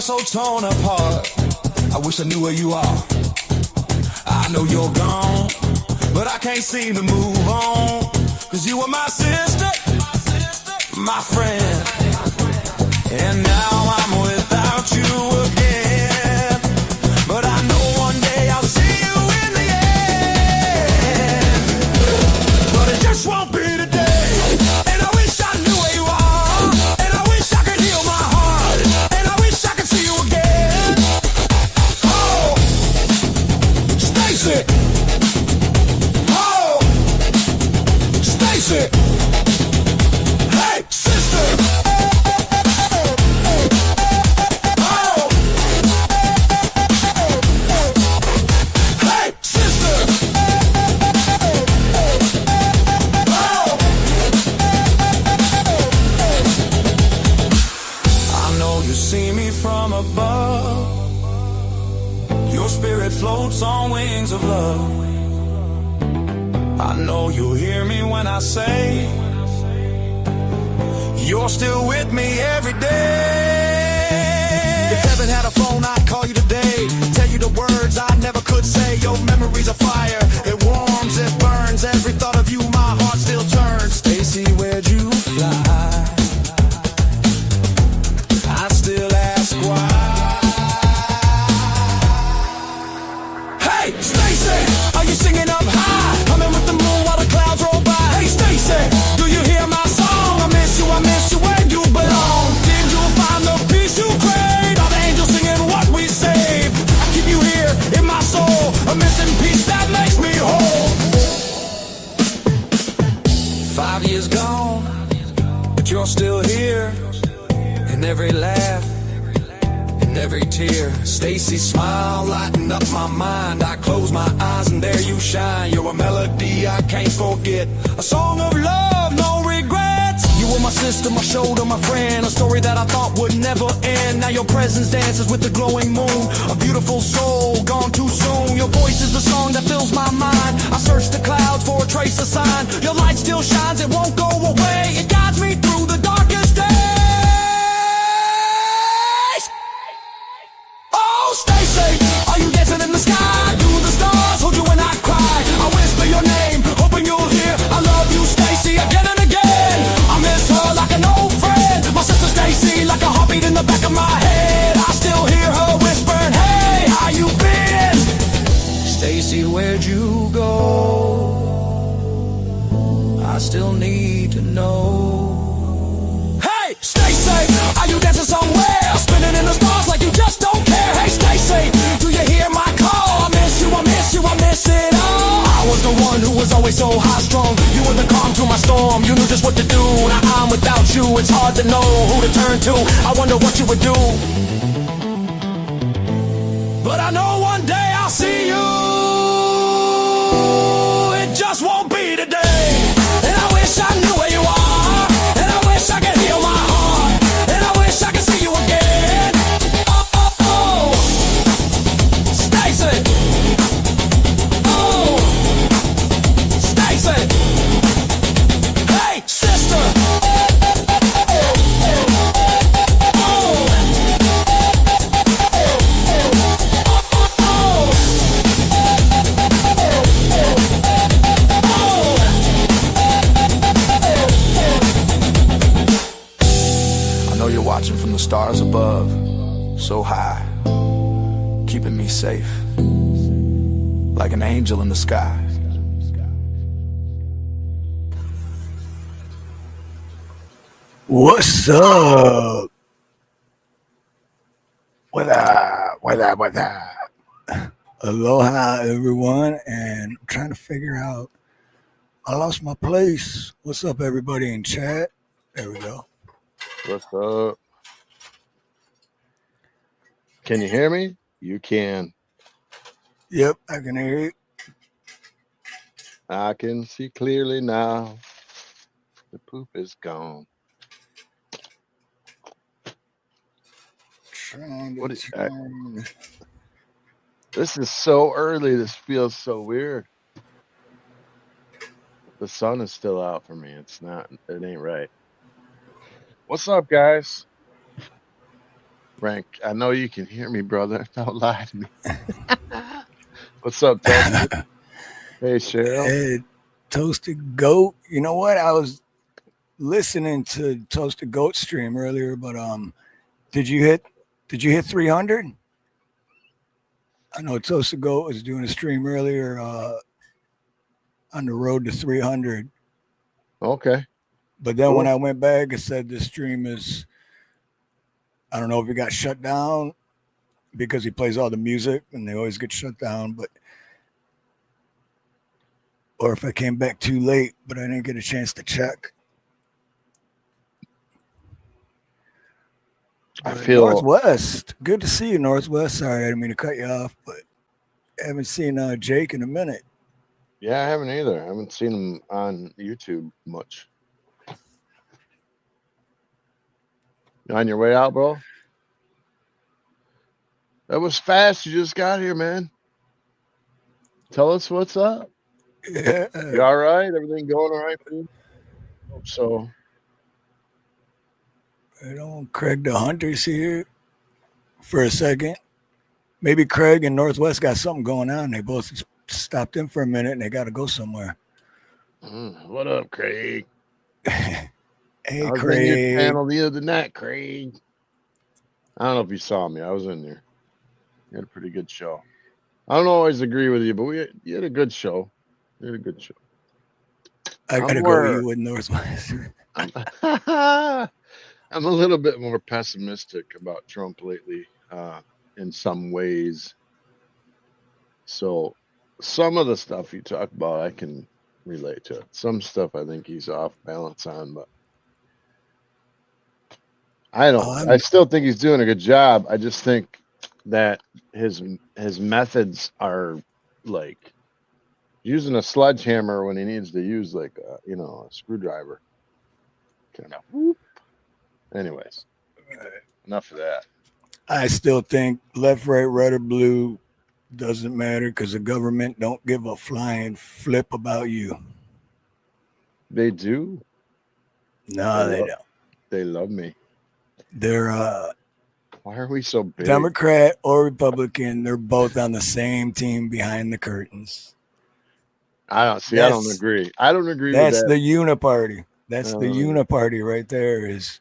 So torn apart, I wish I knew where you are. I know you're gone, but I can't seem to move on. Cause you were my sister, my friend, and now I'm without you again. But I know one day I'll see you in the end. But it just won't be today. And I wish I knew where you are. And I wish I could heal my heart. And I wish I could see you again. Oh, Stacy. Oh, Stacy. Hey, sister. Oh, hey, sister. Oh, I know you see me from above. Your spirit floats on wings of love. I know you'll hear me when I say you're still with me every day. If heaven had a phone, I'd call you today. Tell you the words I never could say. Your memory's a fire. It warms, it burns. Every thought of you, my heart still turns. Stacy, where'd you fly? I still ask why. Hey, Stacy, are you singing up high? Coming with the moon while the clouds roll by. Hey, Stacy, do you hear my song? I miss you where you belong. Did you find the peace you crave? Are the angels singing what we saved? I keep you here in my soul, a missing piece that makes me whole. 5 years gone, but you're still here. In every laugh, in every tear. Stacy's smile lighten up my mind. I close my eyes and there you shine. You're a melody I can't forget. A song of love, no regrets. You were my sister, my shoulder, my friend. A story that I thought would never end. Now your presence dances with the glowing moon. A beautiful soul, gone too soon. Your voice is the song that fills my mind. I search the clouds for a trace, a sign. Your light still shines, it won't go away. It guides me through the darkest days. Oh, Stacy, are you dancing in the sky? Do the stars hold you when I cry? I whisper your name, hoping you'll hear. I love you, Stacy, again and again. I miss her like an old friend. My sister Stacy, like a heartbeat in the back of my head. I still hear her whispering, hey, how you been? Stacy, where'd you go? I still need to know. Hey, Stacy, are you dancing somewhere? Spinning in the stars like you just don't care. Hey, Stacy, do you hear my call? I miss you, I miss you, I miss it all. I was the one who was always so high-strung. You were the calm to my storm. You knew just what to do. Now I'm without you. It's hard to know who to turn to. I wonder what you would do. But I know one day I'll see you. It just won't be today. And I wish I knew where you are. And I wish I could heal my heart. And I wish I could see you again. Oh, oh, oh. Stacy. Oh, Stacy. Hey, sister. stars above, so high, keeping me safe, like an angel in the sky. What's up? What up? Aloha, everyone, and I'm trying to figure out. I lost my place. What's up, everybody in chat? There we go. What's up? Can you hear me? You can. Yep, I can hear you. I can see clearly now. The poop is gone. This is so early. This feels so weird. The sun is still out for me. It ain't right. What's up, guys? Frank, I know you can hear me, brother. Don't lie to me. What's up, Toasted? Hey, Cheryl. Hey, Toasted Goat. You know what? I was listening to Toasted Goat stream earlier, but did you hit 300? I know Toasted Goat was doing a stream earlier on the road to 300. Okay. But then when I went back, it said the stream is, I don't know if it got shut down because he plays all the music and they always get shut down, or if I came back too late, but I didn't get a chance to check. I feel Northwest. Good to see you, Northwest. Sorry, I didn't mean to cut you off, but I haven't seen Jake in a minute. Yeah, I haven't either. I haven't seen him on YouTube much. You on your way out, bro? That was fast. You just got here, man. Tell us what's up. Yeah. You all right? Everything going all right for you? Hope so. I don't. Craig the Hunter's here for a second. Maybe Craig and Northwest got something going on. They both stopped in for a minute and they got to go somewhere. What up, Craig? Hey, I was Craig. in your channel the other night, Craig. I don't know if you saw me. I was in there. You had a pretty good show. I don't always agree with you, but you had a good show. You had a good show. I got to go with you with Northwest. I'm a little bit more pessimistic about Trump lately in some ways. So some of the stuff you talk about, I can relate to it. Some stuff I think he's off balance on, but I still think he's doing a good job. I just think that his methods are like using a sledgehammer when he needs to use like a screwdriver. Kind of whoop. Anyways, enough of that. I still think left, right, red, or blue doesn't matter because the government don't give a flying flip about you. They do. No, they don't. They love me. They're why are we so big? Democrat or Republican, they're both on the same team behind the curtains. I don't agree. I don't agree with that. That's the uniparty. That's the uniparty right there is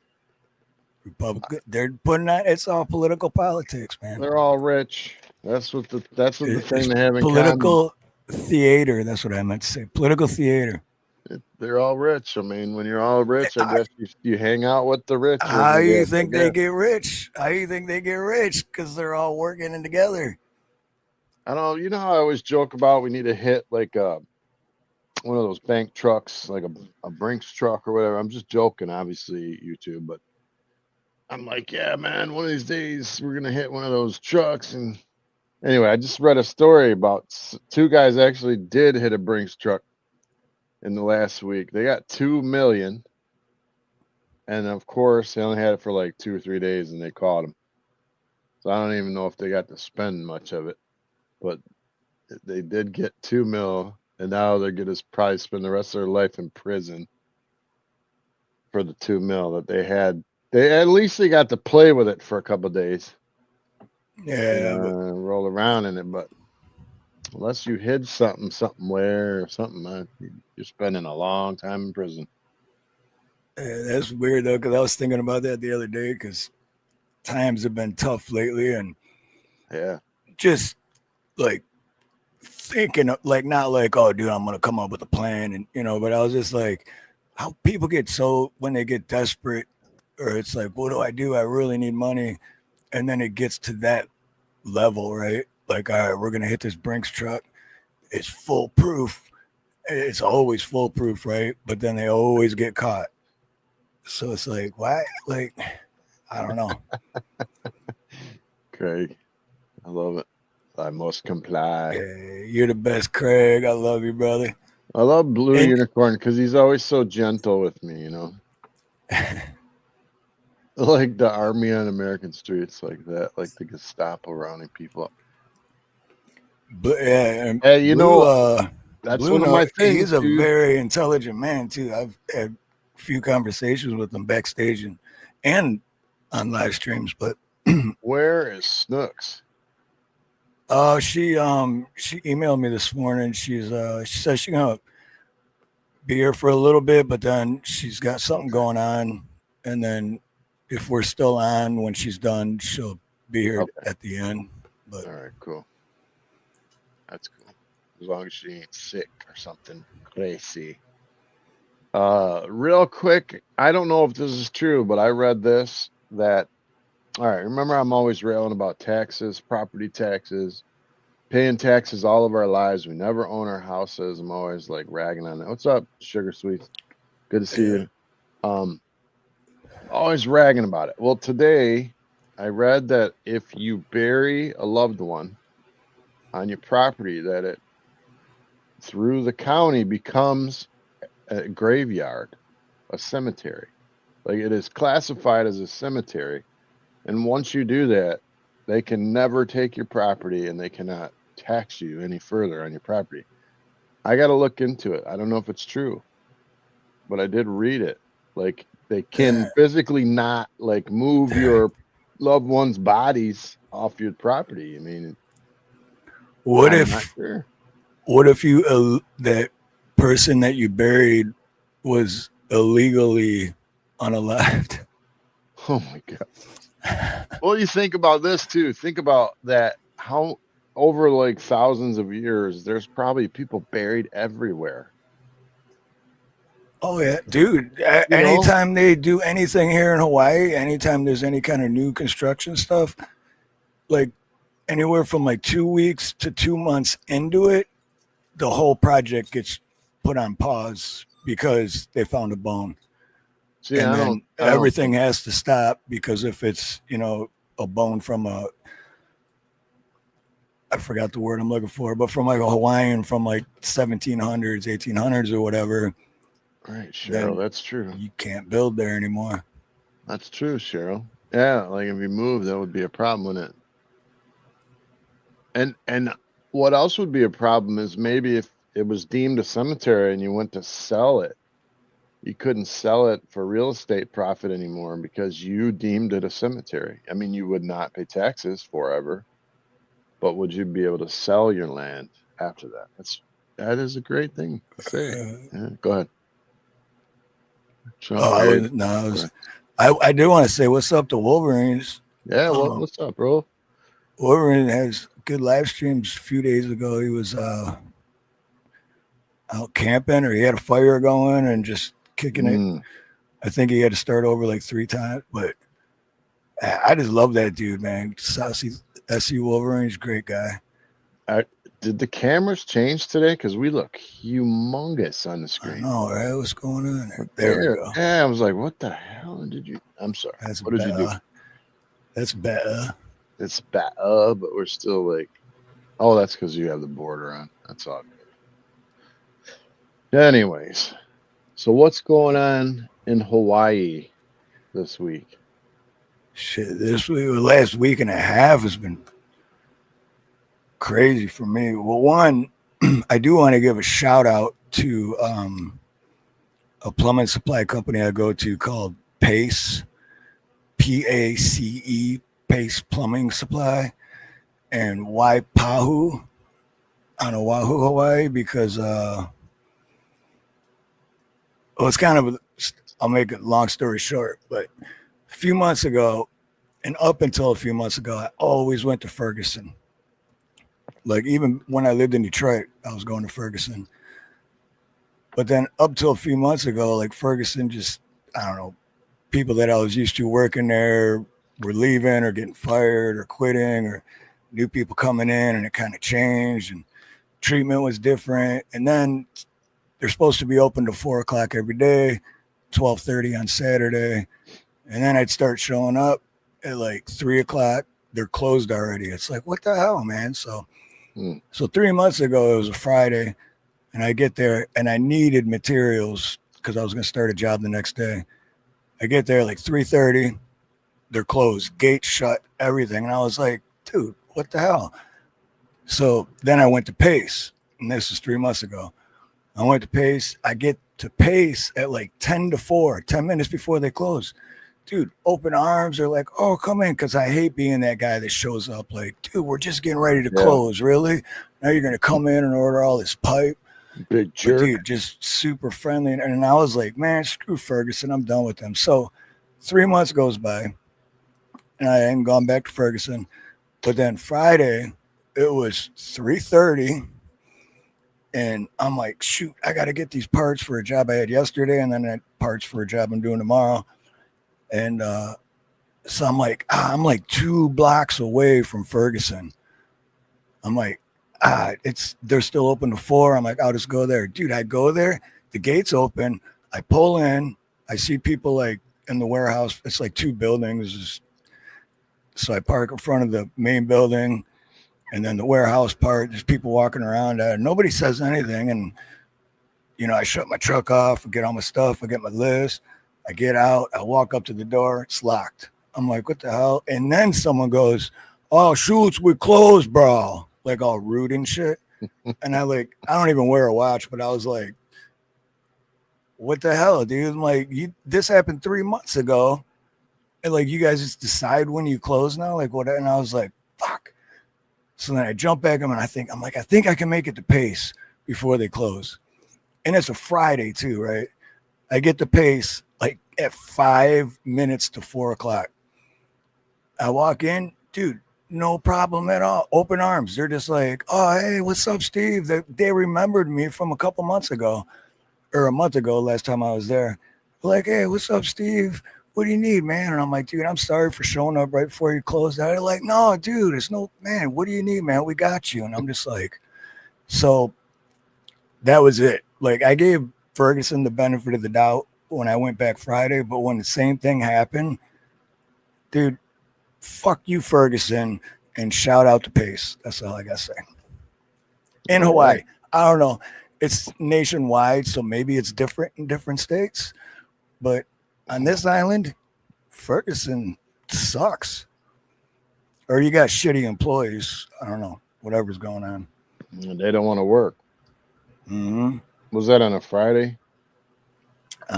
Republican. They're putting out, it's all political politics, man. They're all rich. That's what the thing they have in political theater. That's what I meant to say. Political theater. They're all rich. I mean, when you're all rich, I guess you hang out with the rich. How do you think they get rich? How do you think they get rich? Because they're all working in together. I don't know. You know how I always joke about we need to hit like one of those bank trucks, like a Brinks truck or whatever. I'm just joking, obviously, YouTube, but I'm like, yeah, man, one of these days we're going to hit one of those trucks. And anyway, I just read a story about two guys actually did hit a Brinks truck in the last week. They got $2 million. And of course, they only had it for like 2 or 3 days and they caught him. So I don't even know if they got to spend much of it, but they did get $2 million. And now they're going to probably spend the rest of their life in prison for the $2 million that they had. At least they got to play with it for a couple of days. Yeah. Roll around in it. But unless you hid something somewhere or something, you're spending a long time in prison. Yeah, that's weird, though, because I was thinking about that the other day because times have been tough lately, and Yeah. just like thinking like not like, oh dude, I'm gonna come up with a plan, and but I was just like, how people get so when they get desperate, or it's like, what do? I really need money, and then it gets to that level, right? Like, all right, we're gonna hit this Brinks truck. It's foolproof. It's always foolproof, right? But then they always get caught. So it's like, why? Like, I don't know. Craig, I love it. I must comply. Hey, you're the best, Craig. I love you, brother. I love Blue And- Unicorn because he's always so gentle with me, like the army on American streets, like that, like the Gestapo rounding people up. But yeah, and Hey, Blue, that's Blue one of my things. he's a dude. very intelligent man too. I've had a few conversations with him backstage and on live streams. But Where is Snooks? she emailed me this morning. She says she's gonna be here for a little bit, but then she's got something going on, and then if we're still on when she's done, she'll be here at the end. But all right, cool. That's cool. As long as she ain't sick or something crazy. Real quick, I don't know if this is true, but I read this that all right, remember I'm always railing about taxes, property taxes, paying taxes all of our lives. We never own our houses. I'm always like ragging on that. What's up, Sugar Sweets? Good to see you. Always ragging about it. Well, today I read that if you bury a loved one on your property, that it through the county becomes a graveyard, a cemetery. Like it is classified as a cemetery. And once you do that, they can never take your property and they cannot tax you any further on your property. I got to look into it. I don't know if it's true, but I did read it. Like they can physically not like move your loved ones' bodies off your property. I mean, what I'm if not sure. what if you that person that you buried was illegally unalived? Oh my God. Well, you think about this too. Think about that. How over like thousands of years, there's probably people buried everywhere. Oh yeah, dude. Anytime they do anything here in Hawaii, anytime there's any kind of new construction stuff, like anywhere from like 2 weeks to 2 months into it, the whole project gets put on pause because they found a bone. See, and I then don't everything has to stop because if it's a bone from I forgot the word I'm looking for, but from like a Hawaiian from like 1700s, 1800s or whatever. Right, Cheryl, that's true. You can't build there anymore. That's true, Cheryl. Yeah, like if you move, that would be a problem, wouldn't it? And what else would be a problem is maybe if it was deemed a cemetery and you went to sell it, you couldn't sell it for real estate profit anymore because you deemed it a cemetery. I mean, you would not pay taxes forever, but would you be able to sell your land after that? That is a great thing to say. Yeah, go ahead. I do want to say what's up to Wolverines. Yeah, well, what's up, bro? Wolverine has good live streams. A few days ago, he was out camping, or he had a fire going and just kicking it. I think he had to start over like 3 times, but I just love that dude, man. Saucy SC Wolverine's great guy. Did the cameras change today? Because we look humongous on the screen. Oh, right. What's going on there? There we go. Yeah, I was like, what the hell did you? I'm sorry. What did you do? That's better. It's better, but we're still like, oh, that's because you have the border on. That's all good. Anyways, so what's going on in Hawaii this week? Shit, this week, the last week and a half has been crazy for me. Well, one, I do want to give a shout out to a plumbing supply company I go to called Pace, PACE, Pace Plumbing Supply, and Waipahu on Oahu, Hawaii, because it's kind of, I'll make it long story short, but a few months ago, And up until a few months ago, I always went to Ferguson. Like even when I lived in Detroit, I was going to Ferguson. But then up till a few months ago, like Ferguson just, I don't know, people that I was used to working there were leaving or getting fired or quitting, or new people coming in, and it kind of changed and treatment was different. And then they're supposed to be open to 4 o'clock every day, 12:30 on Saturday. And then I'd start showing up at like 3 o'clock. They're closed already. It's like, what the hell, man? So 3 months ago, it was a Friday, and I get there and I needed materials because I was going to start a job the next day. I get there like 3:30. They're closed, gates shut, everything. And I was like, dude, what the hell? So then I went to Pace, and this was 3 months ago. I went to Pace. I get to Pace at like 10 to 4, 10 minutes before they close. Dude, open arms. They're like, oh, come in. Because I hate being that guy that shows up like, dude, we're just getting ready to close. Really? Now you're going to come in and order all this pipe? Big jerk. But dude, just super friendly. And I was like, man, screw Ferguson. I'm done with them. So 3 months goes by, and I hadn't gone back to Ferguson. But then Friday, it was 3:30. And I'm like, shoot, I got to get these parts for a job I had yesterday, and then I had parts for a job I'm doing tomorrow. And so I'm like 2 blocks away from Ferguson. I'm like, they're still open to 4. I'm like, I'll just go there. Dude, I go there, the gate's open, I pull in, I see people like in the warehouse. It's like 2 buildings. So I park in front of the main building. And then the warehouse part, there's people walking around. Nobody says anything. And, you know, I shut my truck off, I get all my stuff, I get my list, I get out, I walk up to the door, it's locked. I'm like, what the hell? And then someone goes, oh, shoots, we closed, bro. Like all rude and shit. And I don't even wear a watch, but I was like, what the hell, dude? I'm like, this happened 3 months ago. And like, you guys just decide when you close now? Like what? And I was like, fuck. So then I jump back and I think I can make it to Pace before they close. And it's a Friday too, right? I get to Pace like at 5 minutes to 4 o'clock. I walk in, dude, no problem at all. Open arms. They're just like, oh, hey, what's up, Steve? They remembered me from a couple months ago, or a month ago, last time I was there. They're like, hey, what's up, Steve? What do you need, man? And I'm like, dude, I'm sorry for showing up right before you closed out. They're like, no, dude, it's no, man, what do you need, man? We got you. And I'm just like, so that was it. Like, I gave Ferguson the benefit of the doubt when I went back Friday, but when the same thing happened, dude, fuck you, Ferguson, and shout out to Pace. That's all I got to say. In Hawaii, I don't know. It's nationwide, so maybe it's different in different states, but on this island, Ferguson sucks. Or you got shitty employees. I don't know. Whatever's going on. They don't want to work. Mm-hmm. Was that on a Friday?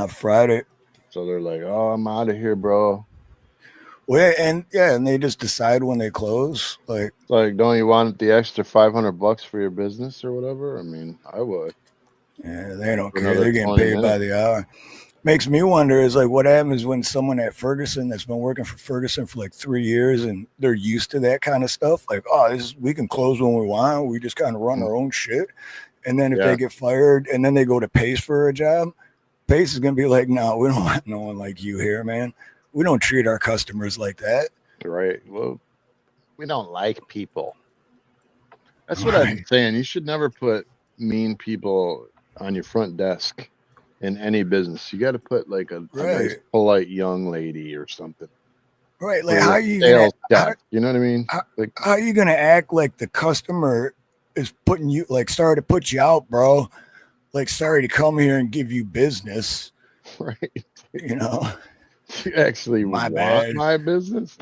Friday. So they're like, oh, I'm out of here, bro. Well, and they just decide when they close. Like, don't you want the extra $500 for your business or whatever? I mean, I would. Yeah, they don't care. They're getting paid by the hour. Makes me wonder is like what happens when someone at Ferguson that's been working for Ferguson for like 3 years and they're used to that kind of stuff. Like, oh, we can close when we want. We just kind of run our own shit. And then if they get fired and then they go to Pace for a job, Pace is going to be like, no, we don't want no one like you here, man. We don't treat our customers like that. Right. Well, we don't like people. That's what I'm saying. You should never put mean people on your front desk. In any business, you got to put like a nice, polite young lady or something. Right. Like, how are you gonna, you know what I mean? How are you going to act like the customer is putting you, like, sorry to put you out, bro? Like, sorry to come here and give you business. Right. You know? You actually want my business?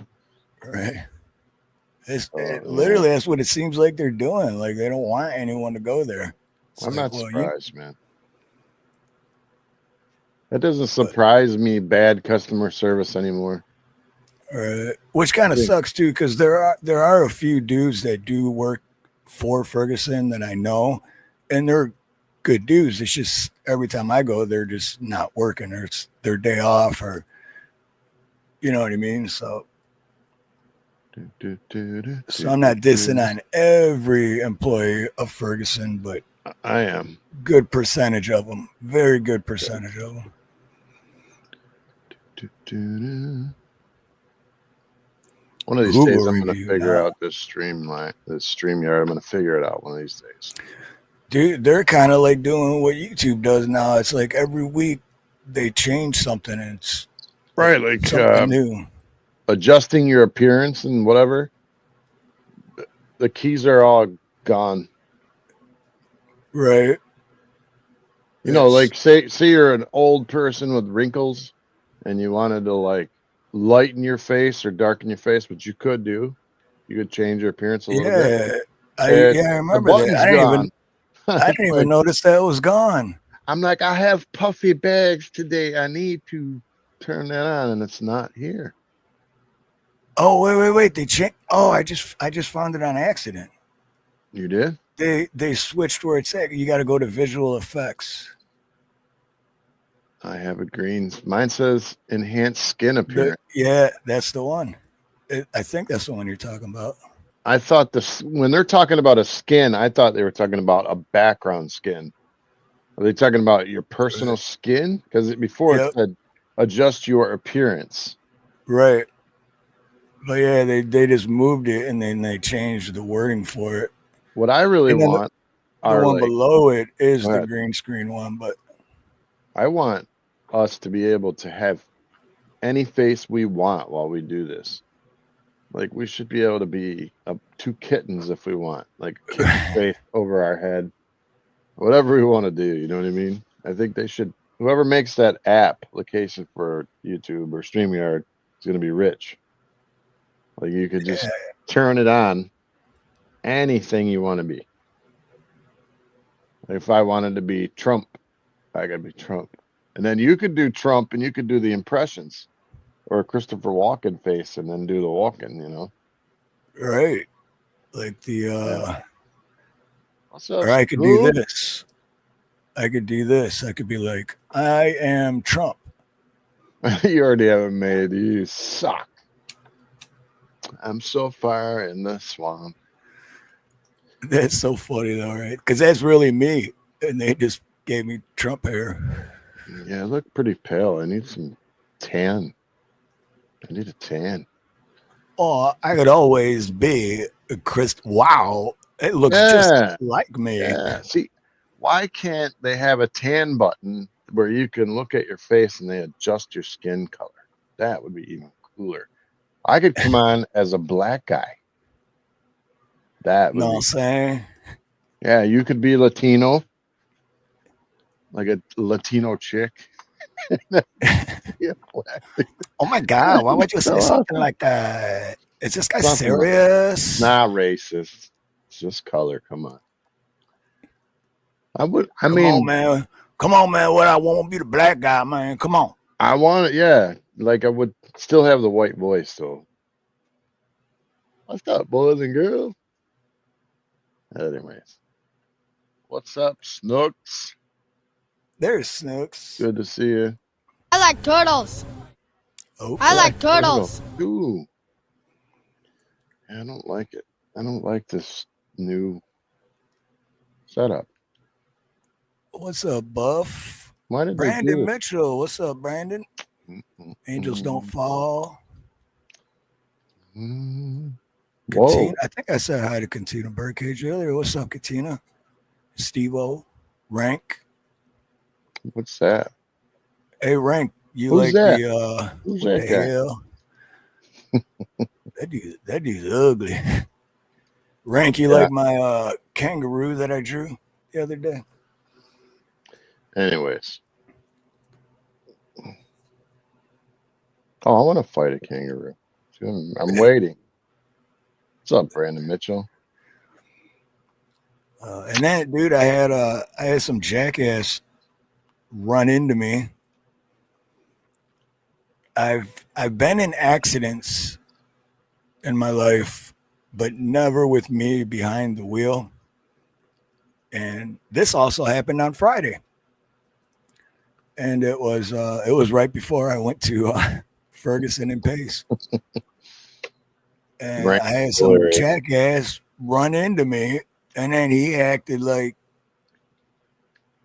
Right. Literally, that's what it seems like they're doing. Like, they don't want anyone to go there. I'm not surprised, man. That doesn't surprise me, bad customer service anymore. Which kind of sucks too, because there are a few dudes that do work for Ferguson that I know, and they're good dudes. It's just every time I go, they're just not working, or it's their day off, or you know what I mean. So So I'm not dissing on every employee of Ferguson, but I am. good percentage of them. Very good percentage of them. One of these Google days, I'm going to review figure now. out this StreamYard. I'm going to figure it out one of these days. Dude, they're kind of like doing what YouTube does now. It's like every week they change something and it's Right, like something new. Adjusting your appearance and whatever. The keys are all gone. Right. You know, like say you're an old person with wrinkles and you wanted to like lighten your face or darken your face, which you could do. You could change your appearance a little bit. I remember the button's that. gone. I didn't even notice that it was gone. I'm like, I have puffy bags today. I need to turn that on, and it's not here. Oh, wait. They changed. Oh, I just found it on accident. You did? They switched where it's at. You got to go to visual effects. I have a green. Mine says enhanced skin appearance. Yeah, that's the one. I think that's the one you're talking about. I thought when they're talking about a skin, I thought they were talking about a background skin. Are they talking about your personal skin? Because before it said adjust your appearance. Right. But yeah, they just moved it and then they changed the wording for it. What I really want the one below it is the green screen one, but I want us to be able to have any face we want while we do this. Like we should be able to be two kittens if we want, like a kitten face over our head, whatever we want to do. You know what I mean? I think they should. Whoever makes that application for YouTube or StreamYard is going to be rich. Like you could just turn it on, anything you want to be. Like if I wanted to be Trump, I got to be Trump, and then you could do Trump and you could do the impressions. Or a Christopher Walken face and then do the walking, you know? Right. Like the What's up, or I could do this. I could do this. I could be like, I am Trump. You already have it made. You suck. I'm so far in the swamp. That's so funny though, right? Because that's really me. And they just gave me Trump hair. Yeah, I look pretty pale. I need some tan. I need a tan. Oh, I could always be a Wow, it looks just like me. Yeah. See, why can't they have a tan button where you can look at your face and they adjust your skin color? That would be even cooler. I could come on as a black guy. That would I'm saying? Yeah, you could be Latino, like a Latino chick. Oh my God! Why would you say something like that? Is this guy serious? Not racist. It's just color. Come on. Come on, man. What I want to be the black guy, man. Come on. I want it. Yeah, like I would still have the white voice though. What's up, boys and girls? Anyways, what's up, Snooks? There's Snooks. Good to see you. I like turtles. Oh, I like turtles. Ooh. I don't like it. I don't like this new setup. What's up, Buff? Why did Brandon Mitchell? What's up, Brandon? Angels don't fall. Katina, I think I said hi to Katina Birdcage earlier. What's up, Katina? Steve-O, Rank. What's that? Hey, Rank, you Who's like that? Who's that guy? Hell? that dude's ugly. Rank, you like my kangaroo that I drew the other day? Anyways. Oh, I want to fight a kangaroo. I'm waiting. What's up, Brandon Mitchell? And then, dude, I had some jackass run into me. I've been in accidents in my life, but never with me behind the wheel. And this also happened on Friday. And it was right before I went to Ferguson and Pace. and Right. I had some jackass run into me, and then he acted like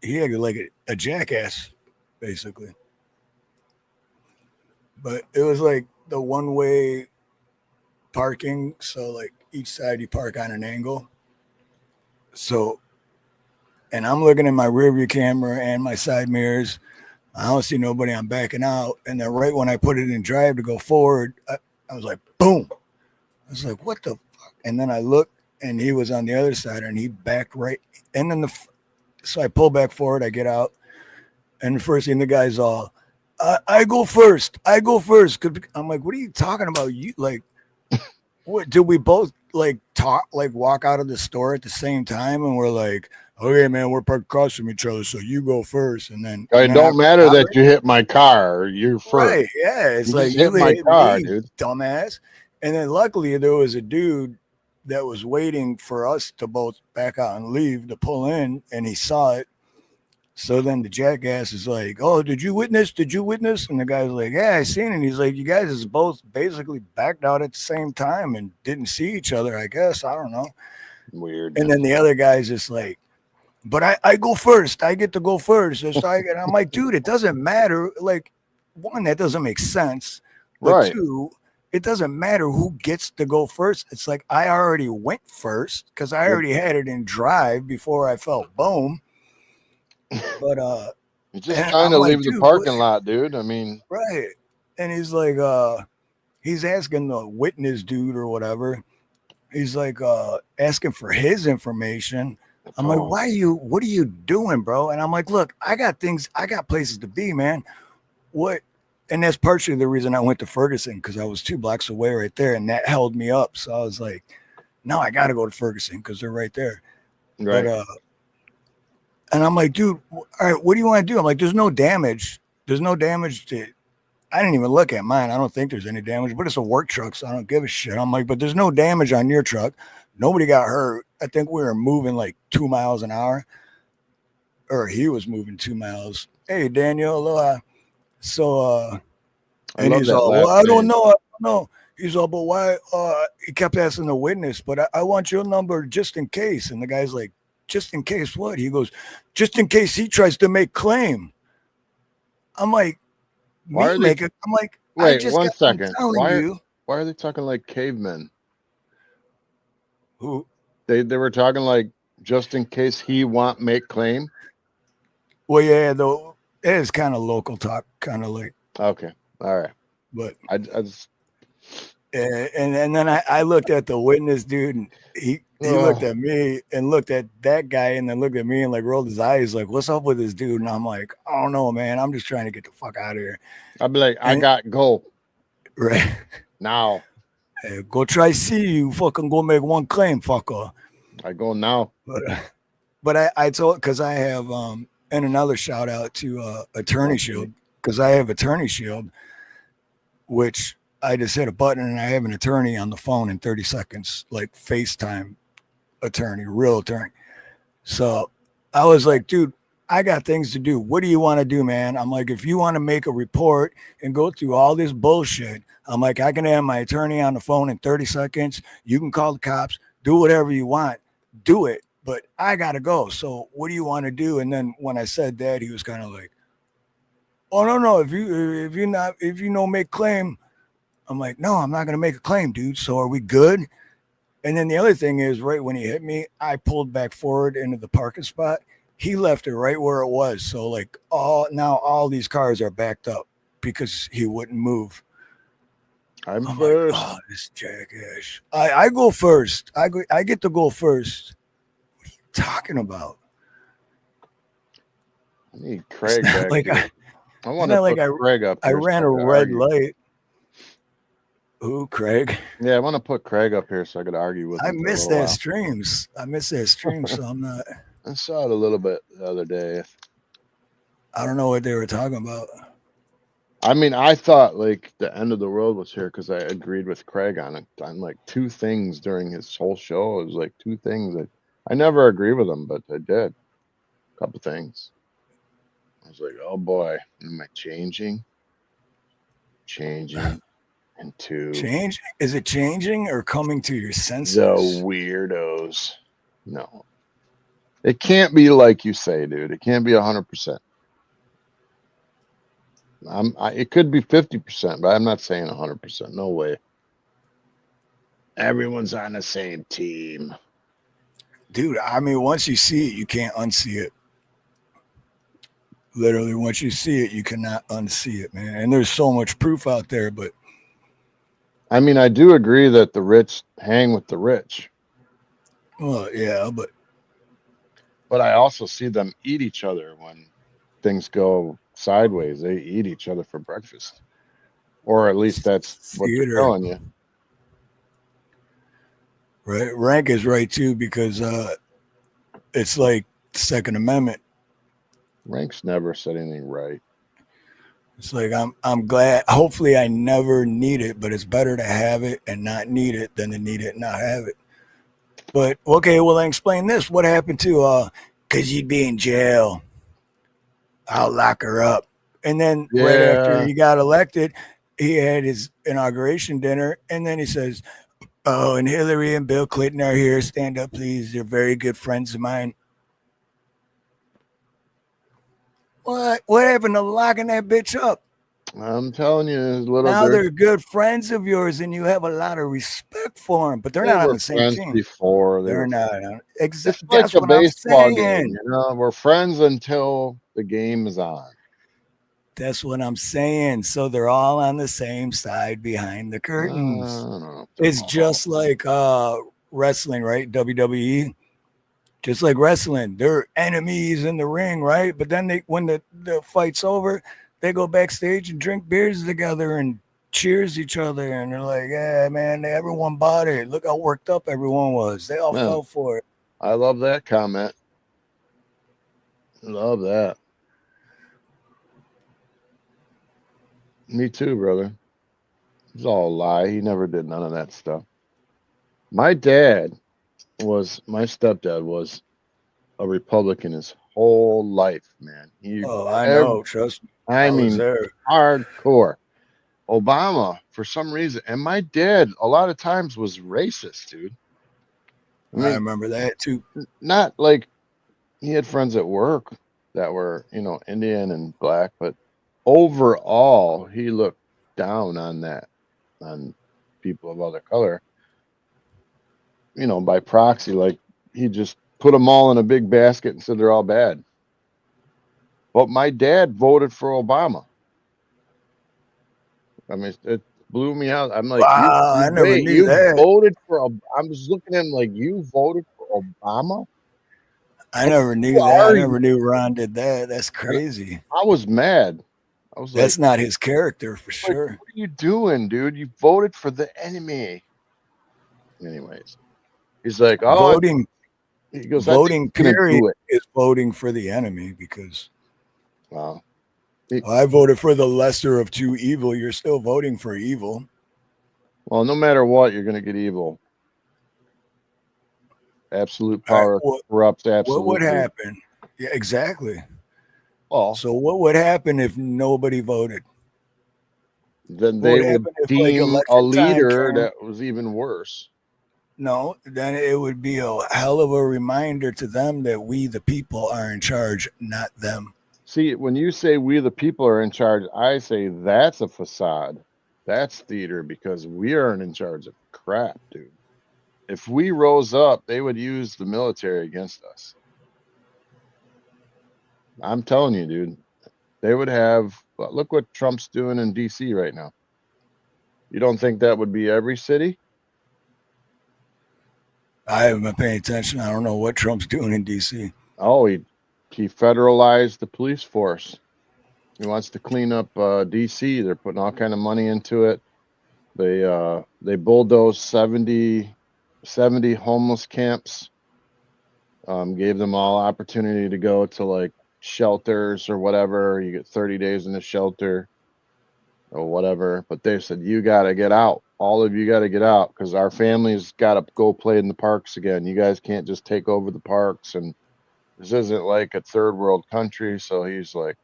a jackass, basically. But it was like the one way parking, so like each side you park on an angle. So, and I'm looking at my rear view camera and my side mirrors. I don't see nobody. I'm backing out, and then right when I put it in drive to go forward, I was like, boom. I was like, what the fuck? And then I looked, and he was on the other side, and he backed right. And then so I pull back forward. I get out, and the first thing the guy's all, I go first. I go first. I'm like, what are you talking about? You like, what? Did we both like talk, like walk out of the store at the same time, and we're like, okay, man, we're parked across from each other, so you go first, and then It don't matter that you hit my car. You're first. Right? Yeah, it's You like just you hit my hit car, me, dude. dumbass. And then luckily there was a dude that was waiting for us to both back out and leave to pull in, and he saw it. So then the jackass is like, "Oh, did you witness? Did you witness?" And the guy's like, "Yeah, I seen it." And he's like, "You guys is both basically backed out at the same time and didn't see each other. I guess I don't know." Weird. And then the other guy's just like, "But I go first. I get to go first." And I'm like, "Dude, it doesn't matter. Like, one, that doesn't make sense. But Right. two, it doesn't matter who gets to go first. It's like I already went first because I already had it in drive before I felt boom. But You're just and trying I'm to like, leave the dude, parking what? lot, dude. I mean, Right. And he's like, he's asking the witness dude or whatever. He's like asking for his information. I'm like, what are you doing, bro? And I'm like, look, I got places to be, man. What? And that's partially the reason I went to Ferguson, because I was 2 blocks away right there, and that held me up. So I was like, no, I got to go to Ferguson because they're right there. right. But and I'm like, dude, all right, what do you want to do? I'm like, there's no damage. There's no damage to. I didn't even look at mine. I don't think there's any damage, but it's a work truck, so I don't give a shit. I'm like, but there's no damage on your truck. Nobody got hurt. I think we were moving like 2 miles an hour, or he was moving 2 miles. Hey, Daniel, aloha. So, and he's all, well, I don't know. He's all, but why? He kept asking the witness, but I want your number just in case. And the guy's like, just in case what? He goes, just in case he tries to make claim. I'm like, Why are they? I'm like, Wait, I just 1 got second. telling Why are they talking like cavemen? who? They were talking like just in case he make claim. Well, yeah, though it is kind of local talk, kind of like. Okay, all right. But I just. And then I looked at the witness dude, and he looked at me and looked at that guy, and then looked at me and like rolled his eyes like, what's up with this dude? And I'm like, I don't know, man. I'm just trying to get the fuck out of here. I'd be like, I got go right now. Hey, go try see you fucking go make one claim, fucker. I go now. But I told, because I have and another shout out to Attorney Shield, because I have Attorney Shield, which I just hit a button and I have an attorney on the phone in 30 seconds, like FaceTime attorney, real attorney. So I was like, dude, I got things to do. What do you want to do, man? I'm like, if you want to make a report and go through all this bullshit, I'm like, I can have my attorney on the phone in 30 seconds. You can call the cops, do whatever you want, do it. But I got to go. So what do you want to do? And then when I said that, he was kind of like, oh, no. If you don't make claim, I'm like, no, I'm not going to make a claim, dude. So are we good? And then the other thing is, right when he hit me, I pulled back forward into the parking spot. He left it right where it was. So like all these cars are backed up because he wouldn't move. I'm first. Like, oh, this jackass. I go first. I get to go first. What are you talking about? I need Craig back. Like I want to put Craig up. I ran a red light. Who, Craig? Yeah, I want to put Craig up here so I could argue with him. I miss their streams. So I'm not. I saw it a little bit the other day. I don't know what they were talking about. I mean, I thought like the end of the world was here because I agreed with Craig on it. On like 2 things during his whole show. It was like 2 things that I never agree with him, but I did. A couple things. I was like, oh boy, am I changing? into Change? Is it changing or coming to your senses? the weirdos. No. It can't be like you say, dude. It can't be 100%. It could be 50%, but I'm not saying 100%. No way. Everyone's on the same team. Dude, I mean, once you see it, you can't unsee it. Literally, once you see it, you cannot unsee it, man. And there's so much proof out there, but I mean, I do agree that the rich hang with the rich. well, yeah, but I also see them eat each other when things go sideways. They eat each other for breakfast, or at least that's what they're theater, telling you. right? Rank is right too because it's like Second Amendment. Rank's never said anything right. It's like I'm glad. Hopefully, I never need it, but it's better to have it and not need it than to need it and not have it. But okay, well, then explain this. What happened to because you'd be in jail? I'll lock her up. And then right after Yeah, he got elected, he had his inauguration dinner, and then he says, "Oh, and Hillary and Bill Clinton are here. Stand up, please. They're very good friends of mine." What happened to locking that bitch up? I'm telling you, Now they're good friends of yours, and you have a lot of respect for them, but they're they not on were the same friends team. before. They're not on. It's like That's a what I'm baseball game. saying. We're friends until the game is on. That's what I'm saying. So they're all on the same side behind the I curtains. don't know. It's just like wrestling, right? WWE. Just like wrestling, they're enemies in the ring, right? But then when the fight's over, they go backstage and drink beers together and cheers each other. And they're like, yeah, man, everyone bought it. Look how worked up everyone was. They all Yeah. fell for it. I love that comment. Love that. Me too, brother. It's all a lie. He never did none of that stuff. My stepdad was a Republican his whole life, man. Oh, I know. Trust me. I was mean, there. hardcore. Obama, for some reason, and my dad a lot of times was racist, dude. I I mean, remember that too. not like he had friends at work that were, Indian and black, but overall, he looked down on people of other color, by proxy. Like he just put them all in a big basket and said they're all bad. But my dad voted for Obama. I mean, it blew me out. I'm like, Wow, I never knew that. voted for. I'm just looking at him like, you voted for Obama. I never knew that. I never knew Ron did that. That's crazy. I was mad. I was That's like, not his character for sure. what are you doing, dude? You voted for the enemy. Anyways, he's like, oh, Voting. he goes, Voting period is voting for the enemy because wow. I voted for the lesser of two evil. You're still voting for evil. Well, no matter what, you're going to get evil. Absolute power corrupts absolutely. What would happen? Yeah, exactly. Well, so what would happen if nobody voted? Then they would deem a leader that was even worse. No, then it would be a hell of a reminder to them that we, the people, are in charge, not them. See, when you say we, the people, are in charge, I say that's a facade. That's theater because we aren't in charge of crap, dude. If we rose up, they would use the military against us. I'm telling you, dude. They would have, look what Trump's doing in D.C. right now. You don't think that would be every city? I haven't been paying attention. I don't know what Trump's doing in D.C. Oh, he federalized the police force. He wants to clean up D.C. They're putting all kind of money into it. They bulldozed 70 homeless camps. Gave them all opportunity to go to like shelters or whatever. You get 30 days in the shelter or whatever. But they said, you got to get out. All of you got to get out because our families got to go play in the parks again. You guys can't just take over the parks. And this isn't like a third world country. So he's like,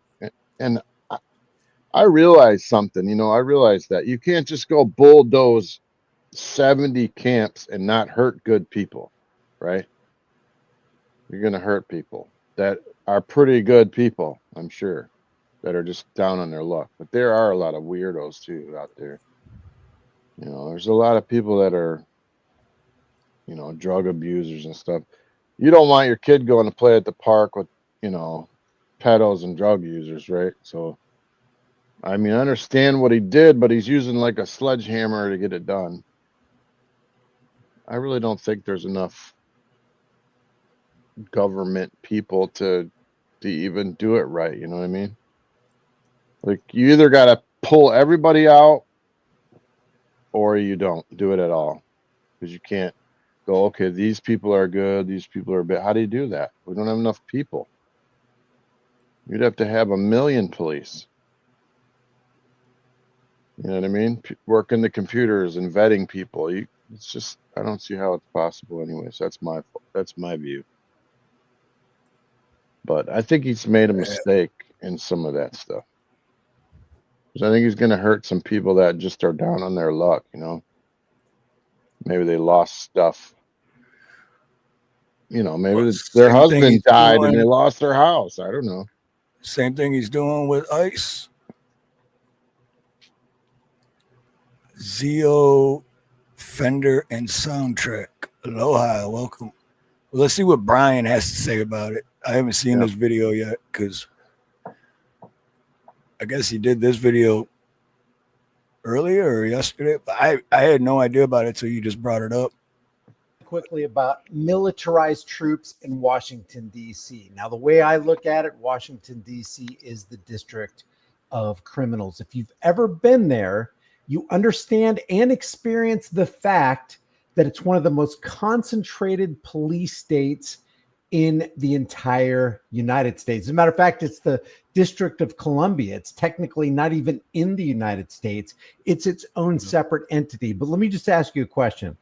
and I realized something, I realized that you can't just go bulldoze 70 camps and not hurt good people, right? You're going to hurt people that are pretty good people, I'm sure, that are just down on their luck. But there are a lot of weirdos too out there. There's a lot of people that are, drug abusers and stuff. You don't want your kid going to play at the park with, pedos and drug users, right? So, I mean, I understand what he did, but he's using like a sledgehammer to get it done. I really don't think there's enough government people to even do it right. You know what I mean? Like, you either got to pull everybody out or you don't do it at all, because you can't go, okay, these people are good, these people are bad. How do you do that? We don't have enough people. You'd have to have 1 million police. You know what I mean? Working the computers and vetting people. It's just, I don't see how it's possible anyways. That's my view. But I think he's made a mistake in some of that stuff. Because I think he's going to hurt some people that just are down on their luck, Maybe they lost stuff. Maybe their husband died and they lost their house. I don't know. Same thing he's doing with ICE. Zio, Fender, and Soundtrack. Aloha, welcome. Well, let's see what Brian has to say about it. I haven't seen this video yet because I guess he did this video earlier or yesterday. But I had no idea about it, so you just brought it up. Quickly about militarized troops in Washington, D.C. Now, the way I look at it, Washington, D.C. is the district of criminals. If you've ever been there, you understand and experience the fact that it's one of the most concentrated police states in the entire United States. As a matter of fact, it's the District of Columbia. It's technically not even in the United States. It's its own separate entity. But let me just ask you a question.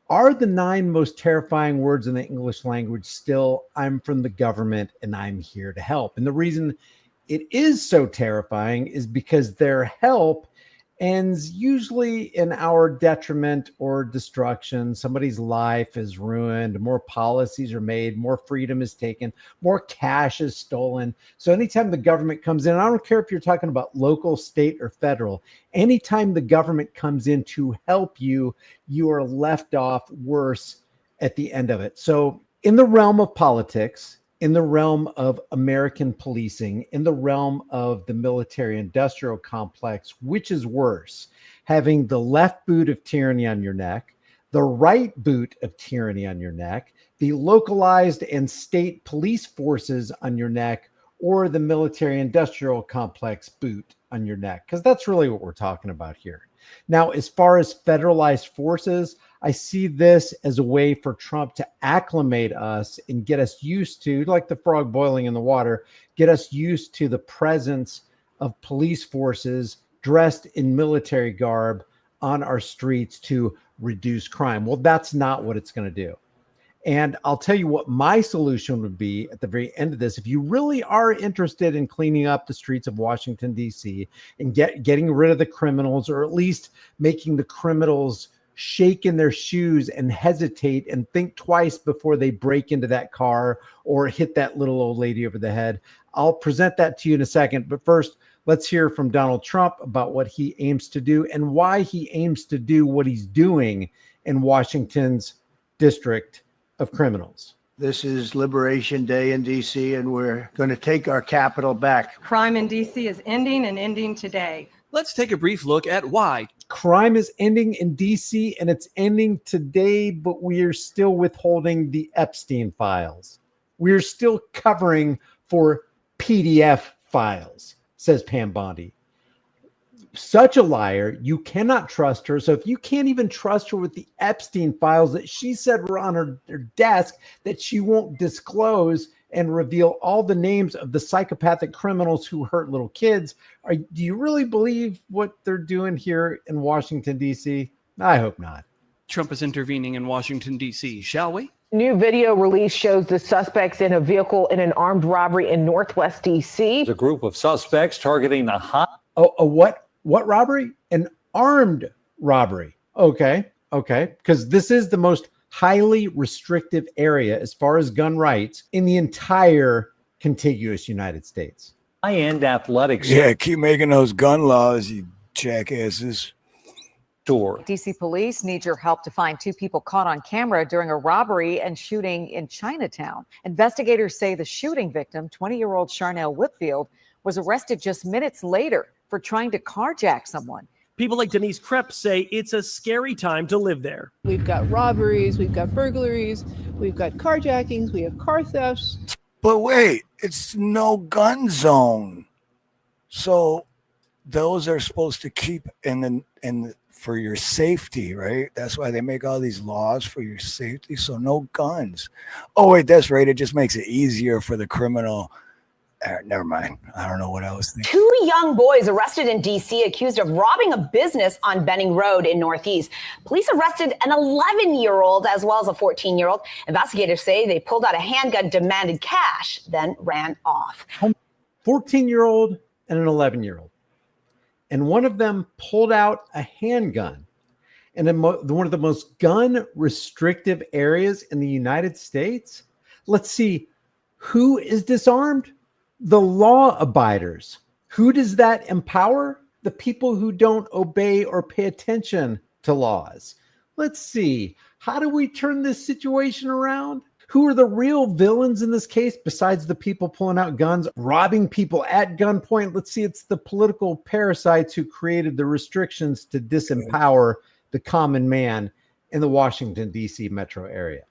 Are the 9 most terrifying words in the English language still, I'm from the government and I'm here to help? And the reason it is so terrifying is because their help ends usually in our detriment or destruction. Somebody's life is ruined, more policies are made, more freedom is taken, more cash is stolen. So anytime the government comes in, I don't care if you're talking about local, state, or federal, anytime the government comes in to help you, you are left off worse at the end of it. So in the realm of politics, in the realm of American policing, in the realm of the military-industrial complex, which is worse, having the left boot of tyranny on your neck, the right boot of tyranny on your neck, the localized and state police forces on your neck, or the military-industrial complex boot on your neck? Because that's really what we're talking about here. Now, as far as federalized forces, I see this as a way for Trump to acclimate us and get us used to, like the frog boiling in the water, get us used to the presence of police forces dressed in military garb on our streets to reduce crime. Well, that's not what it's going to do. And I'll tell you what my solution would be at the very end of this. If you really are interested in cleaning up the streets of Washington, D.C. and getting rid of the criminals, or at least making the criminals shake in their shoes and hesitate and think twice before they break into that car or hit that little old lady over the head, I'll present that to you in a second. But first, let's hear from Donald Trump about what he aims to do and why he aims to do what he's doing in Washington's district of criminals. This is Liberation Day in D.C., and we're going to take our capital back. Crime in D.C. is ending and ending today. Let's take a brief look at why. Crime is ending in D.C. and it's ending today, but we are still withholding the Epstein files. We are still covering for PDF files, says Pam Bondi. Such a liar. You cannot trust her. So if you can't even trust her with the Epstein files that she said were on her desk that she won't disclose and reveal all the names of the psychopathic criminals who hurt little kids, do you really believe what they're doing here in Washington, D.C.? I hope not. Trump is intervening in Washington, D.C., shall we? New video release shows the suspects in a vehicle in an armed robbery in Northwest D.C. A group of suspects targeting the hot. A what robbery? An armed robbery. Okay. Because this is the most highly restrictive area as far as gun rights in the entire contiguous United States. High-end athletics. Yeah, keep making those gun laws, you jackasses. DC police need your help to find 2 people caught on camera during a robbery and shooting in Chinatown. Investigators say the shooting victim, 20-year-old Charnel Whitfield, was arrested just minutes later for trying to carjack someone. People like Denise Krepp say it's a scary time to live there. We've got robberies, we've got burglaries, we've got carjackings, we have car thefts. But wait, it's no gun zone. So those are supposed to keep for your safety, right? That's why they make all these laws for your safety. So no guns. Oh, wait, that's right. It just makes it easier for the criminal. Never mind. I don't know what I was thinking. 2 young boys arrested in D.C. accused of robbing a business on Benning Road in Northeast. Police arrested an 11-year-old as well as a 14-year-old. Investigators say they pulled out a handgun, demanded cash, then ran off. 14-year-old and an 11-year-old. And one of them pulled out a handgun in one of the most gun restrictive areas in the United States. Let's see, who is disarmed? The law abiders. Who does that empower? The people who don't obey or pay attention to laws. Let's see, how do we turn this situation around? Who are the real villains in this case besides the people pulling out guns, robbing people at gunpoint? Let's see, it's the political parasites who created the restrictions to disempower the common man in the Washington, D.C. metro area.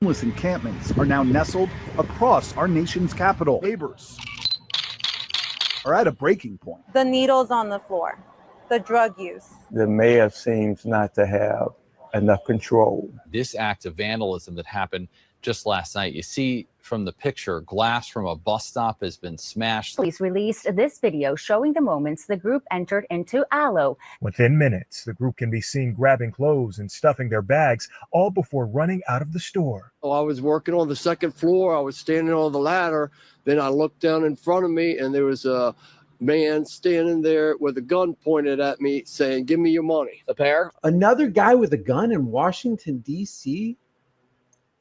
Homeless encampments are now nestled across our nation's capital. Neighbors are at a breaking point. The needles on the floor, the drug use. The mayor seems not to have enough control. This act of vandalism that happened just last night, you see from the picture, glass from a bus stop has been smashed. Police released this video showing the moments the group entered into Aloe. Within minutes, the group can be seen grabbing clothes and stuffing their bags, all before running out of the store. Oh, I was working on the second floor. I was standing on the ladder. Then I looked down in front of me, and there was a man standing there with a gun pointed at me saying, "Give me your money." A pair? Another guy with a gun in Washington, D.C.?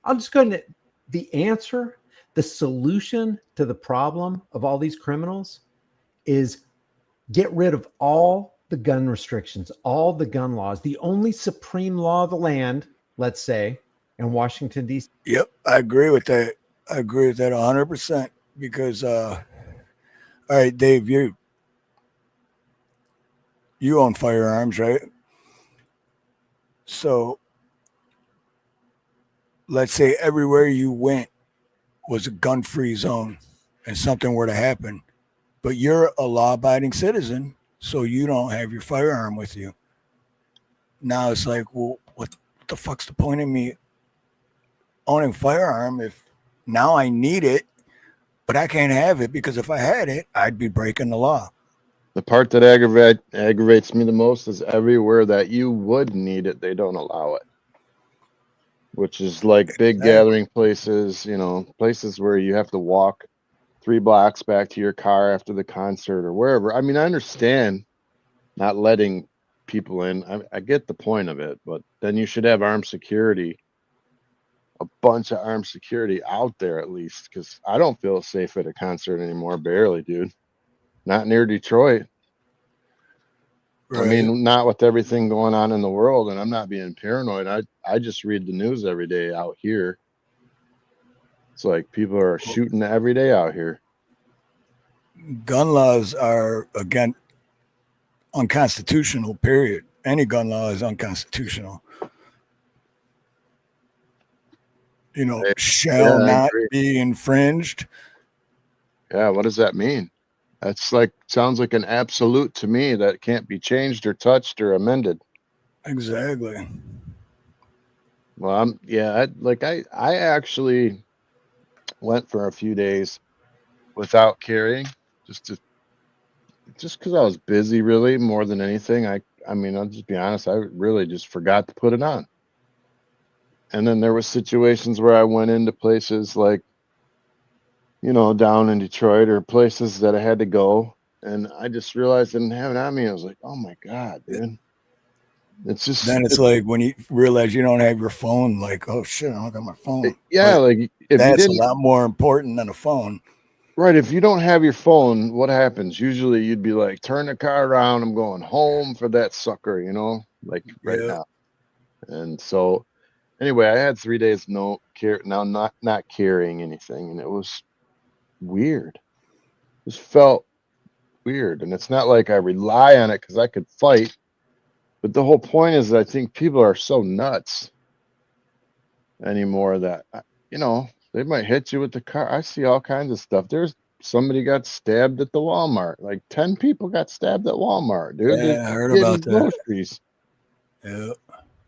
I'm just going to, the answer, the solution to the problem of all these criminals is get rid of all the gun restrictions, all the gun laws. The only supreme law of the land, let's say, in Washington, D.C. Yep, I agree with that. I agree with that 100% because, all right, Dave, you own firearms, right? So let's say everywhere you went was a gun-free zone and something were to happen, but you're a law-abiding citizen, so you don't have your firearm with you. Now it's like, well, what the fuck's the point of me owning a firearm if now I need it, but I can't have it because if I had it, I'd be breaking the law. The part that aggravates me the most is everywhere that you would need it, they don't allow it. Which is like big gathering places, you know, places where you have to walk 3 blocks back to your car after the concert or wherever. I mean, I understand not letting people in. I get the point of it, but then you should have armed security, a bunch of armed security out there at least, because I don't feel safe at a concert anymore. Barely, dude. Not near Detroit. Right. I mean, not with everything going on in the world, and I'm not being paranoid. I just read the news every day out here. It's like people are shooting every day out here. Gun laws are, again, unconstitutional, period. Any gun law is unconstitutional. You know, shall not be infringed. Yeah, what does that mean? That's like, sounds like an absolute to me that can't be changed or touched or amended. Exactly. Well, I actually went for a few days without carrying just because I was busy, really, more than anything. I mean, I'll just be honest, I really just forgot to put it on. And then there were situations where I went into places like, you know, down in Detroit or places that I had to go, and I just realized I didn't have it on me. I was like, oh my God, dude. It's just then it's like when you realize you don't have your phone, like, oh shit, I don't got my phone. Yeah, But like if you that's a didn't, lot more important than a phone. right? If you don't have your phone, what happens? Usually, you'd be like, turn the car around. I'm going home for that sucker, you know, like right Yeah. now. And so, anyway, I had 3 days no care now, not carrying anything, and it was weird. It just felt weird, and it's not like I rely on it because I could fight. But the whole point is, I think people are so nuts anymore that, you know, they might hit you with the car. I see all kinds of stuff. There's somebody got stabbed at the Walmart. Like 10 people got stabbed at Walmart, dude. Yeah, I heard Getting about that. groceries. Yeah.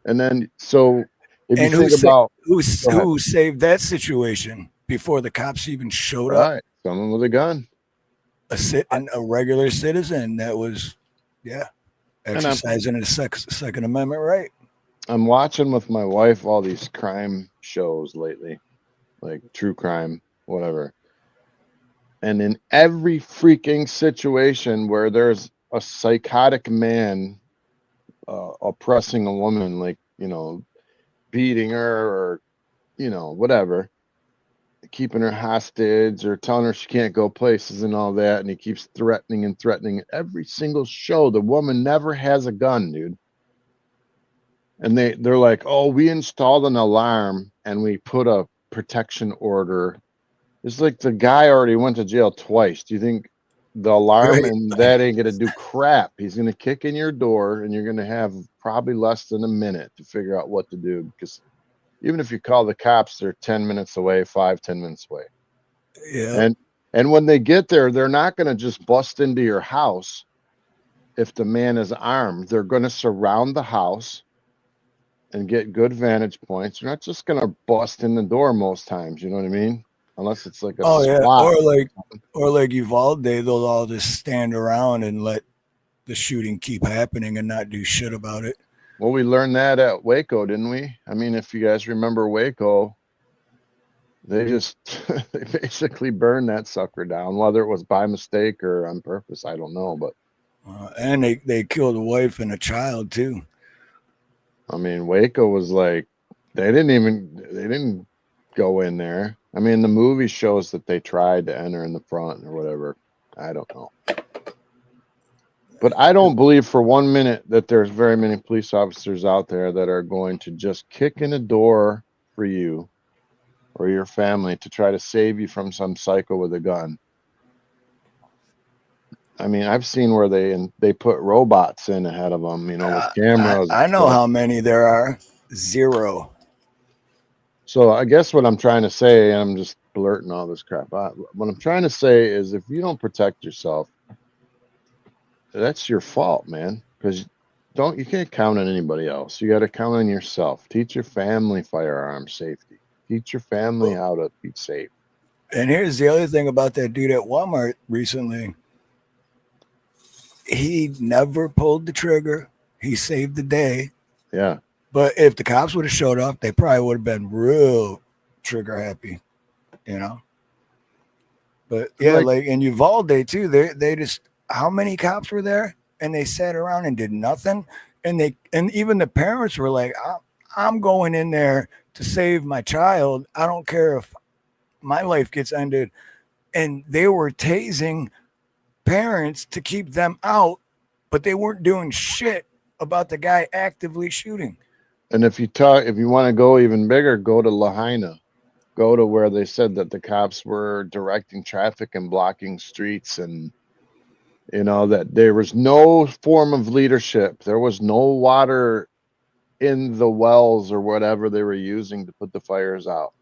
And then, so if you And think about who go ahead. who saved that situation before the cops even showed up? Right, someone with a gun, a regular citizen that was, yeah, And exercising a Second Amendment right. I'm watching with my wife all these crime shows lately, like true crime, whatever. And in every freaking situation where there's a psychotic man oppressing a woman, like, you know, beating her or, you know, whatever, keeping her hostage or telling her she can't go places and all that, and he keeps threatening and threatening. Every single show, the woman never has a gun, dude. And they're like, oh, we installed an alarm and we put a protection order. It's like the guy already went to jail twice. Do you think the alarm Right. and that ain't gonna do crap? He's gonna kick in your door and you're gonna have probably less than a minute to figure out what to do, because even if you call the cops, they're 10 minutes away, 5-10 minutes away. Yeah. And when they get there, they're not gonna just bust into your house if the man is armed. They're gonna surround the house and get good vantage points. You're not just gonna bust in the door most times, you know what I mean? Unless it's like a Oh yeah, SWAT. or like Uvalde, they'll all just stand around and let the shooting keep happening and not do shit about it. Well, we learned that at Waco, didn't we? I mean, if you guys remember Waco, they just they basically burned that sucker down, whether it was by mistake or on purpose, I don't know. But And they killed a wife and a child too. I mean, Waco was like, they didn't go in there. I mean, the movie shows that they tried to enter in the front or whatever. I don't know. But I don't believe for 1 minute that there's very many police officers out there that are going to just kick in a door for you or your family to try to save you from some psycho with a gun. I mean, I've seen where they put robots in ahead of them, you know, with cameras. I know how many there are. 0. So I guess what I'm trying to say, and I'm just blurting all this crap out. What I'm trying to say is, if you don't protect yourself, that's your fault, man. Because you can't count on anybody else. You got to count on yourself. Teach your family firearm safety. Teach your family how to be safe. And here's the other thing about that dude at Walmart recently. He never pulled the trigger. He saved the day. Yeah. But if the cops would have showed up, they probably would have been real trigger happy, you know. But yeah, like in Uvalde too, they just, how many cops were there? And they sat around and did nothing. And even the parents were like, I'm going in there to save my child. I don't care if my life gets ended. And they were tasing parents to keep them out, but they weren't doing shit about the guy actively shooting. And if you want to go even bigger, go to Lahaina. Go to where they said that the cops were directing traffic and blocking streets, and you know that there was no form of leadership. There was no water in the wells or whatever they were using to put the fires out.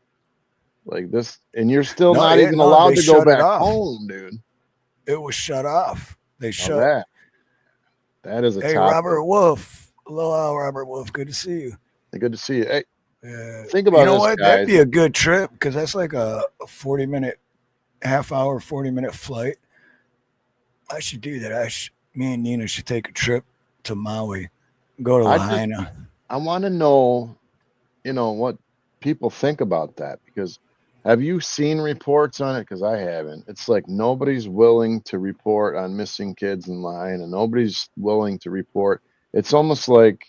Like this, and you're still not even allowed to go back home, dude. It was shut off. They shut that. That is a Hey, topic. Robert Wolf. Hello, Robert Wolf. Good to see you. Good to see you. Hey, think about you know this, what? guys. That'd be a good trip because that's like a 40-minute, half-hour, 40-minute flight. I should do that. Me and Nina should take a trip to Maui, go to Lahaina. I want to know, you know, what people think about that, because Have you seen reports on it? Because I haven't. It's like nobody's willing to report on missing kids in line, and nobody's willing to report. It's almost like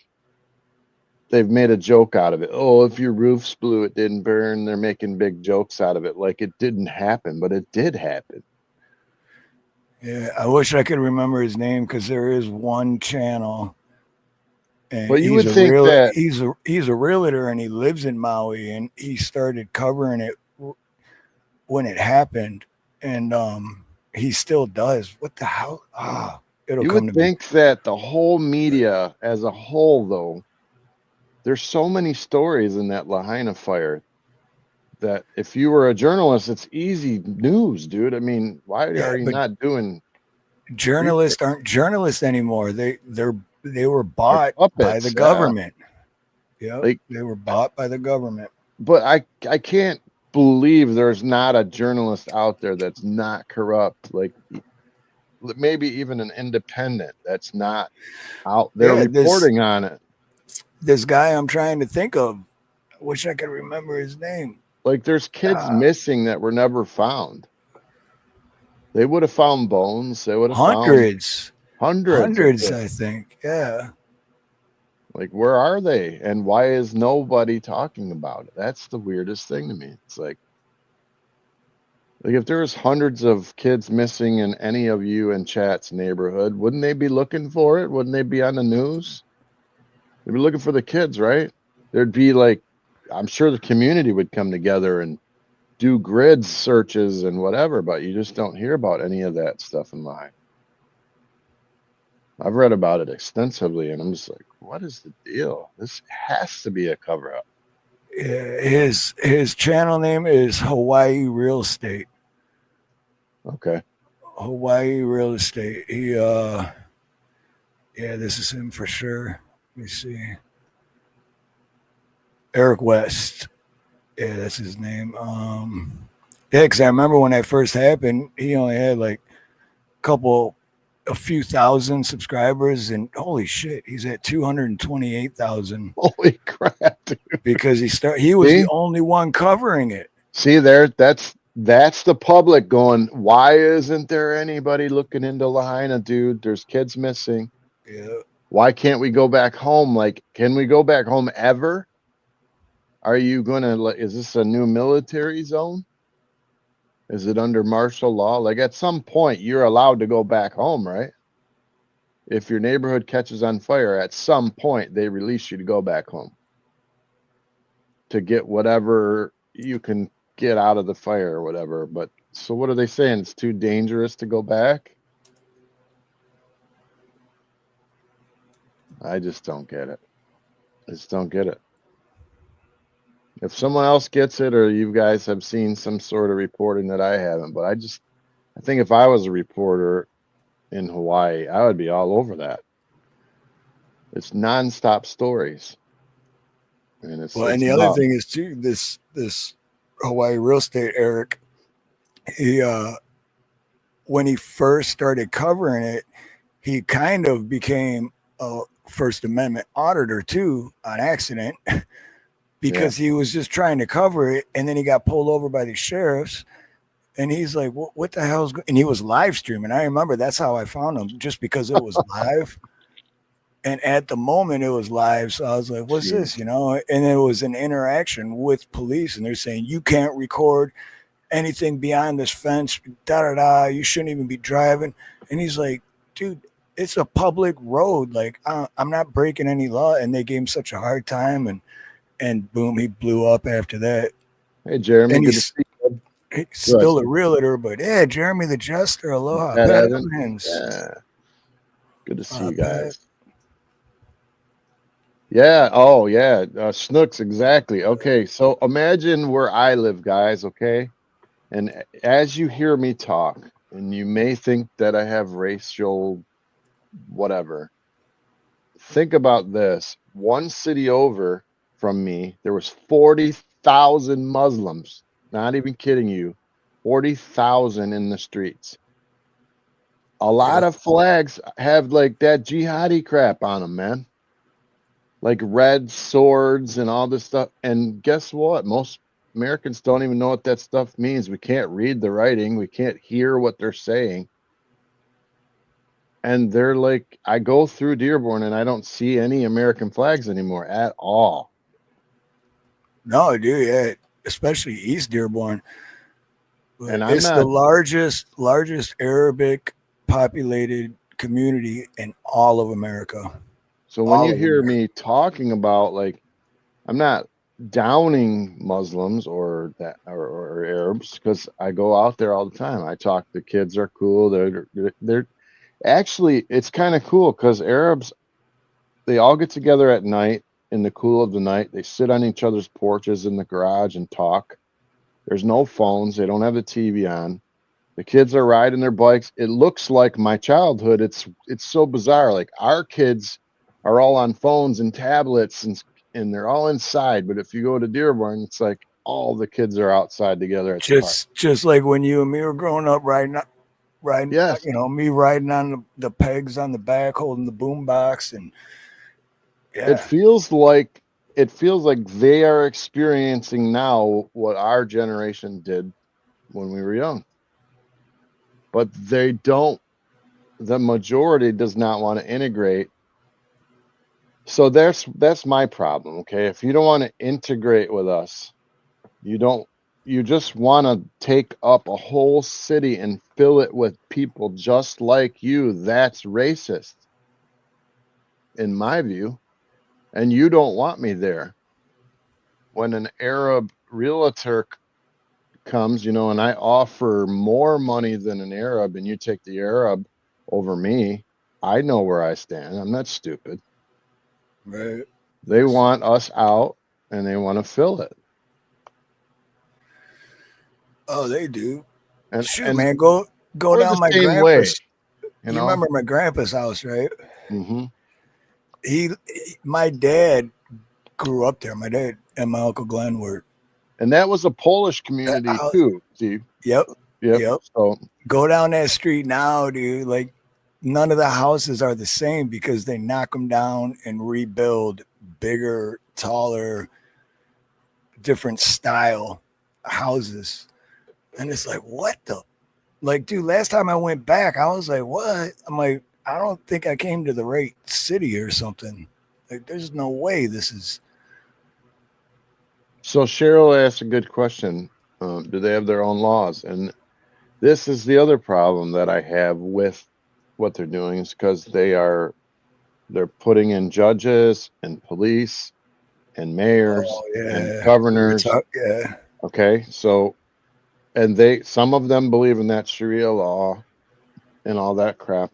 they've made a joke out of it. Oh, if your roof's blue, it didn't burn. They're making big jokes out of it, like it didn't happen, but it did happen. Yeah, I wish I could remember his name because there is one channel. And But you would think that he's a realtor and he lives in Maui, and he started covering it when it happened, and he still does. What the hell? It'll you come would to me. think that the whole media as a whole, though, there's so many stories in that Lahaina fire that if you were a journalist, it's easy news, dude. I mean, why are you not doing? Journalists aren't journalists anymore. They were bought by the government. Yeah, they were bought by the government. But I can't believe there's not a journalist out there that's not corrupt. Like maybe even an independent that's not out there reporting on it. This guy I'm trying to think of, I wish I could remember his name. Like there's kids missing that were never found. They would have found bones. They would have hundreds, hundreds, I think. Yeah. Like, where are they? And why is nobody talking about it? That's the weirdest thing to me. It's like if there's hundreds of kids missing in any of you in Chat's neighborhood, wouldn't they be looking for it? Wouldn't they be on the news? They'd be looking for the kids, right? There'd be like, I'm sure the community would come together and do grid searches and whatever, but you just don't hear about any of that stuff in line. I've read about it extensively, and I'm just like, what is the deal? This has to be a cover-up. His channel name is Hawaii Real Estate. Okay. Hawaii Real Estate. He yeah, this is him for sure. Let me see. Eric West. Yeah, that's his name. Yeah, because I remember when that first happened, he only had like a few thousand subscribers, and holy shit, he's at 228,000. Holy crap, dude. Because he was the only one covering it. See there, that's the public going, why isn't there anybody looking into Lahaina, dude? There's kids missing. Yeah. Why can't we go back home? Like, can we go back home ever? Are you gonna, is this a new military zone? Is it under martial law? Like at some point you're allowed to go back home, right? If your neighborhood catches on fire, at some point they release you to go back home to get whatever you can get out of the fire or whatever. But so what are they saying? It's too dangerous to go back? I just don't get it. I just don't get it. If someone else gets it, or you guys have seen some sort of reporting that I haven't, but I think if I was a reporter in Hawaii, I would be all over that. It's nonstop stories. And it's and the other thing is too, this Hawaii Real Estate Eric, he when he first started covering it, he kind of became a First Amendment auditor too on accident. Because he was just trying to cover it, and then he got pulled over by the sheriffs, and he's like, what the hell's going on? And he was live streaming. I remember that's how I found him, just because it was live. And at the moment it was live, so I was like, what's this, you know? And it was an interaction with police, and they're saying, you can't record anything beyond this fence, da-da-da, you shouldn't even be driving. And he's like, dude, it's a public road. Like, I'm not breaking any law. And they gave him such a hard time, and boom, he blew up after that. Hey, Jeremy. And he's still a realtor, but yeah, Jeremy the Jester. Aloha. Pat Evans. Yeah. Good to see you guys. Yeah. Oh, yeah. Snooks, exactly. Okay. So imagine where I live, guys. Okay. And as you hear me talk, and you may think that I have racial whatever, think about this. One city over from me, there was 40,000 Muslims. Not even kidding you. 40,000 in the streets. A lot of flags have like that jihadi crap on them, man. Like red swords and all this stuff. And guess what? Most Americans don't even know what that stuff means. We can't read the writing. We can't hear what they're saying. And they're like, I go through Dearborn and I don't see any American flags anymore at all. No, dude, yeah, especially East Dearborn. And It's the largest Arabic populated community in all of America. So when you hear me talking about, like, I'm not downing Muslims or Arabs, because I go out there all the time. I talk. The kids are cool. They're actually, it's kind of cool because Arabs, they all get together at night in the cool of the night. They sit on each other's porches in the garage and talk. There's no phones. They don't have the TV on. The kids are riding their bikes. It looks like my childhood. It's so bizarre. Like, our kids are all on phones and tablets and they're all inside. But if you go to Dearborn, it's like all the kids are outside together at the park. Just like when you and me were growing up, riding, yes. You know, me riding on the pegs on the back, holding the boom box, and yeah. It feels like they are experiencing now what our generation did when we were young. But they don't, the majority does not want to integrate. So that's my problem. Okay. If you don't want to integrate with us, you just want to take up a whole city and fill it with people just like you. That's racist, in my view. And you don't want me there. When an Arab realtor comes, you know, and I offer more money than an Arab, and you take the Arab over me, I know where I stand. I'm not stupid. Right. They want us out and they want to fill it. Oh, they do. And shoot, man, go down my grandpa's. You remember my grandpa's house, right? Mm-hmm. My dad grew up there. My dad and my uncle Glenn were. And that was a Polish community too, Steve. Yep. So go down that street now, dude. Like, none of the houses are the same because they knock them down and rebuild bigger, taller, different style houses. And it's like, what the? Like, dude, last time I went back, I was like, what? I'm like, I don't think I came to the right city or something. Like, there's no way this is. So Cheryl asked a good question. Do they have their own laws? And this is the other problem that I have with what they're doing, is because they're putting in judges and police and mayors and governors. Okay. So, and some of them believe in that Sharia law and all that crap.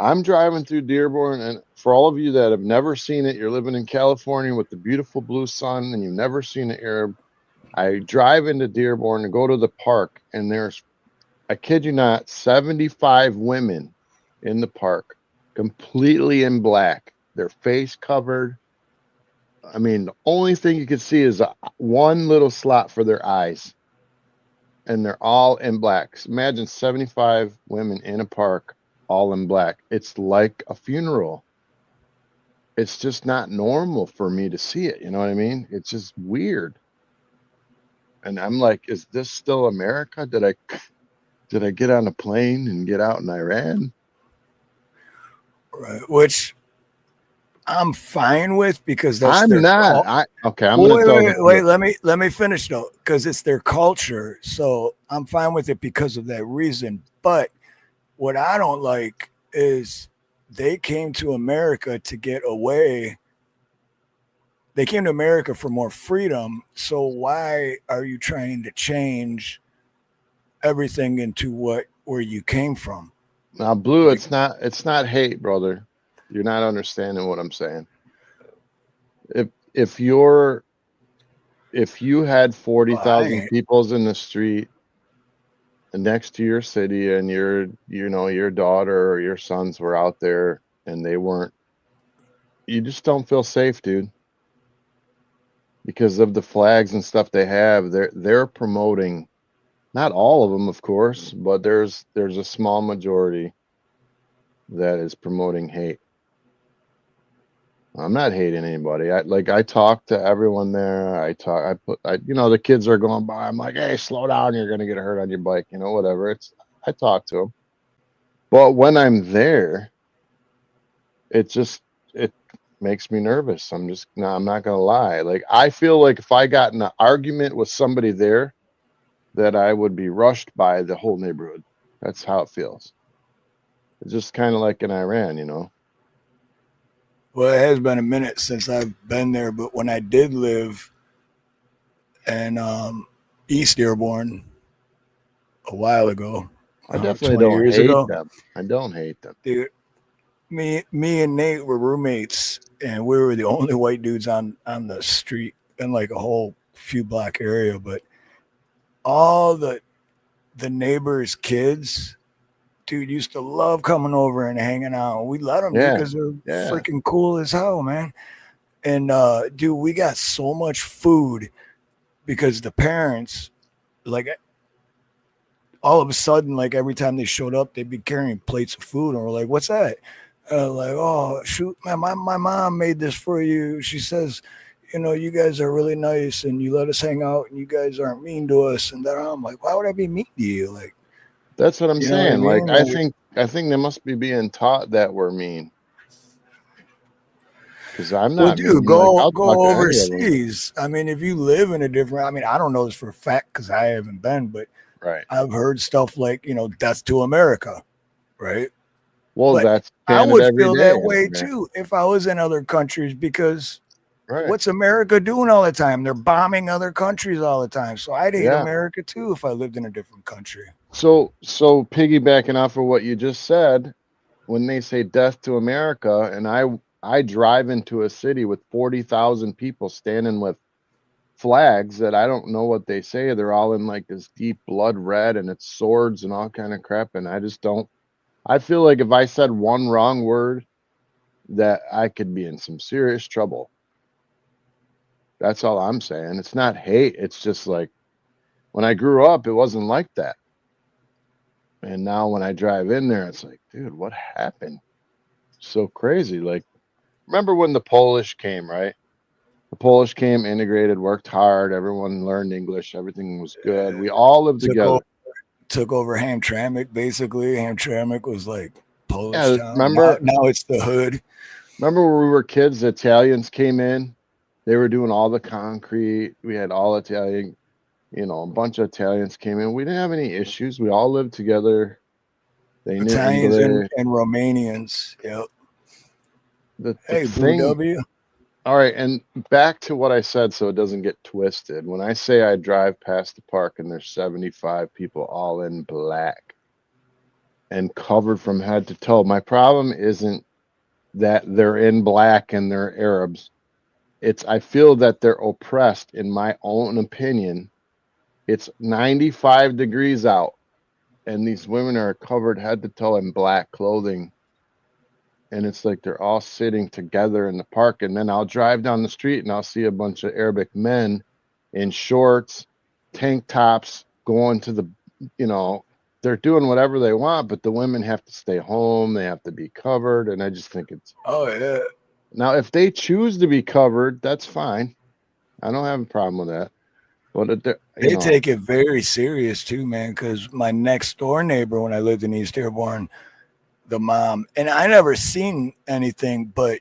I'm driving through Dearborn, and for all of you that have never seen it, you're living in California with the beautiful blue sun and you've never seen an Arab. I drive into Dearborn and go to the park, and there's, I kid you not, 75 women in the park, completely in black, their face covered. I mean, the only thing you can see is one little slot for their eyes, and they're all in black. So imagine 75 women in a park, all in black. It's like a funeral. It's just not normal for me to see it. You know what I mean? It's just weird. And I'm like, is this still America? Did I get on a plane and get out in Iran? Right. Which I'm fine with, because that's I'm not. Wait, let me finish though, because it's their culture. So I'm fine with it because of that reason. But what I don't like is they came to America to get away. They came to America for more freedom. So why are you trying to change everything into where you came from? Now, Blue, it's not hate, brother. You're not understanding what I'm saying. If you had 40,000 peoples in the street and next to your city, and your daughter or your sons were out there and they weren't, you just don't feel safe, dude. Because of the flags and stuff they have, they're promoting, not all of them, of course, but there's a small majority that is promoting hate. I'm not hating anybody. I talk to everyone there. The kids are going by. I'm like, hey, slow down. You're gonna get hurt on your bike. Whatever. I talk to them. But when I'm there, it makes me nervous. I'm not gonna lie. Like, I feel like if I got in an argument with somebody there, that I would be rushed by the whole neighborhood. That's how it feels. It's just kind of like in Iran. Well, it has been a minute since I've been there, but when I did live in East Dearborn a while ago, I definitely 20 don't years hate ago, them. I don't hate them. dude, me and Nate were roommates, and we were the only white dudes on the street in like a whole few block area. But all the neighbors' kids, dude, used to love coming over and hanging out. We let them because they're freaking cool as hell, man. And dude, we got so much food because the parents, like, all of a sudden, like every time they showed up, they'd be carrying plates of food, and we're like, "What's that?" Like, "Oh shoot, man, my mom made this for you. She says, you guys are really nice, and you let us hang out, and you guys aren't mean to us." And then I'm like, "Why would I be mean to you?" Like, that's what I'm saying. What I mean? Like, I think they must be being taught that we're mean. Because I'm not. Well, dude, mean. go Like, I'll overseas. I mean, if you live in a different, I mean, I don't know this for a fact because I haven't been, but right, I've heard stuff like, death to America, right? Well, But that's I would every feel day that in way America. too if I was in other countries because Right. what's America doing all the time? They're bombing other countries all the time. So I'd hate Yeah. America too if I lived in a different country. So piggybacking off of what you just said, when they say death to America, and I drive into a city with 40,000 people standing with flags that I don't know what they say. They're all in like this deep blood red, and it's swords and all kind of crap. And I just don't. I feel like if I said one wrong word, that I could be in some serious trouble. That's all I'm saying. It's not hate. It's just like when I grew up, it wasn't like that. And now when I drive in there, it's like, dude, what happened? So crazy. Like, remember when the Polish came, right? The Polish came, integrated, worked hard. Everyone learned English. Everything was good. We all lived together. Took over Hamtramck, basically. Hamtramck was like Polish town. Remember? Now it's the hood. Remember when we were kids, the Italians came in? They were doing all the concrete. We had all Italian, a bunch of Italians came in. We didn't have any issues. We all lived together. They knew Italians English. and Romanians. Yep. The Hey, thing, W. all right, and back to what I said so it doesn't get twisted. When I say I drive past the park and there's 75 people all in black and covered from head to toe, my problem isn't that they're in black and they're Arabs. I feel that they're oppressed, in my own opinion. It's 95 degrees out, and these women are covered head to toe in black clothing. And it's like they're all sitting together in the park. And then I'll drive down the street and I'll see a bunch of Arabic men in shorts, tank tops, going to the, they're doing whatever they want, but the women have to stay home. They have to be covered. And I just think it's. Oh, yeah. Now, if they choose to be covered, that's fine. I don't have a problem with that. But they take it very serious too, man, because my next door neighbor, when I lived in East Dearborn, the mom, and I never seen anything, but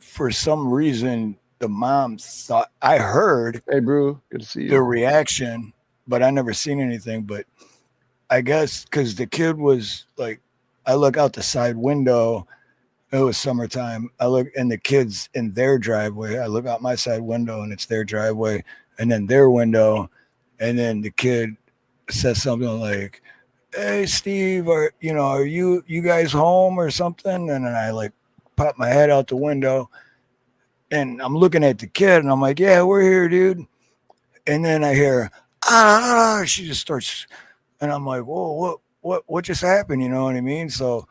for some reason the mom thought, I heard, hey bro, good to see you, the reaction, but I never seen anything. But I guess because the kid was like, I look out the side window, it was summertime, I look, and the kids in their driveway, I look out my side window and it's their driveway and then their window, and then the kid says something like, hey Steve, are you guys home or something? And then I like pop my head out the window and I'm looking at the kid and I'm like, yeah, we're here, dude. And then I hear she just starts, and I'm like, whoa, what just happened? You know what I mean? So,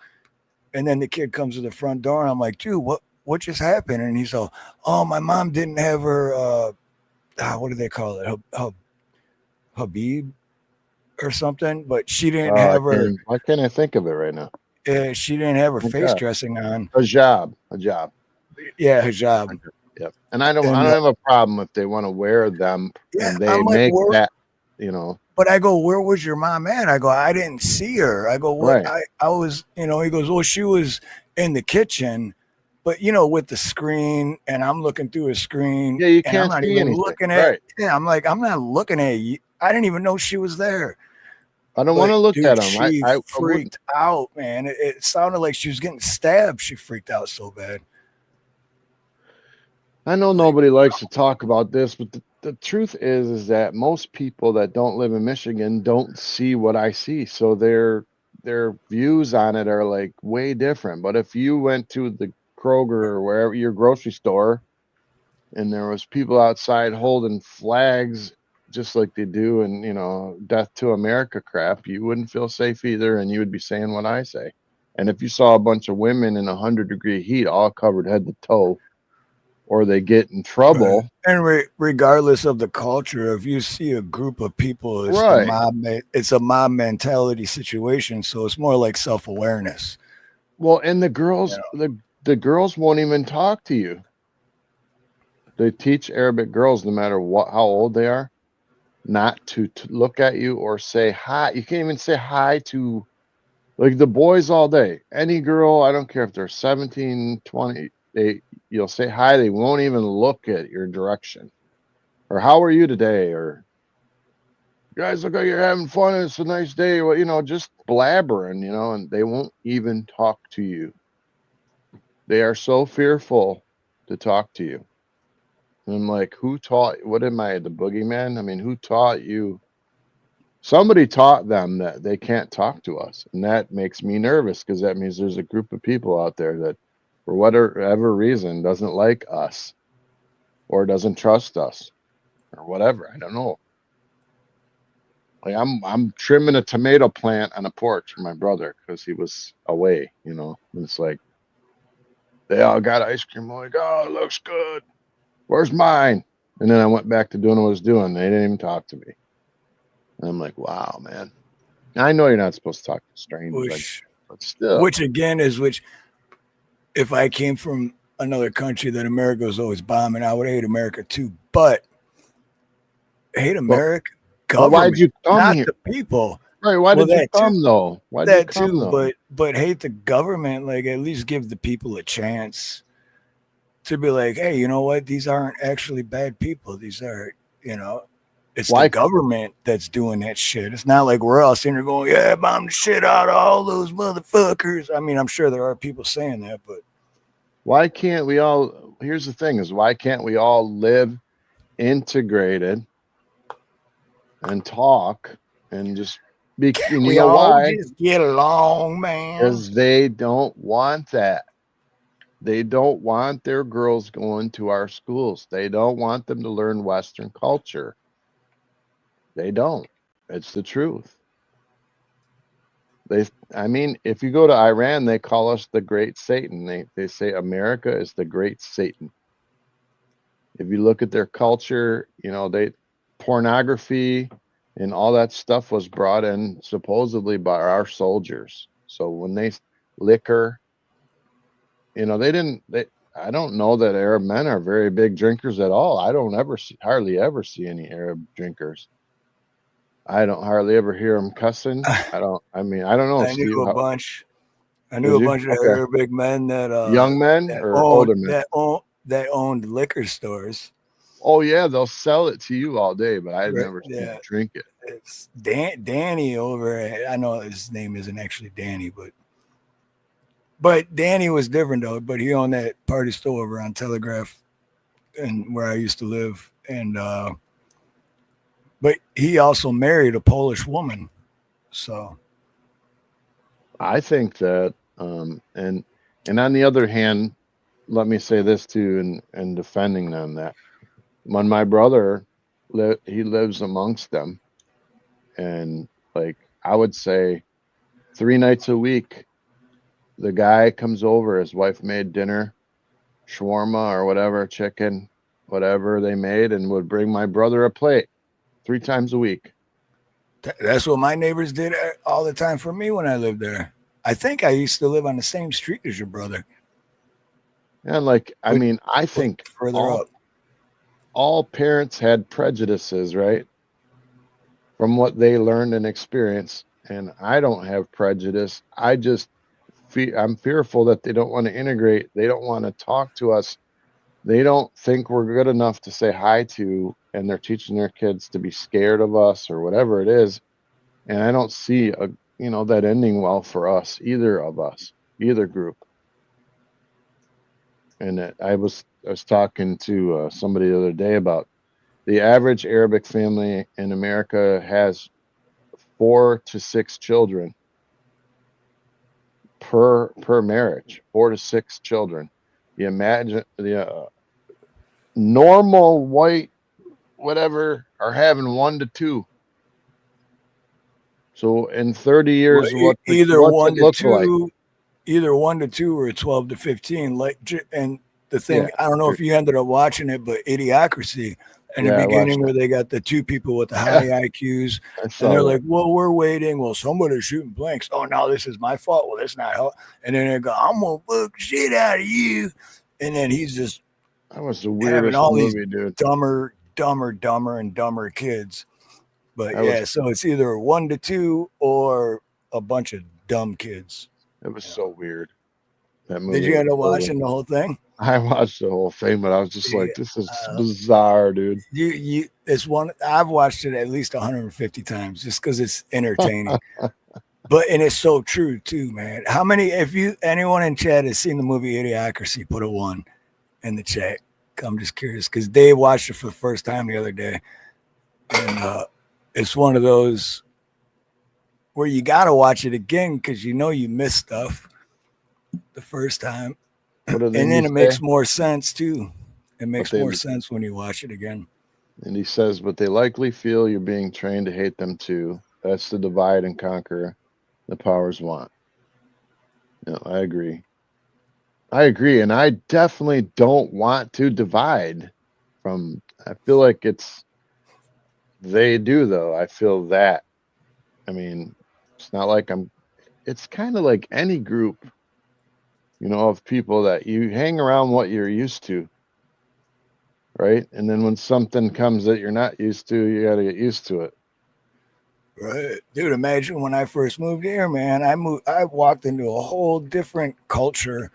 and then the kid comes to the front door and I'm like, dude, what just happened? And he's all, oh, my mom didn't have her what do they call it, Habib or something, but she didn't have her. Why can't I think of it right now? She didn't have her face dressing on. A job. Yeah, hijab. Yep. And I don't have a problem if they want to wear them and they make that, you know. But I go, where was your mom at? I go, I didn't see her. I go, what? Right. I was, you know, he goes, well, she was in the kitchen, but you know, with the screen, and I'm looking through a screen. Yeah, you and can't I'm not see even anything. looking at. Right. Yeah, I'm like, I'm not looking at you. I didn't even know she was there. I don't want to look at them. She I freaked out, man. It sounded like she was getting stabbed. She freaked out so bad. I know nobody likes to talk about this, but the truth is that most people that don't live in Michigan don't see what I see. So their views on it are like way different. But if you went to the Kroger or wherever your grocery store and there was people outside holding flags just like they do in, you know, Death to America crap, you wouldn't feel safe either, and you would be saying what I say. And if you saw a bunch of women in 100-degree heat all covered head to toe, or they get in trouble. Right. And regardless of the culture, if you see a group of people, it's it's a mob mentality situation. So it's more like self-awareness. Well, and the girls, the girls won't even talk to you. They teach Arabic girls, no matter how old they are, not to look at you or say hi. You can't even say hi to, like, the boys all day. Any girl, I don't care if they're 17, 20, you'll say hi, they won't even look at your direction. Or how are you today? Or you guys look like you're having fun, it's a nice day. Well, you know, just blabbering, you know, and they won't even talk to you. They are so fearful to talk to you. And I'm like, who taught, what am I, the boogeyman? I mean, who taught you? Somebody taught them that they can't talk to us. And that makes me nervous, because that means there's a group of people out there that, for whatever reason, doesn't like us or doesn't trust us or whatever. I don't know. Like, I'm trimming a tomato plant on a porch for my brother because he was away, you know. And it's like, they all got ice cream. I'm like, oh, it looks good. Where's mine? And then I went back to doing what I was doing. They didn't even talk to me. And I'm like, wow, man. I know you're not supposed to talk to strangers, but still. Which again is if I came from another country that America was always bombing, I would hate America too. But hate America, government, why'd you come not here? the people. Right? Why did you come though? Why did you come though? But hate the government. Like, at least give the people a chance to be like, hey, you know what? These aren't actually bad people. These are, you know, it's the government that's doing that shit. It's not like we're all sitting there going, yeah, bomb the shit out of all those motherfuckers. I mean, I'm sure there are people saying that, but why can't we all, here's the thing, is why can't we all live integrated and talk and just be, and you know why? Just get along, man. Because they don't want that. They don't want their girls going to our schools. They don't want them to learn Western culture. They don't. It's the truth. I mean, if you go to Iran, they call us the Great Satan. They say America is the Great Satan. If you look at their culture, you know, pornography and all that stuff was brought in supposedly by our soldiers. So when they liquor, you know, I don't know that Arab men are very big drinkers at all. I don't hardly ever see any Arab drinkers. I don't hardly ever hear them cussing. I don't know. I knew a bunch of Arabic men that young men or older men that owned liquor stores. Oh yeah, they'll sell it to you all day, but I've never seen them drink it. It's Danny over at, I know his name isn't actually Danny, but Danny was different though. But he owned that party store over on Telegraph, and where I used to live, and but he also married a Polish woman. So I think that, and on the other hand, let me say this too, in defending them, that when my brother, he lives amongst them, and like I would say 3 nights a week, the guy comes over, his wife made dinner, shawarma or whatever, chicken, whatever they made, and would bring my brother a plate 3 times a week. That's what my neighbors did all the time for me when I lived there. I think I used to live on the same street as your brother. And like, I mean, I think further up. all parents had prejudices, right? From what they learned and experienced. And I don't have prejudice. I just I'm fearful that they don't want to integrate. They don't want to talk to us. They don't think we're good enough to say hi to, and they're teaching their kids to be scared of us or whatever it is. And I don't see that ending well for us, either of us, either group. And I was talking to somebody the other day about the average Arabic family in America has 4 to 6 children per marriage. 4 to 6 children. You imagine the normal white whatever are having 1 to 2. So in 30 years, what's it look like? Either 1 to 2 or 12 to 15. Like, and the thing, I don't know if you ended up watching it, but Idiocracy in the beginning where they got the 2 people with the high IQs, and they're like, "Well, we're waiting. Well, somebody's shooting blanks. Oh, now this is my fault. Well, that's not how." And then they go, "I'm gonna fuck shit out of you," and then he's just that was the weirdest movie, dude. Dumber and dumber kids. But so it's either 1 to 2 or a bunch of dumb kids. It was so weird. That movie. Did you end up watching the whole thing? I watched the whole thing, but I was just like, this is bizarre, dude. It's one I've watched it at least 150 times just because it's entertaining. And it's so true too, man. How many, anyone in chat has seen the movie Idiocracy, put a 1 in the chat. I'm just curious because Dave watched it for the first time the other day. And it's one of those where you got to watch it again because you missed stuff the first time. And then it makes more sense too. It makes more sense when you watch it again. And he says, but they likely feel you're being trained to hate them too. That's the divide and conquer the powers want. No, I agree. And I definitely don't want to divide from, I feel like they do though. I feel that. I mean, it's not like it's kind of like any group, of people that you hang around what you're used to. Right. And then when something comes that you're not used to, you got to get used to it. Right. Dude, imagine when I first moved here, man, I walked into a whole different culture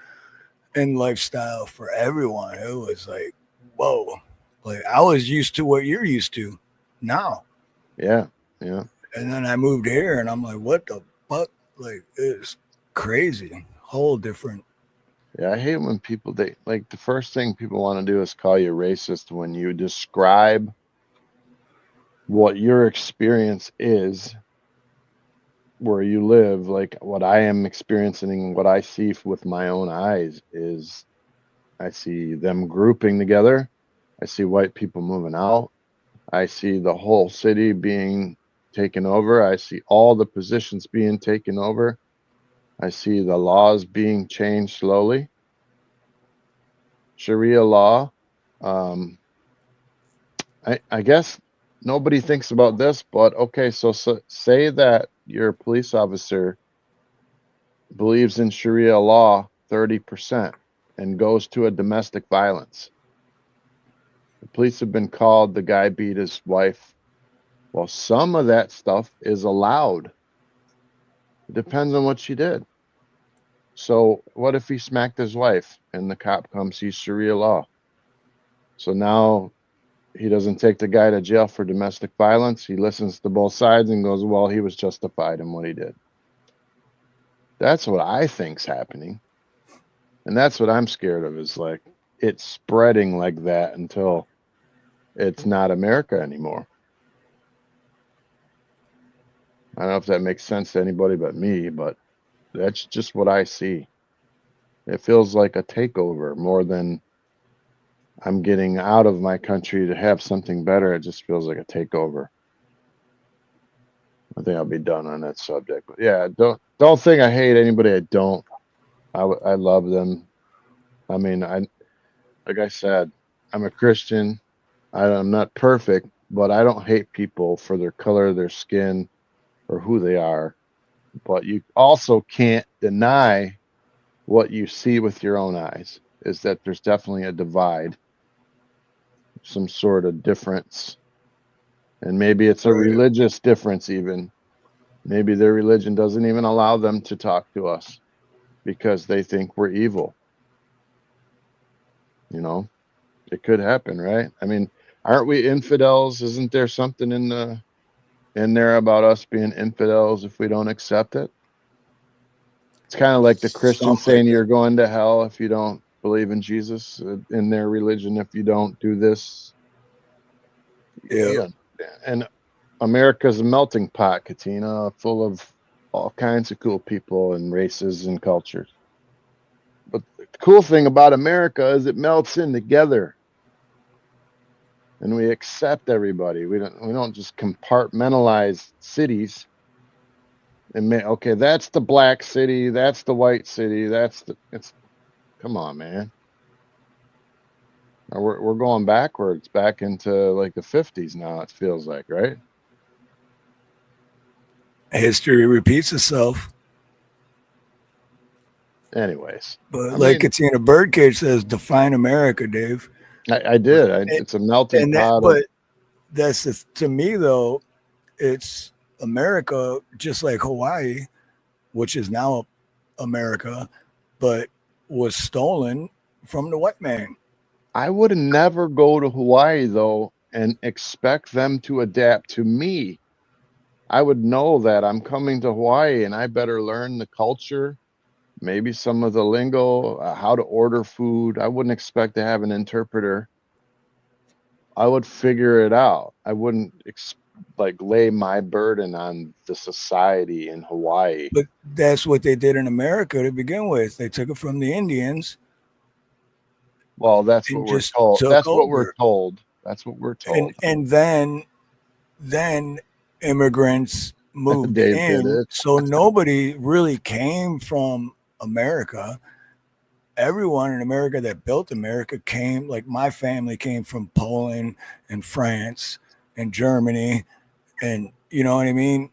and lifestyle for everyone. It was like, whoa, like I was used to what you're used to now. Yeah. Yeah. And then I moved here and I'm like, what the fuck? Like, it's crazy. Whole different. Yeah, I hate when people, the first thing people want to do is call you racist when you describe what your experience is where you live. Like what I am experiencing, what I see with my own eyes is I see them grouping together. I see white people moving out. I see the whole city being taken over. I see all the positions being taken over. I see the laws being changed slowly. Sharia law. I guess nobody thinks about this, but okay, so say that your police officer believes in Sharia law 30% and goes to a domestic violence. The police have been called, the guy beat his wife. Well, some of that stuff is allowed. It depends on what she did. So what if he smacked his wife and the cop comes, he's Sharia law. So now he doesn't take the guy to jail for domestic violence. He listens to both sides and goes, well, he was justified in what he did. That's what I think's happening. And that's what I'm scared of, is like it's spreading like that until it's not America anymore. I don't know if that makes sense to anybody but me, but that's just what I see. It feels like a takeover more than I'm getting out of my country to have something better. It just feels like a takeover. I think I'll be done on that subject. But yeah, don't think I hate anybody. I don't. I love them. I mean, like I said, I'm a Christian. I'm not perfect, but I don't hate people for their color, their skin, or who they are. But you also can't deny what you see with your own eyes. is that there's definitely a divide, some sort of difference. And maybe it's a religious difference even. Maybe their religion doesn't even allow them to talk to us because they think we're evil. You know, it could happen, right? I mean, aren't we infidels? Isn't there something in there about us being infidels if we don't accept it? It's kind of like the Christian saying you're going to hell if you don't believe in Jesus in their religion, if you don't do this. Yeah. And America's a melting pot, Katina, full of all kinds of cool people and races and cultures. But the cool thing about America is it melts in together. And we accept everybody. We don't just compartmentalize cities and okay, that's the black city, that's the white city, come on, man. We're going backwards, back into like the 50s now, it feels like, right? History repeats itself. Anyways. But like Katina Birdcage says, define America, Dave. I did. It's a melting pot. But that's to me, though, it's America, just like Hawaii, which is now America, but was stolen from the white man. I would never go to Hawaii, though, and expect them to adapt to me. I would know that I'm coming to Hawaii and I better learn the culture, maybe some of the lingo, how to order food. I wouldn't expect to have an interpreter. I would figure it out. I wouldn't lay my burden on the society in Hawaii. But that's what they did in America to begin with. They took it from the Indians. Well, that's what we're told. That's what we're told. That's what we're told. And then immigrants moved in. So nobody really came from America. Everyone in America that built America came, like my family came from Poland and France and Germany. And you know what I mean?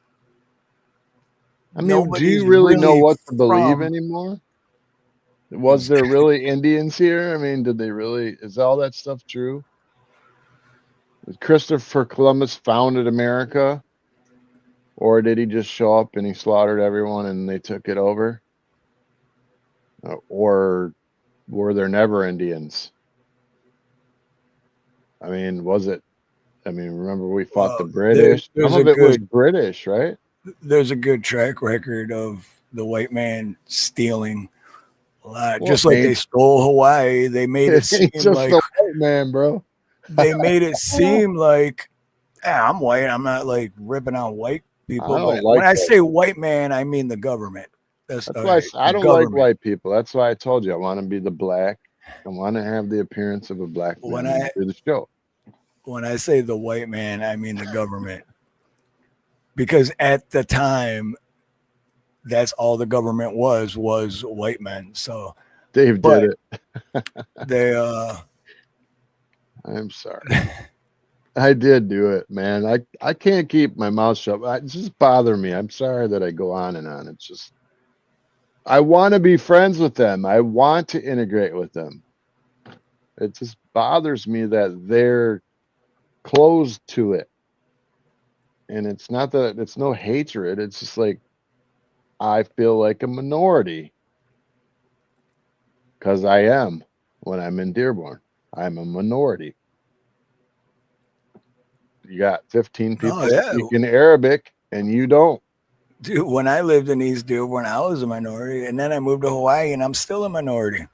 I mean, do you really know what to believe anymore? Was there really Indians here? I mean, did they really? Is all that stuff true? Did Christopher Columbus founded America? Or did he just show up and he slaughtered everyone and they took it over? Or were there never Indians? I mean, remember we fought the British? Some of it was British, right? There's a good track record of the white man stealing a lot. Just like they stole Hawaii, they made it seem just like the white man, bro. They made it seem like I'm white. I'm not like ripping on white people. But when I say white man, I mean the government. That's why I don't like white people. That's why I told you I want to be the black. I want to have the appearance of a black man through the show. When I say the white man, I mean the government. Because at the time, that's all the government was white men. So Dave did it. They I'm sorry. I did do it, man. I can't keep my mouth shut. It just bothers me. I'm sorry that I go on and on. It's just I want to be friends with them. I want to integrate with them. It just bothers me that they're closed to it. And it's not that it's no hatred. It's just like I feel like a minority because I am when I'm in Dearborn. I'm a minority. You got 15 people speaking Arabic and you don't. Dude, when I lived in East Dearborn, I was a minority, and then I moved to Hawaii, and I'm still a minority.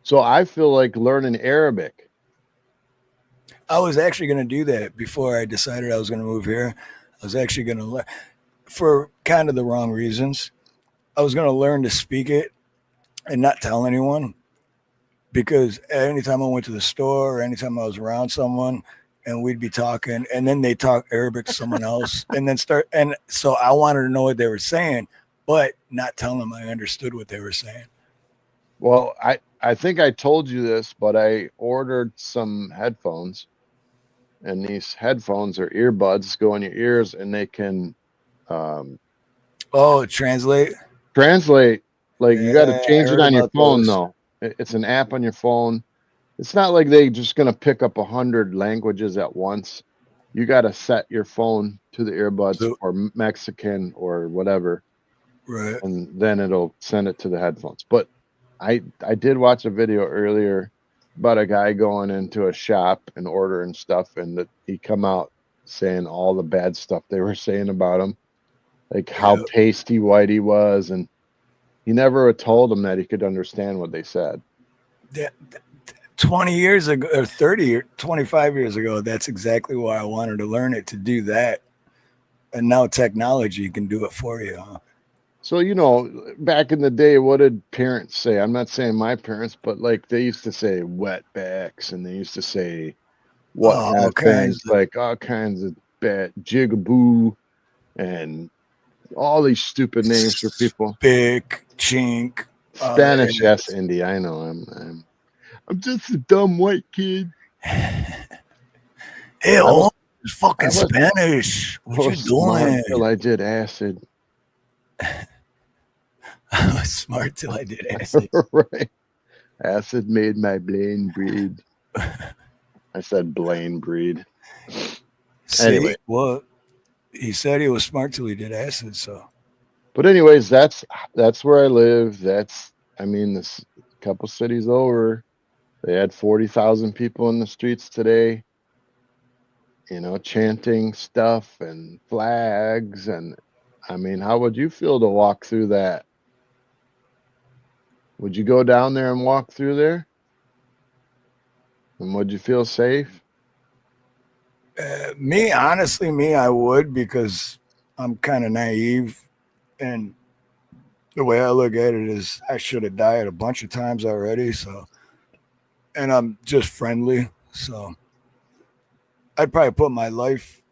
So I feel like learning Arabic. I was actually going to do that before I decided I was going to move here. I was actually going to learn for kind of the wrong reasons. I was going to learn to speak it and not tell anyone, because anytime I went to the store or anytime I was around someone, and we'd be talking, and then they talk Arabic to someone else, and then and so I wanted to know what they were saying, but not telling them I understood what they were saying. Well, I think I told you this, but I ordered some headphones, and these headphones are earbuds, go in your ears, and they can translate. Like you got to change it on your phone though. It's an app on your phone. It's not like they just going to pick up 100 languages at once. You got to set your phone to the earbuds or Mexican or whatever. Right. And then it'll send it to the headphones. But I did watch a video earlier about a guy going into a shop and ordering stuff, and that he come out saying all the bad stuff they were saying about him, like how pasty white he was, and he never told them that he could understand what they said. 20 years ago, or 30 or 25 years ago, that's exactly why I wanted to learn it, to do that. And now technology can do it for you. Huh? So, you know, back in the day, what did parents say? I'm not saying my parents, but like they used to say wetbacks, and they used to say all kinds of bad jigaboo and all these stupid names for people. Big chink. Spanish, yes, Indy. I know. I'm just a dumb white kid. Hey, it's fucking Spanish. What you doing? Until I did acid. I was smart till I did acid. Right. Acid made my brain breed. I said Blaine breed. Anyway. Well, he said he was smart till he did acid, so. But anyways, that's where I live. This couple cities over, they had 40,000 people in the streets today, you know, chanting stuff and flags. And I mean, how would you feel to walk through that? Would you go down there and walk through there? And would you feel safe? Honestly, I would, because I'm kind of naive, and the way I look at it is I should have died a bunch of times already. So, and I'm just friendly, so I'd probably put my life.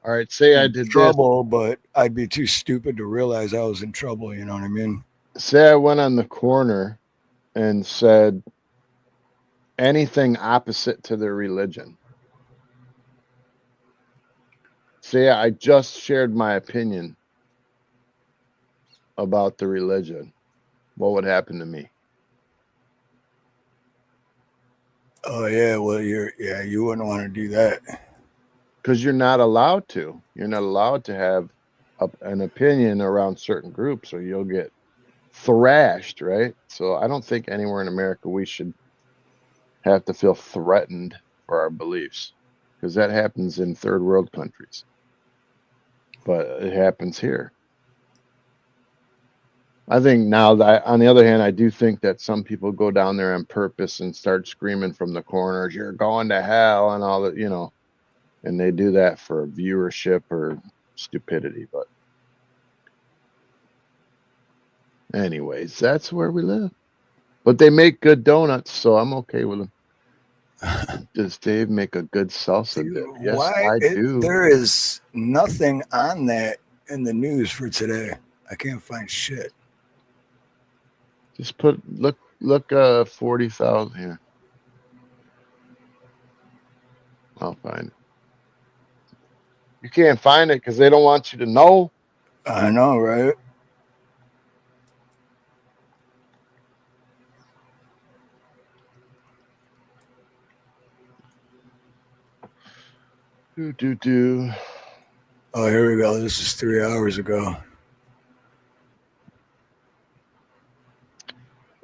All right, say I did trouble, but I'd be too stupid to realize I was in trouble. You know what I mean? Say I went on the corner and said anything opposite to their religion. Say I just shared my opinion about the religion. What would happen to me? Oh yeah, well you wouldn't want to do that. Because you're not allowed to. You're not allowed to have an opinion around certain groups, or you'll get thrashed, right? So I don't think anywhere in America we should have to feel threatened for our beliefs, because that happens in third world countries, but it happens here. I think now that, on the other hand, I do think that some people go down there on purpose and start screaming from the corners, "You're going to hell," and all that, you know, and they do that for viewership or stupidity. But anyways, that's where we live. But they make good donuts, so I'm okay with them. Does Dave make a good salsa dip? Yes, I do. There is nothing on that in the news for today. I can't find shit. Just look 40,000 here. I'll find it. You can't find it because they don't want you to know. I know, right? Do. Oh, here we go. This is 3 hours ago.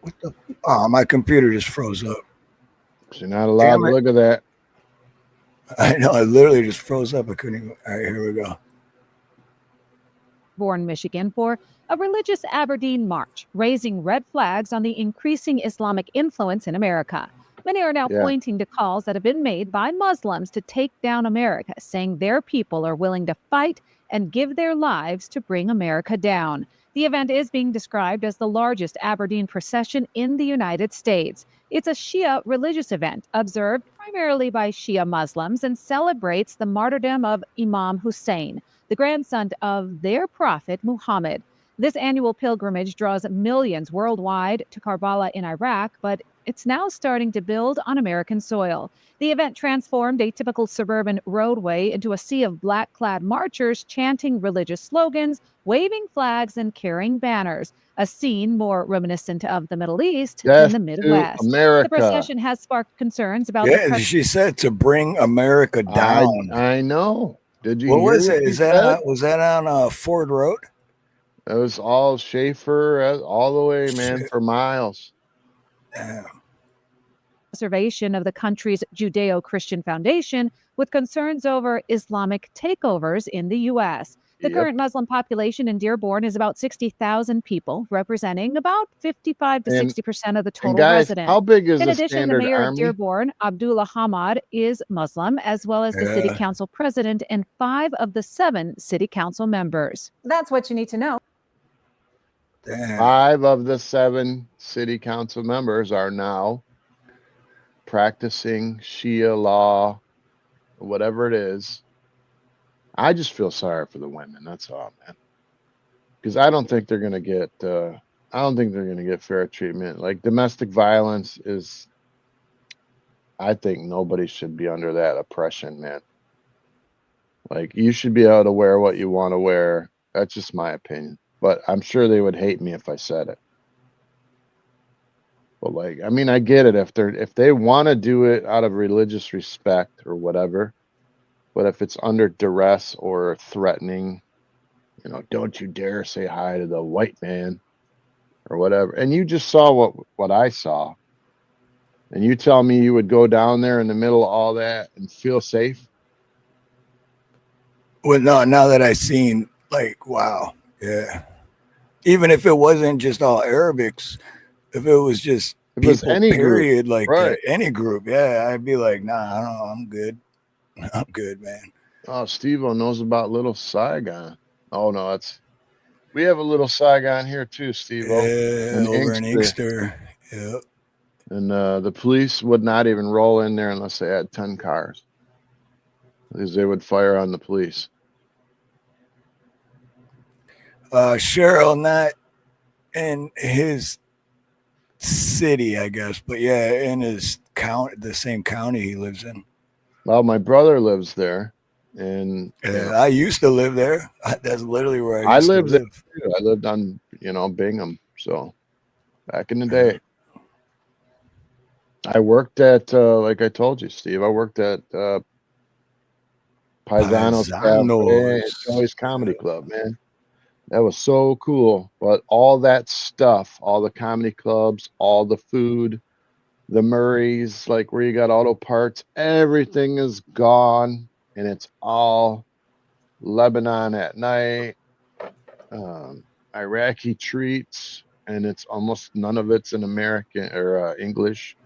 What the? Oh, my computer just froze up. You're not allowed to look at that. I know. I literally just froze up. I couldn't even. All right, here we go. Born Michigan for a religious Aberdeen march, raising red flags on the increasing Islamic influence in America. Many are now pointing to calls that have been made by Muslims to take down America, saying their people are willing to fight and give their lives to bring America down. The event is being described as the largest Aberdeen procession in the United States. It's a Shia religious event observed primarily by Shia Muslims and celebrates the martyrdom of Imam Hussein, the grandson of their prophet Muhammad. This annual pilgrimage draws millions worldwide to Karbala in Iraq, but it's now starting to build on American soil. The event transformed a typical suburban roadway into a sea of black-clad marchers chanting religious slogans, waving flags, and carrying banners. a scene more reminiscent of the Middle East Death than the to Midwest. America. The procession has sparked concerns about the Yeah, she said to bring America down. I know. Did you What hear was what it? he Is that said? was that on Ford Road? It was all Schaefer all the way, man, for miles. Observation of the country's Judeo-Christian foundation with concerns over Islamic takeovers in the U.S. The Yep. current Muslim population in Dearborn is about 60,000 people, representing about 55 to And- 60% of the And total guys, residents. how big is In the addition, the standard mayor of army? Dearborn, Abdullah Hamad, is Muslim, as well as the city Yeah. council president and 5 of the 7 city council members. That's what you need to know. 5 of the 7 city council members are now practicing Shia law, whatever it is. I just feel sorry for the women. That's all, man. Because I don't think they're gonna get. I don't think they're gonna get fair treatment. Like domestic violence is. I think nobody should be under that oppression, man. Like you should be able to wear what you want to wear. That's just my opinion. But I'm sure they would hate me if I said it. But like, I mean, I get it if they want to do it out of religious respect or whatever. But if it's under duress or threatening, you know, don't you dare say hi to the white man or whatever. And you just saw what I saw. And you tell me you would go down there in the middle of all that and feel safe? Well, no, now that I seen, like, wow, yeah. Even if it wasn't just all Arabics, if it was just If it was people, any group, period, like right. any group, yeah, I'd be like, nah, I don't know, I'm good. I'm good, man. Oh, Steve-O knows about Little Saigon. Oh, no, we have a Little Saigon here too, Steve-O. Yeah, over in Inkster. Yeah. And the police would not even roll in there unless they had 10 cars. Because they would fire on the police. Cheryl, not in his city, I guess, but yeah, in his county, the same county he lives in. Well, my brother lives there. And I used to live there. That's literally where I I used to lived there live. too. I lived on, Bingham. So back in the day. I worked at, like I told you, Steve, I worked at Paisano's Cafe, Joey's Comedy Club, man. That was so cool. But all that stuff, all the comedy clubs, all the food, the Murray's, like where you got auto parts, everything is gone. And it's all Lebanon at night, Iraqi treats, and it's almost none of it's in American or English.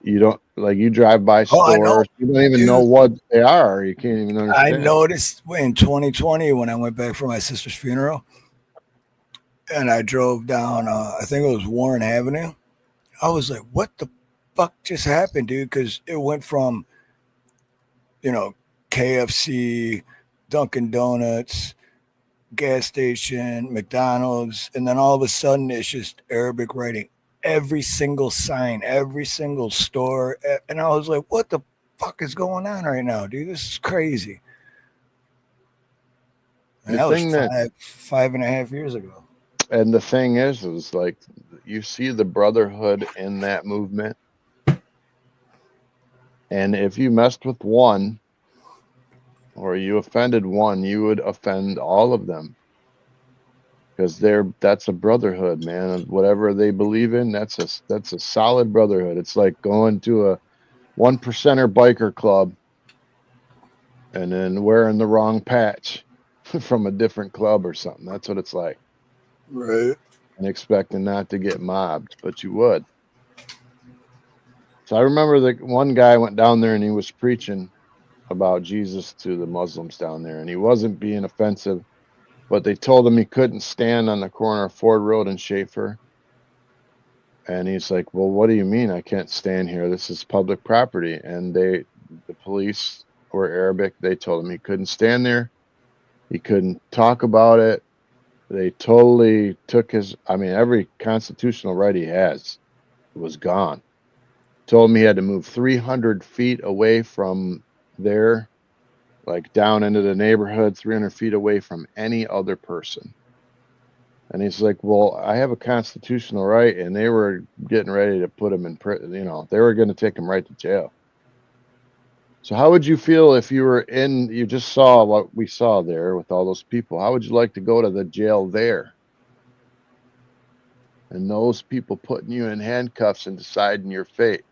You don't like you drive by stores, you don't even know what they are. You can't even understand. I noticed in 2020 when I went back for my sister's funeral, and I drove down, I think it was Warren Avenue. I was like, "What the fuck just happened, dude?" Because it went from, KFC, Dunkin' Donuts, gas station, McDonald's, and then all of a sudden it's just Arabic writing every single sign, every single store. And I was like, what the fuck is going on right now, dude? This is crazy. And that was 5.5 years ago. And the thing is like you see the brotherhood in that movement. And if you messed with one or you offended one, you would offend all of them. Because that's a brotherhood, man. Whatever they believe in, that's a solid brotherhood. It's like going to a 1%er biker club and then wearing the wrong patch from a different club or something. That's what it's like. Right. And expecting not to get mobbed, but you would. So I remember that one guy went down there and he was preaching about Jesus to the Muslims down there, and he wasn't being offensive. But they told him he couldn't stand on the corner of Ford Road and Schaefer. And he's like, well, what do you mean I can't stand here? This is public property. And the police were Arabic. They told him he couldn't stand there. He couldn't talk about it. They totally took every constitutional right he has was gone. Told him he had to move 300 feet away from there, like down into the neighborhood, 300 feet away from any other person. And he's like, well, I have a constitutional right. And they were getting ready to put him in prison. They were going to take him right to jail. So how would you feel if you just saw what we saw there with all those people? How would you like to go to the jail there? And those people putting you in handcuffs and deciding your fate.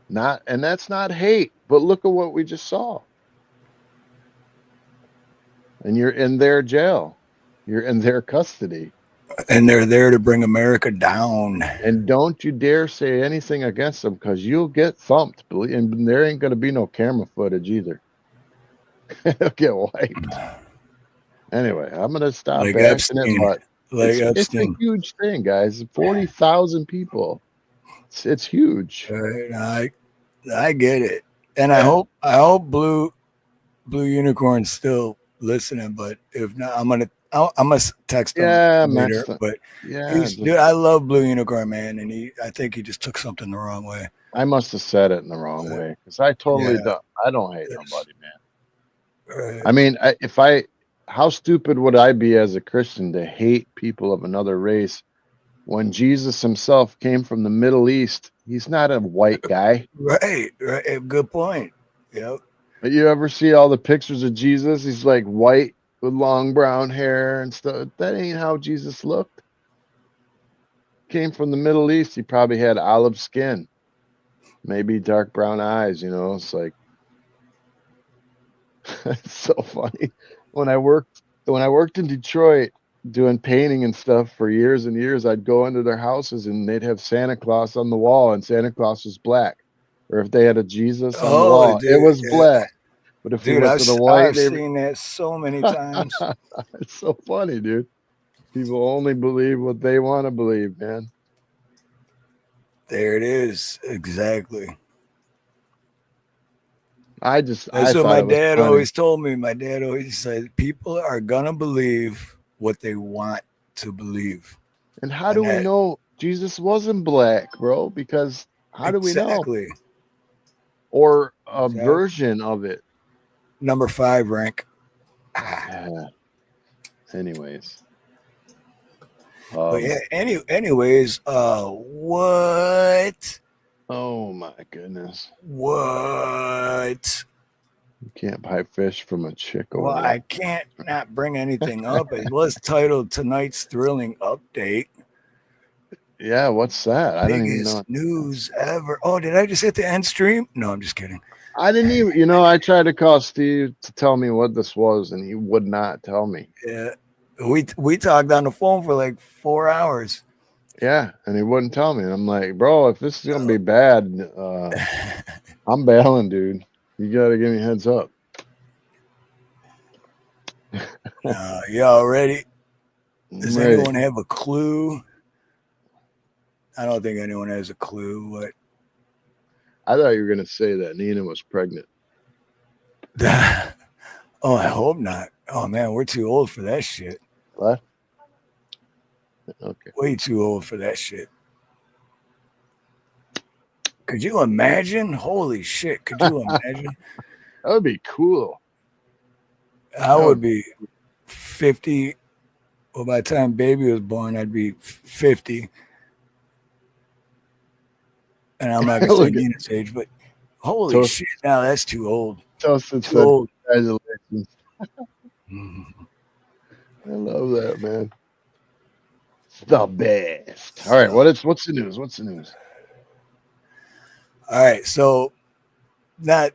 And that's not hate, but look at what we just saw. And you're in their jail. You're in their custody. And they're there to bring America down. And don't you dare say anything against them, because you'll get thumped. And there ain't going to be no camera footage either. They'll get wiped. Anyway, I'm going to stop Like asking it, Epstein. but Like it's a Epstein. huge thing, guys. 40,000 people. It's huge. Right. I get it. And I hope Blue Unicorn's still listening, but if not, I'm gonna text him later. But dude, I love Blue Unicorn, man, and I think he just took something the wrong way. I must have said it in the wrong way, because I totally don't. I don't hate nobody, man. Right. I mean, how stupid would I be as a Christian to hate people of another race when Jesus himself came from the Middle East? He's not a white guy. Right. Good point. Yep. But you ever see all the pictures of Jesus? He's like white with long brown hair and stuff. That ain't how Jesus looked. Came from the Middle East. He probably had olive skin, maybe dark brown eyes. It's like, it's so funny. When I worked in Detroit doing painting and stuff for years and years, I'd go into their houses and they'd have Santa Claus on the wall, and Santa Claus was black. Or if they had a Jesus on the wall, dude, it was black. But if you went to the white, I've seen that so many times. It's so funny, dude. People only believe what they want to believe, man. There it is. Exactly. That's what my dad always told me. My dad always said, people are gonna believe what they want to believe. And how do we know Jesus wasn't black, bro? Because how do we know? Exactly. Or a version of it. Number 5 rank. Yeah. Anyways. But yeah, anyways, what? Oh my goodness. What? You can't buy fish from a chick over Well, there. I can't not bring anything up. It was titled Tonight's Thrilling Update. Yeah, what's that? I didn't even know. Biggest news ever. Oh, did I just hit the end stream? No, I'm just kidding. I didn't even, I tried to call Steve to tell me what this was, and he would not tell me. Yeah. We talked on the phone for like 4 hours. Yeah, and he wouldn't tell me. And I'm like, bro, if this is gonna be bad, I'm bailing, dude. You gotta give me a heads up. Y'all ready? Does ready. anyone have a clue? I don't think anyone has a clue. What? I thought you were gonna say that Nina was pregnant. Oh, I hope not. Oh man, we're too old for that shit. What? Okay. Way too old for that shit. Could you imagine? Holy shit. Could you imagine? That would be cool. I would be 50. Well, by the time baby was born, I'd be 50. And I'm not going to say Nina's age, but holy shit. Now that's too old. Justin Too old. Congratulations. I love that, man. The best. All right, what's the news? What's the news? All right, so not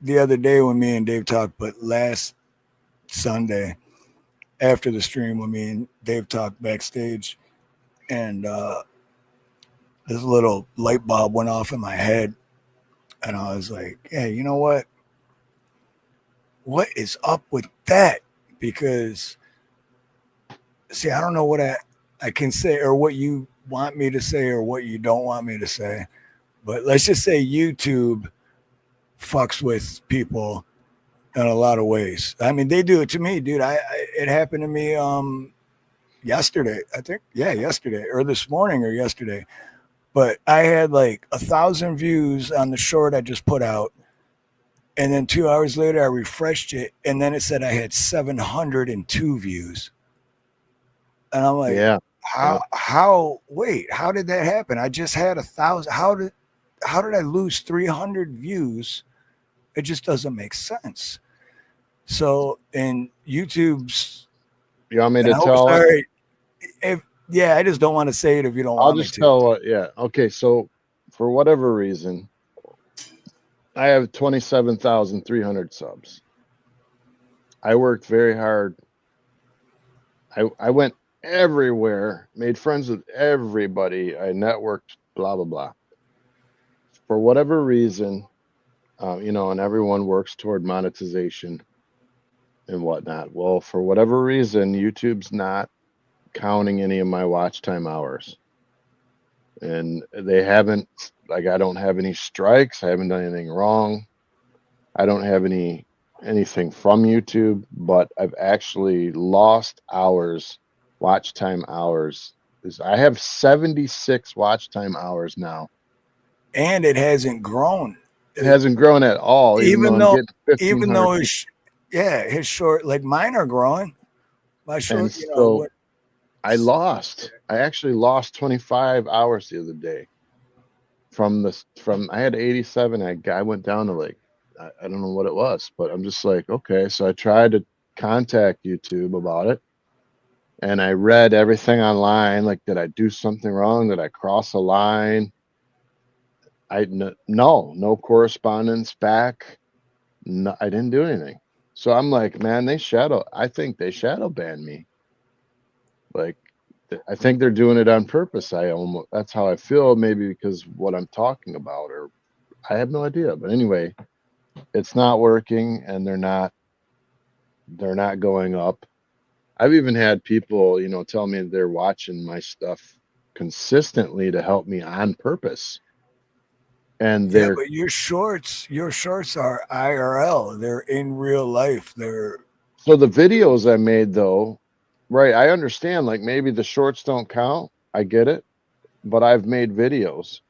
the other day when me and Dave talked, but last Sunday after the stream when me and Dave talked backstage, and this little light bulb went off in my head, and I was like, hey, you know what? What is up with that? Because, see, I don't know what I can say or what you want me to say or what you don't want me to say. But let's just say YouTube fucks with people in a lot of ways. I mean, they do it to me, dude. It happened to me yesterday, I think. Yeah, yesterday or this morning or yesterday. But I had like 1,000 views on the short I just put out. And then 2 hours later, I refreshed it. And then it said I had 702 views. And I'm like, Yeah. how did that happen? I just had 1,000. How did I lose 300 views? It just doesn't make sense. So, in YouTube's, You want me to and I hope tell? sorry, yeah, I just don't want to say it if you don't I'll want me just to. tell what. Yeah. Okay. So for whatever reason, I have 27,300 subs. I worked very hard. I went everywhere, made friends with everybody. I networked, blah blah blah. For whatever reason, and everyone works toward monetization and whatnot. Well, for whatever reason, YouTube's not counting any of my watch time hours, and they haven't. Like, I don't have any strikes. I haven't done anything wrong. I don't have anything from YouTube, but I've actually lost hours, watch time hours. I have 76 watch time hours now. And it hasn't grown. It hasn't grown at all, Even I'm though getting 1,500 his short, like mine are growing. My short, and so I actually lost 25 hours the other day. From I had 87, I went down to like, I don't know what it was, but I'm just like, okay. So I tried to contact YouTube about it, and I read everything online. Like, did I do something wrong? Did I cross a line? No correspondence back. No, I didn't do anything. So I'm like, man, I think they shadow banned me. Like, I think they're doing it on purpose. That's how I feel, maybe because what I'm talking about, or I have no idea. But anyway, it's not working, and they're not going up. I've even had people, tell me they're watching my stuff consistently to help me on purpose. And yeah, but your shorts are IRL. They're in real life. So the videos I made, though, right? I understand. Like, maybe the shorts don't count. I get it, but I've made videos,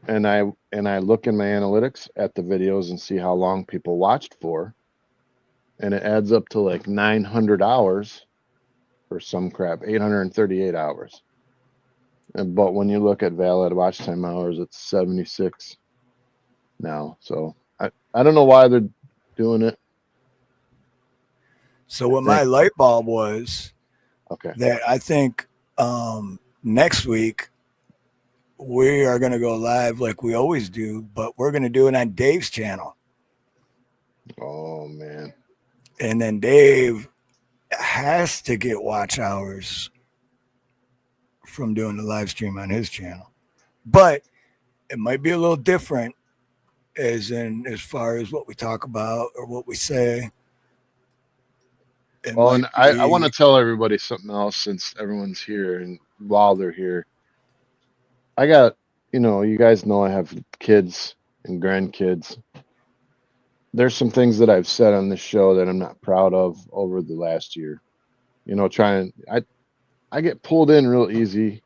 and I look in my analytics at the videos and see how long people watched for, and it adds up to like 900 hours or some crap, 838 hours. But when you look at valid watch time hours, it's 76 now. So I don't know why they're doing it. So what my light bulb was, okay, that I think next week we are going to go live like we always do, but we're going to do it on Dave's channel. Oh man. And then Dave has to get watch hours from doing the live stream on his channel, but it might be a little different as far as what we talk about or what we say. Well, and I want to tell everybody something else, since everyone's here, and while they're here, I got, you guys know I have kids and grandkids. There's some things that I've said on this show that I'm not proud of over the last year. I get pulled in real easy,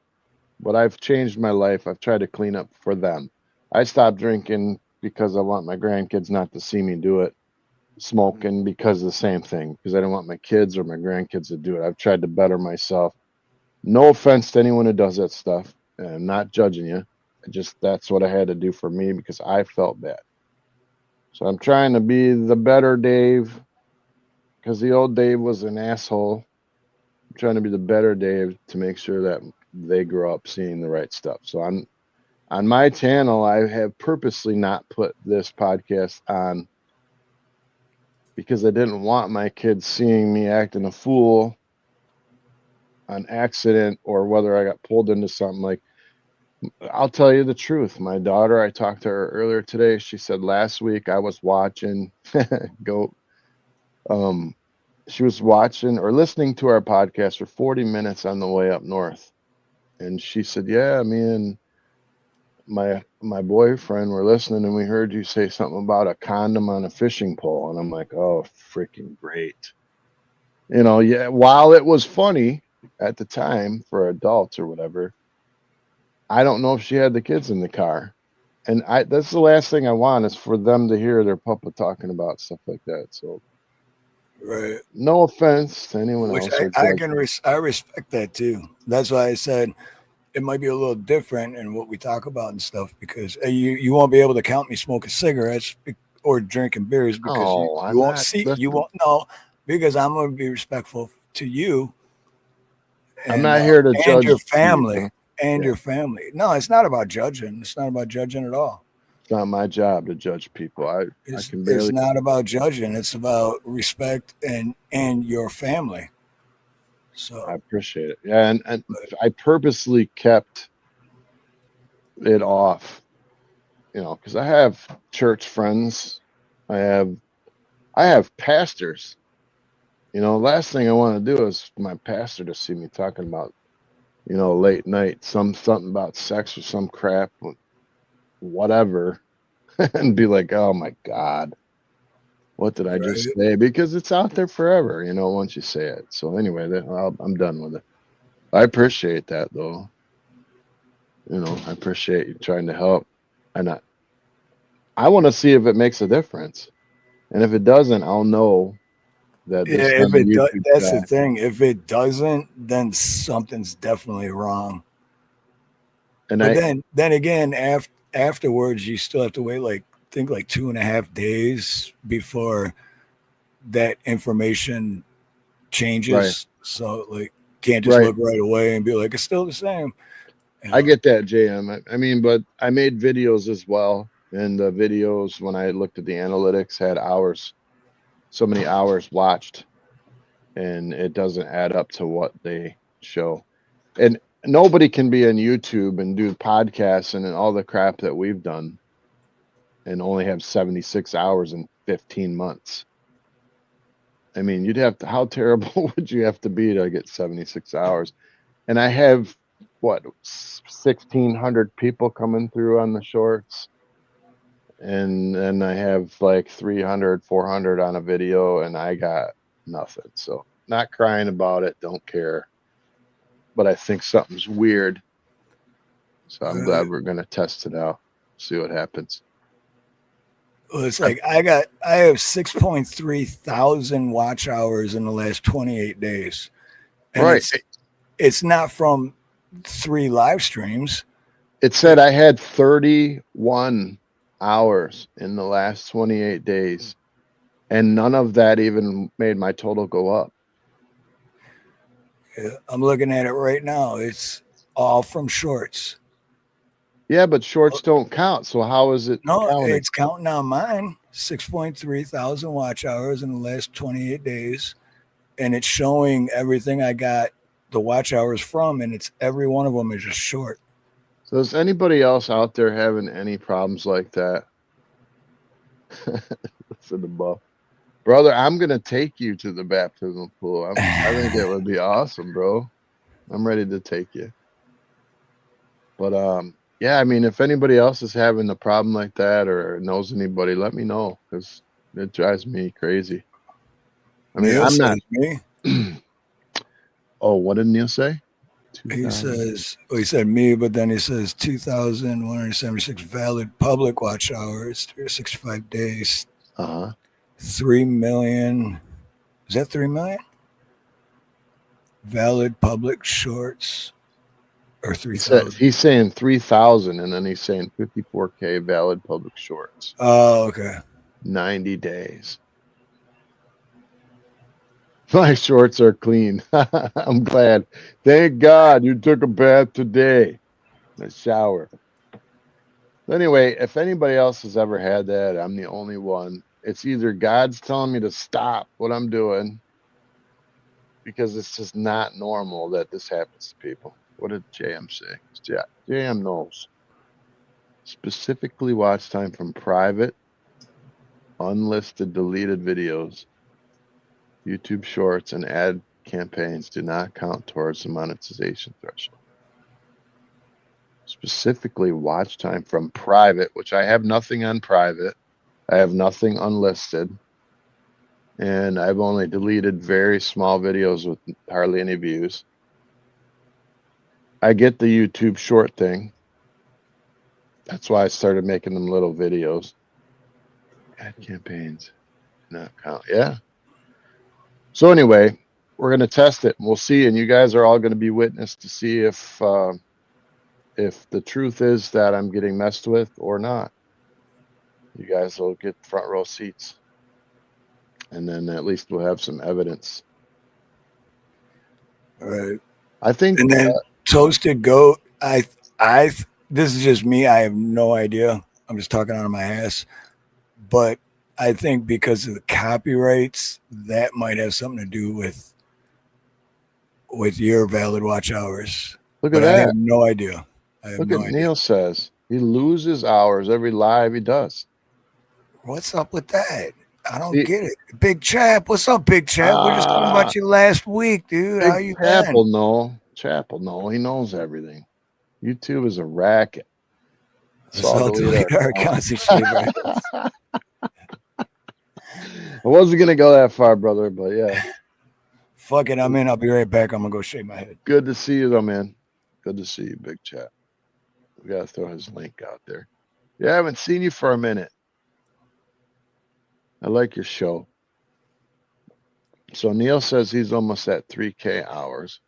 but I've changed my life. I've tried to clean up for them. I stopped drinking because I want my grandkids not to see me do it. Smoking because of the same thing, because I don't want my kids or my grandkids to do it. I've tried to better myself. No offense to anyone who does that stuff, and I'm not judging you. That's what I had to do for me, because I felt bad. So I'm trying to be the better Dave, because the old Dave was an asshole. I'm trying to be the better Dave to make sure that they grow up seeing the right stuff. So on my channel, I have purposely not put this podcast on, because I didn't want my kids seeing me acting a fool on accident, or whether I got pulled into something. Like, I'll tell you the truth. My daughter, I talked to her earlier today. She said last week I was watching she was watching or listening to our podcast for 40 minutes on the way up north. And she said, yeah, me and my boyfriend were listening, and we heard you say something about a condom on a fishing pole. And I'm like, oh, freaking great. Yeah, while it was funny at the time for adults or whatever, I don't know if she had the kids in the car. And that's the last thing I want, is for them to hear their papa talking about stuff like that. So Right. No offense to anyone Which else. I respect that too. That's why I said it might be a little different in what we talk about and stuff, because you won't be able to count me smoking cigarettes or drinking beers, because you won't see, you won't know, because I'm going to be respectful to you. I'm not here to judge your family people. your family. No, it's not about judging. It's not about judging at all. It's not my job to judge people. I can barely. It's not about judging. It's about respect and your family. So I appreciate it. Yeah, and I purposely kept it off, because I have church friends. I have pastors. Last thing I want to do is my pastor to see me talking about, late night, something about sex or some crap, whatever, and be like, oh my God, what did I just say? Because it's out there forever, once you say it. So anyway, I'm done with it. I appreciate that though. I appreciate you trying to help, and I want to see if it makes a difference, and if it doesn't, I'll know that. Yeah, if it does, that's the thing. If it doesn't, then something's definitely wrong. And then again, afterwards, you still have to wait like 2.5 days before that information changes. Right. So can't just look right away and be like, it's still the same. I get that, JM. I mean, but I made videos as well, and the videos, when I looked at the analytics, had so many hours watched, and it doesn't add up to what they show. And nobody can be on YouTube and do podcasts and all the crap that we've done and only have 76 hours in 15 months. I mean, how terrible would you have to be to get 76 hours? And I have, 1,600 people coming through on the shorts. And then I have like 300, 400 on a video, and I got nothing. So not crying about it. Don't care. But I think something's weird. So I'm glad we're going to test it out. See what happens. Well, it's like I have 6.3 thousand watch hours in the last 28 days. And right. It's not from 3 live streams. It said I had 31 hours in the last 28 days, and none of that even made my total go up. Yeah, I'm looking at it right now. It's all from shorts. Yeah, but shorts don't count. So how is it counting? It's counting on mine. 6.3 thousand watch hours in the last 28 days. And it's showing everything I got the watch hours from, and it's every one of them is just short. So is anybody else out there having any problems like that? Listen to Buff. Brother, I'm going to take you to the baptismal pool. I think it would be awesome, bro. I'm ready to take you. But, yeah, I mean, if anybody else is having a problem like that or knows anybody, let me know, because it drives me crazy. I mean, Neil I'm not. Me. Oh, what did Neil say? He says, he said me, but then he says 2,176 valid public watch hours, 365 days. 3 million. Is that 3 million? Valid public shorts, or 3,000? He's saying 3,000, and then he's saying 54K valid public shorts. Oh, okay. 90 days. My shorts are clean. I'm glad. Thank God you took a bath today. A shower. Anyway, if anybody else has ever had that, I'm the only one. It's either God's telling me to stop what I'm doing, because it's just not normal that this happens to people. What did JM say? JM knows. Specifically, watch time from private, unlisted, deleted videos, YouTube shorts, and ad campaigns do not count towards the monetization threshold. Specifically, watch time from private, which I have nothing on private. I have nothing unlisted. And I've only deleted very small videos with hardly any views. I get the YouTube short thing. That's why I started making them little videos. Ad campaigns not count. Yeah. So anyway, we're going to test it and we'll see. And you guys are all going to be witness to see if the truth is that I'm getting messed with or not. You guys will get front row seats. And then at least we'll have some evidence. All right. I think. And then Toasted Goat, this is just me. I have no idea. I'm just talking out of my ass. But I think because of the copyrights, that might have something to do with your valid watch hours. Look at but that. I have no idea. Look at Neil says he loses hours every live he does. What's up with that? I don't get it. Big Chap, what's up, Big Chap? We're just talking about you last week, dude. How you been? Chapel, no, he knows everything. YouTube is a racket. So I'll delete our accounts. I wasn't gonna go that far, brother, but yeah. Fuck it, I'm in. I'll be right back. I'm gonna go shave my head. Good to see you, though, man. Good to see you, Big Chat. We gotta throw his link out there. Yeah, I haven't seen you for a minute. I like your show. So Neil says he's almost at 3K hours.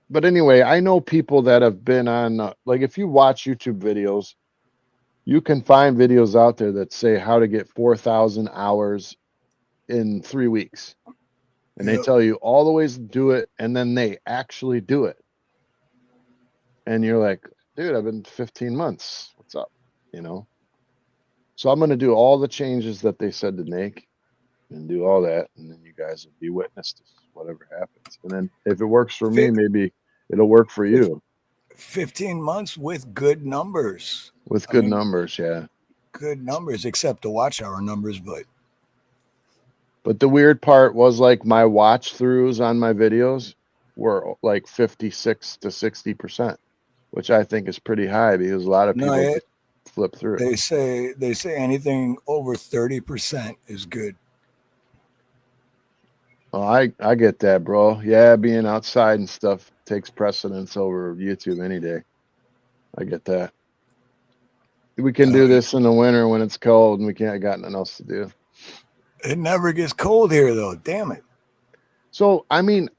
But anyway, I know people that have been on, like if you watch YouTube videos, you can find videos out there that say how to get 4,000 hours in 3 weeks. And they tell you all the ways to do it, and then they actually do it. And you're like, dude, I've been 15 months. What's up? You know? So I'm going to do all the changes that they said to make and do all that. And then you guys will be witness to whatever happens. And then if it works for me, maybe it'll work for you. 15 months with good numbers. With good numbers, yeah. Good numbers, except the watch hour numbers, But the weird part was like my watch throughs on my videos were like 56 to 60%, which I think is pretty high because a lot of people just flip through they it. say anything over 30% is good. Oh, I get that, bro. Yeah, being outside and stuff takes precedence over YouTube any day. I get that. We can do this in the winter when it's cold and we can't got nothing else to do. It never gets cold here, though. Damn it. So, I mean,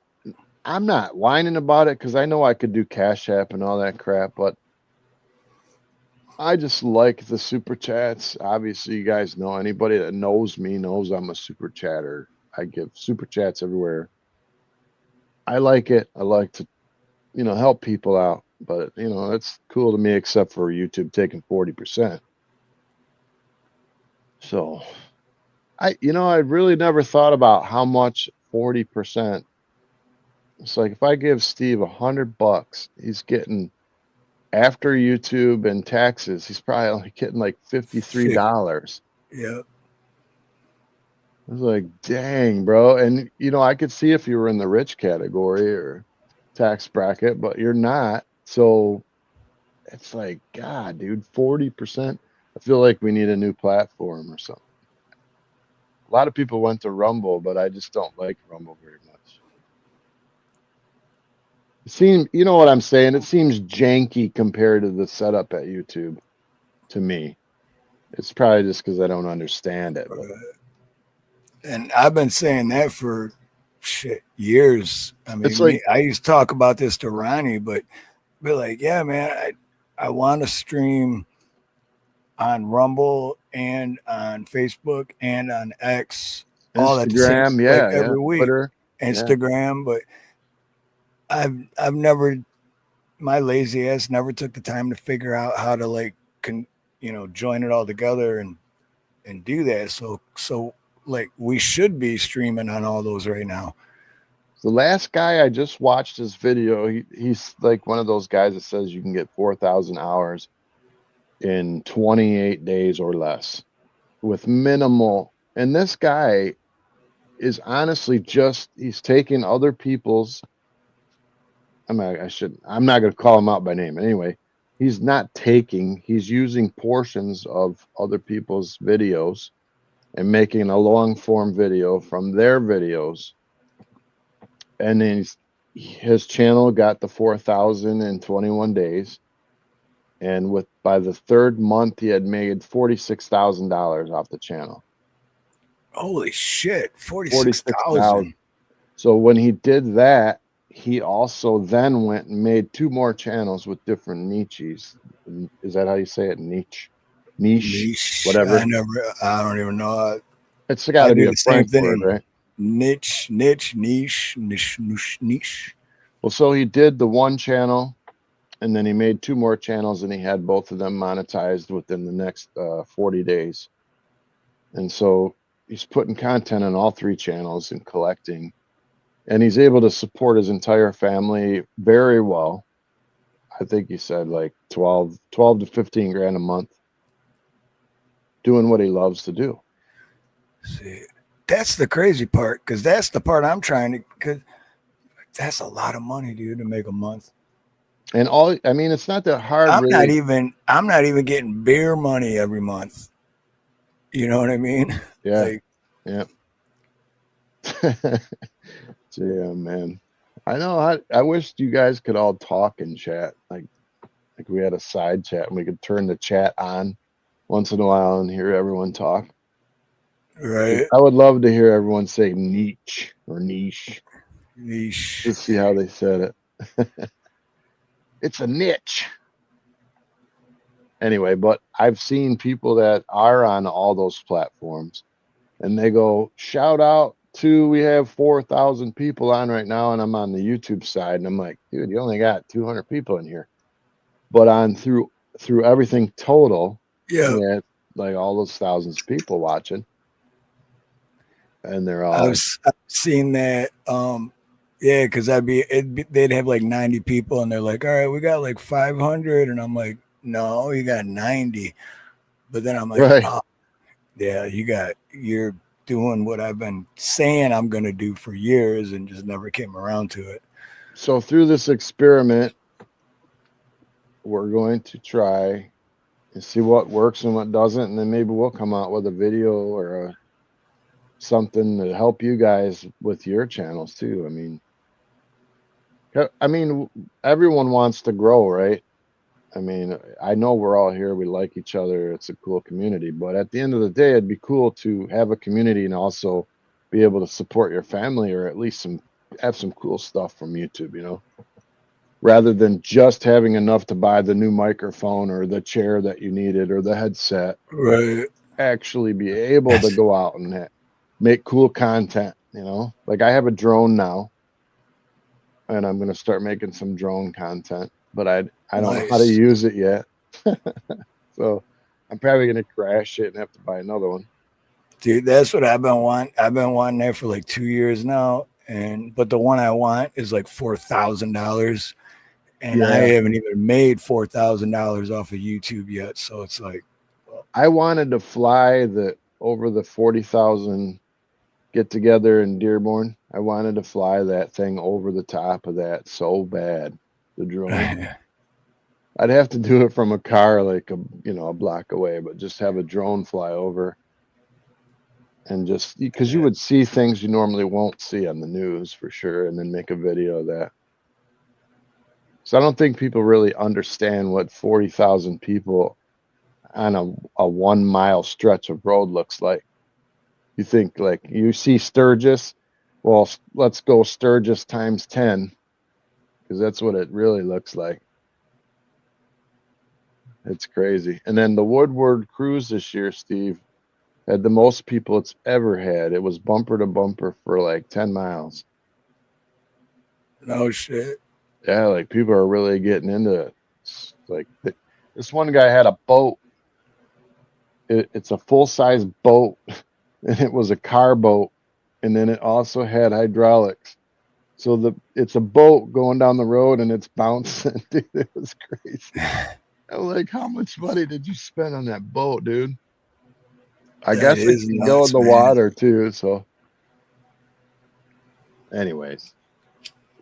I'm not whining about it because I know I could do Cash App and all that crap, but I just like the super chats. Obviously, you guys know, anybody that knows me knows I'm a super chatter. I give super chats everywhere. I like it. I like to, help people out, but it's cool to me, except for YouTube taking 40%. So I really never thought about how much 40%. It's like if I give Steve $100, he's getting, after YouTube and taxes, he's probably only getting like $53. Yeah. I was like, dang, bro. And I could see if you were in the rich category or tax bracket, but you're not. So it's like, God, dude, 40%. I feel like we need a new platform or something. A lot of people went to Rumble, but I just don't like Rumble very much. It seems, you know what I'm saying? It seems janky compared to the setup at YouTube to me. It's probably just because I don't understand it. But. And I've been saying that for years. I mean, It's like, I used to talk about this to Ronnie, but like, yeah, man, I want to stream on Rumble and on Facebook and on X, all at the same, every week, Twitter, Instagram. But I've never, my lazy ass never took the time to figure out how to join it all together and do that. So like we should be streaming on all those right now. The last guy I just watched his video, he's like one of those guys that says you can get 4,000 hours in 28 days or less with minimal. And this guy is honestly he's taking other people's, I'm not going to call him out by name. Anyway, he's using portions of other people's videos and making a long form video from their videos. And then his channel got the 4,000 in 21 days. And by the third month, he had made $46,000 off the channel. Holy shit, 46,000. 46,000. So when he did that, he also then went and made 2 more channels with different niches. Is that how you say it? Niche, whatever. I don't even know. It's got to be a the same French thing. word, right? Niche. Well, so he did the 1 channel, and then he made 2 more channels, and he had both of them monetized within the next 40 days. And so he's putting content on all 3 channels and collecting, and he's able to support his entire family very well. I think he said like 12 to 15 grand a month doing what he loves to do. See, that's the crazy part, because that's the part I'm trying to, because that's a lot of money, dude, to make a month. And I mean, it's not that hard. I'm really. not even getting beer money every month. You know what I mean? Yeah. Like, yeah. Yeah, man. I know. I wish you guys could all talk and chat. Like we had a side chat and we could turn the chat on once in a while and hear everyone talk. Right. I would love to hear everyone say niche or niche. Niche. Let's see how they said it. It's a niche. Anyway, but I've seen people that are on all those platforms and they go, shout out to, we have 4,000 people on right now, and I'm on the YouTube side, and I'm like, dude, you only got 200 people in here. But on through everything total, yeah, like all those thousands of people watching. And they're all I've seen that. Yeah, because they'd have like 90 people, and they're like, all right, we got like 500, and I'm like, no, you got 90. But then I'm like, right. Oh, yeah, you're doing what I've been saying I'm gonna do for years, and just never came around to it. So through this experiment, we're going to try and see what works and what doesn't, and then maybe we'll come out with a video or something to help you guys with your channels too. I mean, everyone wants to grow, right? I mean, I know we're all here. We like each other. It's a cool community. But at the end of the day, it'd be cool to have a community and also be able to support your family, or at least have some cool stuff from YouTube, you know, rather than just having enough to buy the new microphone or the chair that you needed or the headset. Right. Actually be able to go out and make cool content, you know. Like I have a drone now, and I'm going to start making some drone content, but I don't know how to use it yet. So I'm probably going to crash it and have to buy another one. Dude, that's what I've been wanting. I've been wanting that for like 2 years now. But the one I want is like $4,000. And I haven't even made $4,000 off of YouTube yet. So it's like, I wanted to fly over the 40,000 get together in Dearborn. I wanted to fly that thing over the top of that so bad. The drone. I'd have to do it from a car, like a block away, but just have a drone fly over, and just because you would see things you normally won't see on the news for sure, and then make a video of that. So I don't think people really understand what 40,000 people on a 1 mile stretch of road looks like. You think like you see Sturgis, well, let's go Sturgis times 10, because that's what it really looks like. It's crazy. And then the Woodward cruise this year, Steve, had the most people it's ever had. It was bumper to bumper for like 10 miles. No shit. Yeah, like people are really getting into it. Like this one guy had a boat. It's a full-size boat, and it was a car boat, and then it also had hydraulics. So it's a boat going down the road, and it's bouncing. Dude, it was crazy. I'm like, how much money did you spend on that boat, dude? I guess it can go in the water too. So, anyways,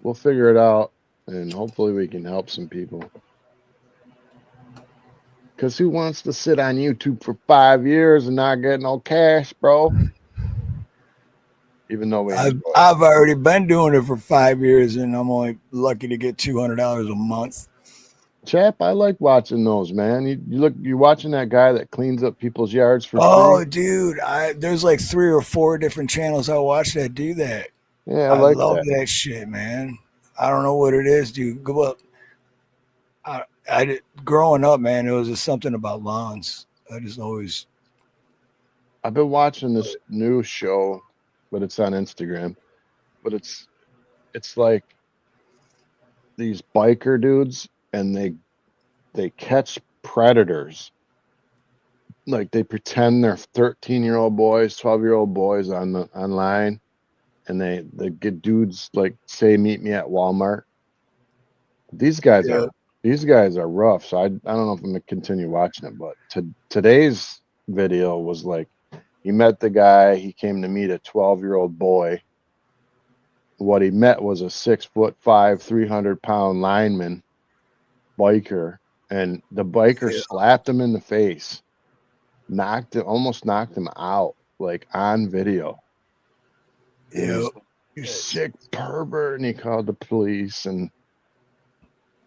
we'll figure it out, and hopefully we can help some people. Because who wants to sit on YouTube for 5 years and not get no cash, bro? Even though I've already been doing it for 5 years, and I'm only lucky to get $200 a month. Chap, I like watching those, man. You're watching that guy that cleans up people's yards for Oh, free. dude, there's like 3 or 4 different channels I watch that do that. Yeah, I I like love that. that shit, man. I don't know what it is, dude. Go up. Growing up, man, it was just something about lawns. I just always. I've been watching this new show, but it's on Instagram. But it's like these biker dudes, and they catch predators. Like they pretend they're 13-year-old boys, 12-year-old boys online, and they get dudes like say meet me at Walmart. These guys are rough. So I don't know if I'm gonna continue watching it, but today's video was like he met the guy, he came to meet a 12-year-old boy. What he met was a 6'5", 300-pound lineman biker, and the biker slapped him in the face, almost knocked him out, like on video. Yeah, you sick pervert, and he called the police and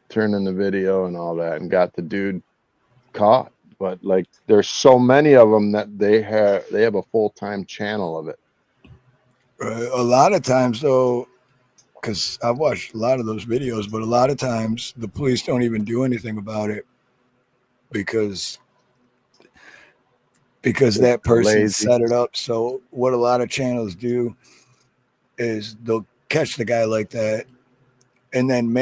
turned in the video and all that, and got the dude caught. But like, there's so many of them that they have a full-time channel of it. A lot of times, though, because I've watched a lot of those videos, but a lot of times the police don't even do anything about it because that person lazy. set it up. So what a lot of channels do is they'll catch the guy like that, and then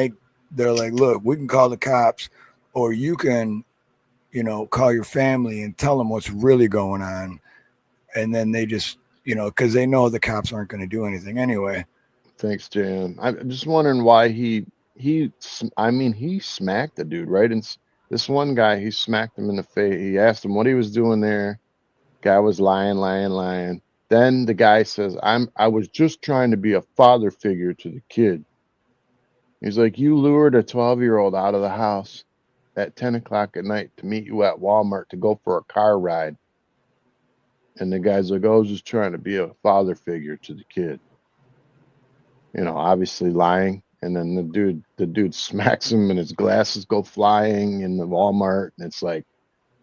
they're like, look, we can call the cops, or you can, call your family and tell them what's really going on. And then they just, because they know the cops aren't going to do anything anyway. Thanks, Jan. I'm just wondering why he smacked the dude, right? And this one guy, he smacked him in the face. He asked him what he was doing there. Guy was lying. Then the guy says, I was just trying to be a father figure to the kid. He's like, you lured a 12-year-old out of the house at 10 o'clock at night to meet you at Walmart to go for a car ride. And the guy's like, I was just trying to be a father figure to the kid. Obviously lying. And then the dude smacks him and his glasses go flying in the Walmart. And it's like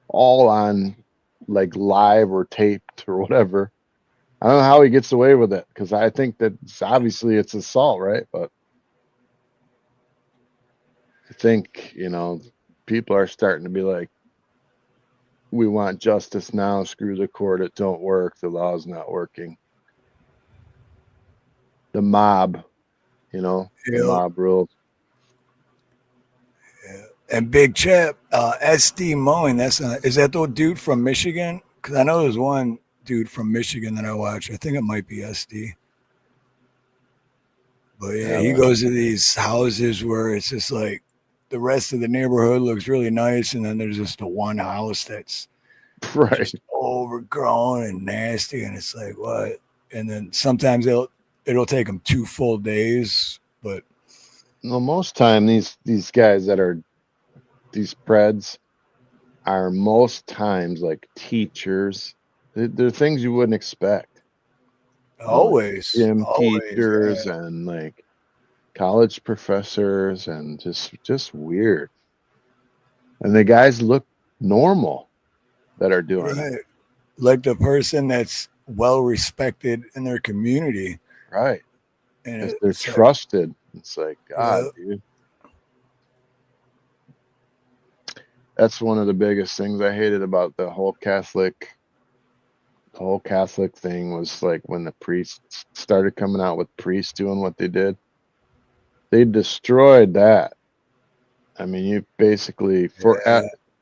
all on like live or taped or whatever. I don't know how he gets away with it, because I think that obviously it's assault, right? But I think, people are starting to be like, we want justice now. Screw the court. It don't work. The law's not working. The mob, the mob rules. Yeah. And Big Chap, SD Mowing, is that the dude from Michigan? Because I know there's one dude from Michigan that I watch. I think it might be SD. But yeah, he goes to these houses where it's just like the rest of the neighborhood looks really nice, and then there's just the one house that's just overgrown and nasty, and it's like, what? And then sometimes it'll take them 2 full days, but most time these guys that are these preds are most times like teachers. They're things you wouldn't expect. Always gym teachers and like college professors, and just weird. And the guys look normal that are doing it. Like the person that's well respected in their community. Right. And they're trusted. It's like, God, dude. That's one of the biggest things I hated about the whole Catholic thing, was like when the priests started coming out with priests doing what they did. They destroyed that. I mean, you basically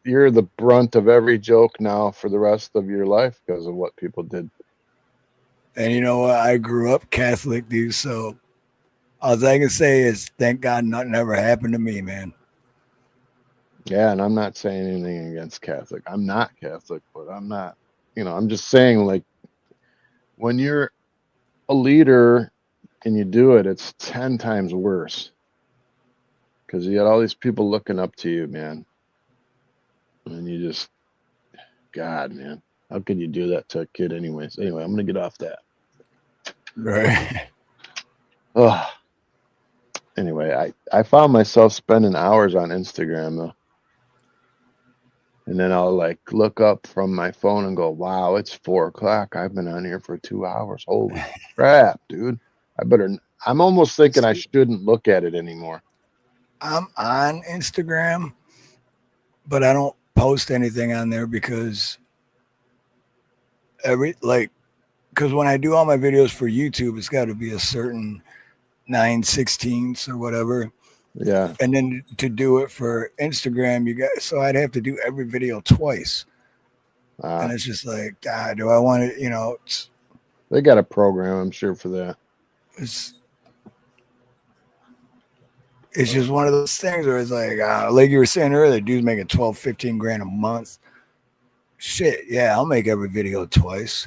you're the brunt of every joke now for the rest of your life because of what people did. And you know what? I grew up Catholic, dude. So all I can say is, thank God nothing ever happened to me, man. Yeah, and I'm not saying anything against Catholic. I'm not Catholic, but I'm not. I'm just saying, like, when you're a leader and you do it, it's 10 times worse. Because you got all these people looking up to you, man. And you just, God, man, how could you do that to a kid anyways? Anyway, I'm going to get off that. Right. Oh. Anyway, I found myself spending hours on Instagram, though. And then I'll like look up from my phone and go, wow, it's 4 o'clock. I've been on here for 2 hours. Holy crap, dude. I'm almost thinking I shouldn't look at it anymore. I'm on Instagram, but I don't post anything on there because because when I do all my videos for YouTube, it's got to be a certain 9/16 or whatever. Yeah. And then to do it for Instagram, so I'd have to do every video twice. And it's just like, do I want to, they got a program, I'm sure, for that. It's just one of those things where it's like you were saying earlier, dude's making 12, 15 grand a month. Shit, yeah, I'll make every video twice.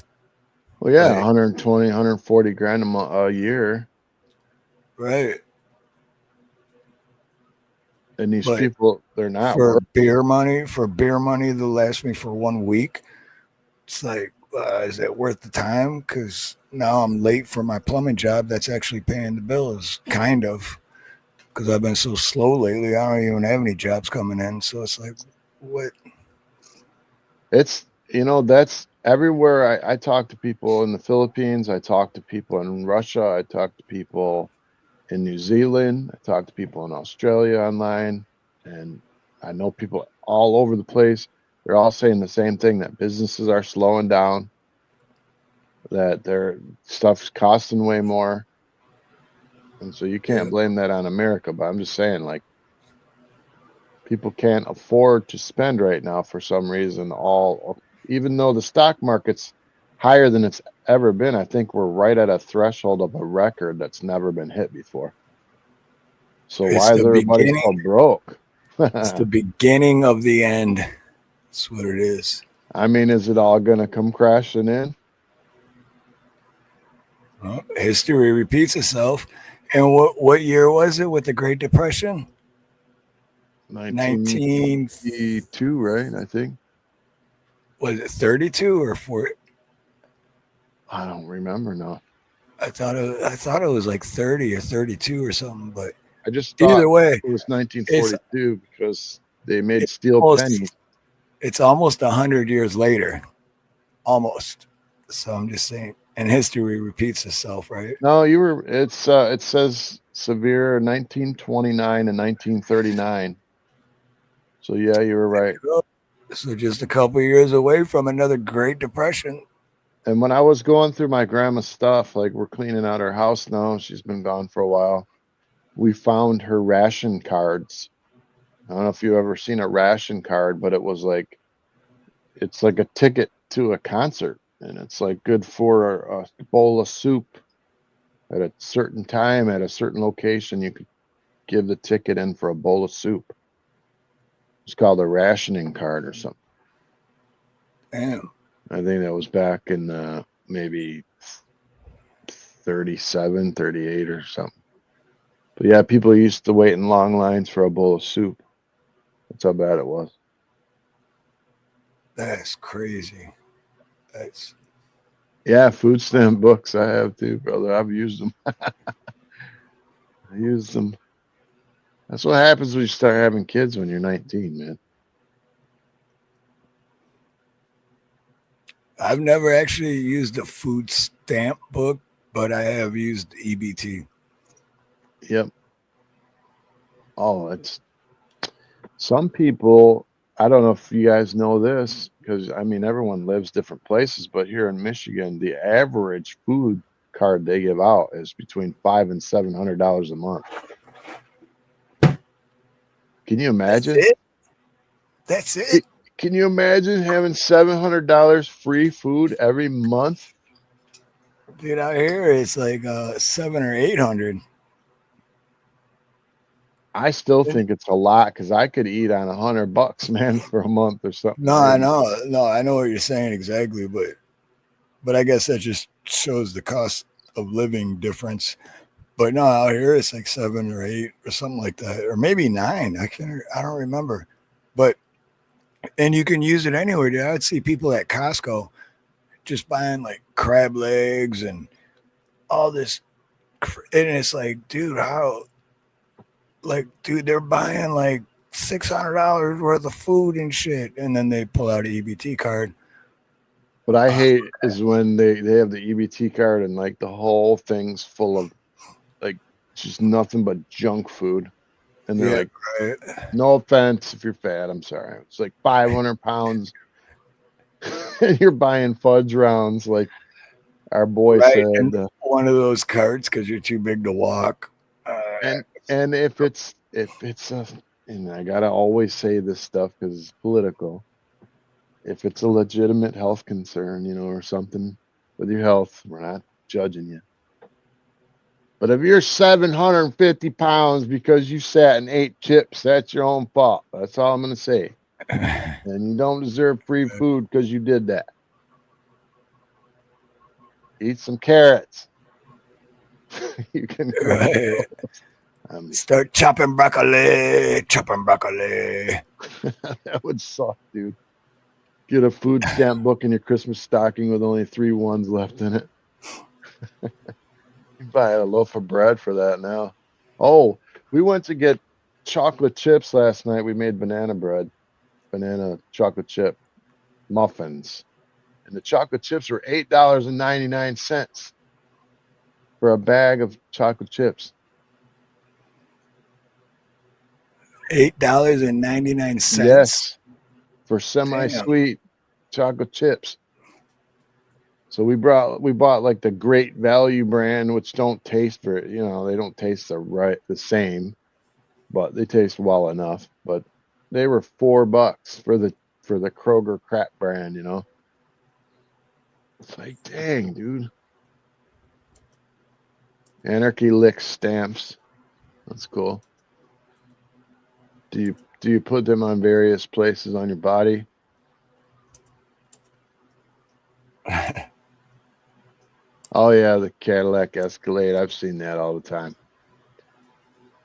Well, yeah, 120, 140 grand a year. Right. And these people, they're not for working. beer money. For beer money, they'll last me for 1 week. It's like, is that worth the time? Because now I'm late for my plumbing job. That's actually paying the bills, kind of. Because I've been so slow lately, I don't even have any jobs coming in. So it's like, what? It's, that's everywhere. I talk to people in the Philippines. I talk to people in Russia. I talk to people in New Zealand. I talk to people in Australia online. And I know people all over the place. They're all saying the same thing, that businesses are slowing down, that their stuff's costing way more. And so you can't blame that on America. But I'm just saying, like, people can't afford to spend right now for some reason. Even though the stock market's higher than it's ever been, I think we're right at a threshold of a record that's never been hit before. So why is everybody so broke? It's the beginning of the end. That's what it is. I mean, is it all going to come crashing in? Well, history repeats itself. And what year was it with the Great Depression? 1932, right? I think. Was it 32 or 40? I don't remember now. I thought it was like 30 or 32 or something, but I just thought either way, it was 1942 because they made steel pennies. It's almost 100 years later, almost. So I'm just saying, and history repeats itself, right? No, it says severe 1929 and 1939. So yeah, you were right. So just a couple of years away from another Great Depression. And when I was going through my grandma's stuff, like we're cleaning out her house now, she's been gone for a while. We found her ration cards. I don't know if you've ever seen a ration card, but it's like a ticket to a concert, and it's like good for a bowl of soup at a certain time at a certain location. You could give the ticket in for a bowl of soup. It's called a rationing card or something. Damn. I think that was back in maybe 37, 38 or something. But yeah, people used to wait in long lines for a bowl of soup. That's how bad it was. That's crazy. Yeah, food stamp books I have too, brother. I've used them. I used them. That's what happens when you start having kids when you're 19, man. I've never actually used a food stamp book, but I have used EBT. Yep. Oh, it's some people. I don't know if you guys know this, because I mean everyone lives different places, but here in Michigan, the average food card they give out is between $500 and $700 a month. Can you imagine? That's it. Can you imagine having $700 free food every month? Dude, out here it's like $700 or $800. I still think it's a lot because I could eat on $100, man, for a month or something. No, I know. No, I know what you're saying exactly, but I guess that just shows the cost of living difference. But no, out here it's like 7 or 8 or something like that, or maybe 9. I don't remember. But and you can use it anywhere, dude. I'd see people at Costco just buying like crab legs and all this, and it's like, dude, how? Like, dude, they're buying like $600 worth of food and shit. And then they pull out an EBT card. What I hate is when they have the EBT card and like the whole thing's full of like just nothing but junk food. And they're like, right. no offense if you're fat, I'm sorry. It's like 500 pounds. And you're buying fudge rounds like our boy said. And one of those cards because you're too big to walk. And if it's and I gotta always say this stuff because it's political. If it's a legitimate health concern, you know, or something with your health, we're not judging you. But if you're 750 pounds because you sat and ate chips, that's your own fault. That's all I'm gonna say. And you don't deserve free food because you did that. Eat some carrots. You can start chopping broccoli. That would suck, dude. Get a food stamp book in your Christmas stocking with only 3 ones left in it. You buy a loaf of bread for that now. Oh, we went to get chocolate chips last night. We made banana chocolate chip muffins. And the chocolate chips were $8.99 for a bag of chocolate chips. $8.99. Yes, for semi-sweet chocolate chips. So we bought like the Great Value brand, which don't taste very, you know, they don't taste the same, but they taste well enough. But they were $4 for the Kroger crap brand, you know. It's like, dang, dude. Anarchy Licks stamps. That's cool. Do you put them on various places on your body? Oh yeah, the Cadillac Escalade. I've seen that all the time.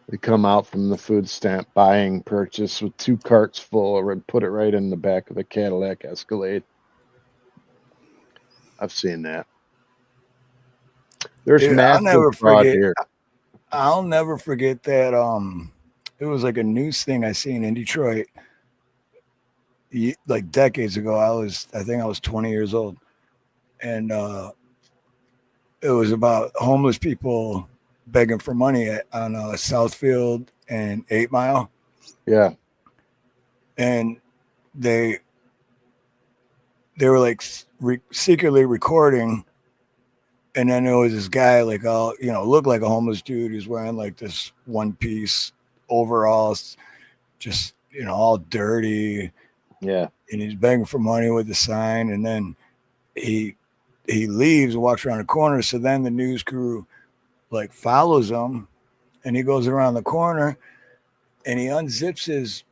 They come out from the food stamp buying purchase with 2 carts full, or put it right in the back of the Cadillac Escalade. I've seen that. There's massive fraud here. I'll never forget that. It was like a news thing I seen in Detroit, like decades ago. I think I was 20 years old, and it was about homeless people begging for money on Southfield and 8 Mile. Yeah, and they were like secretly recording. And then there was this guy, like, all, you know, looked like a homeless dude. He's wearing like this one-piece overalls, just, you know, all dirty. Yeah. And he's begging for money with the sign. And then he leaves and walks around the corner. So then the news crew like follows him, and he goes around the corner and he unzips his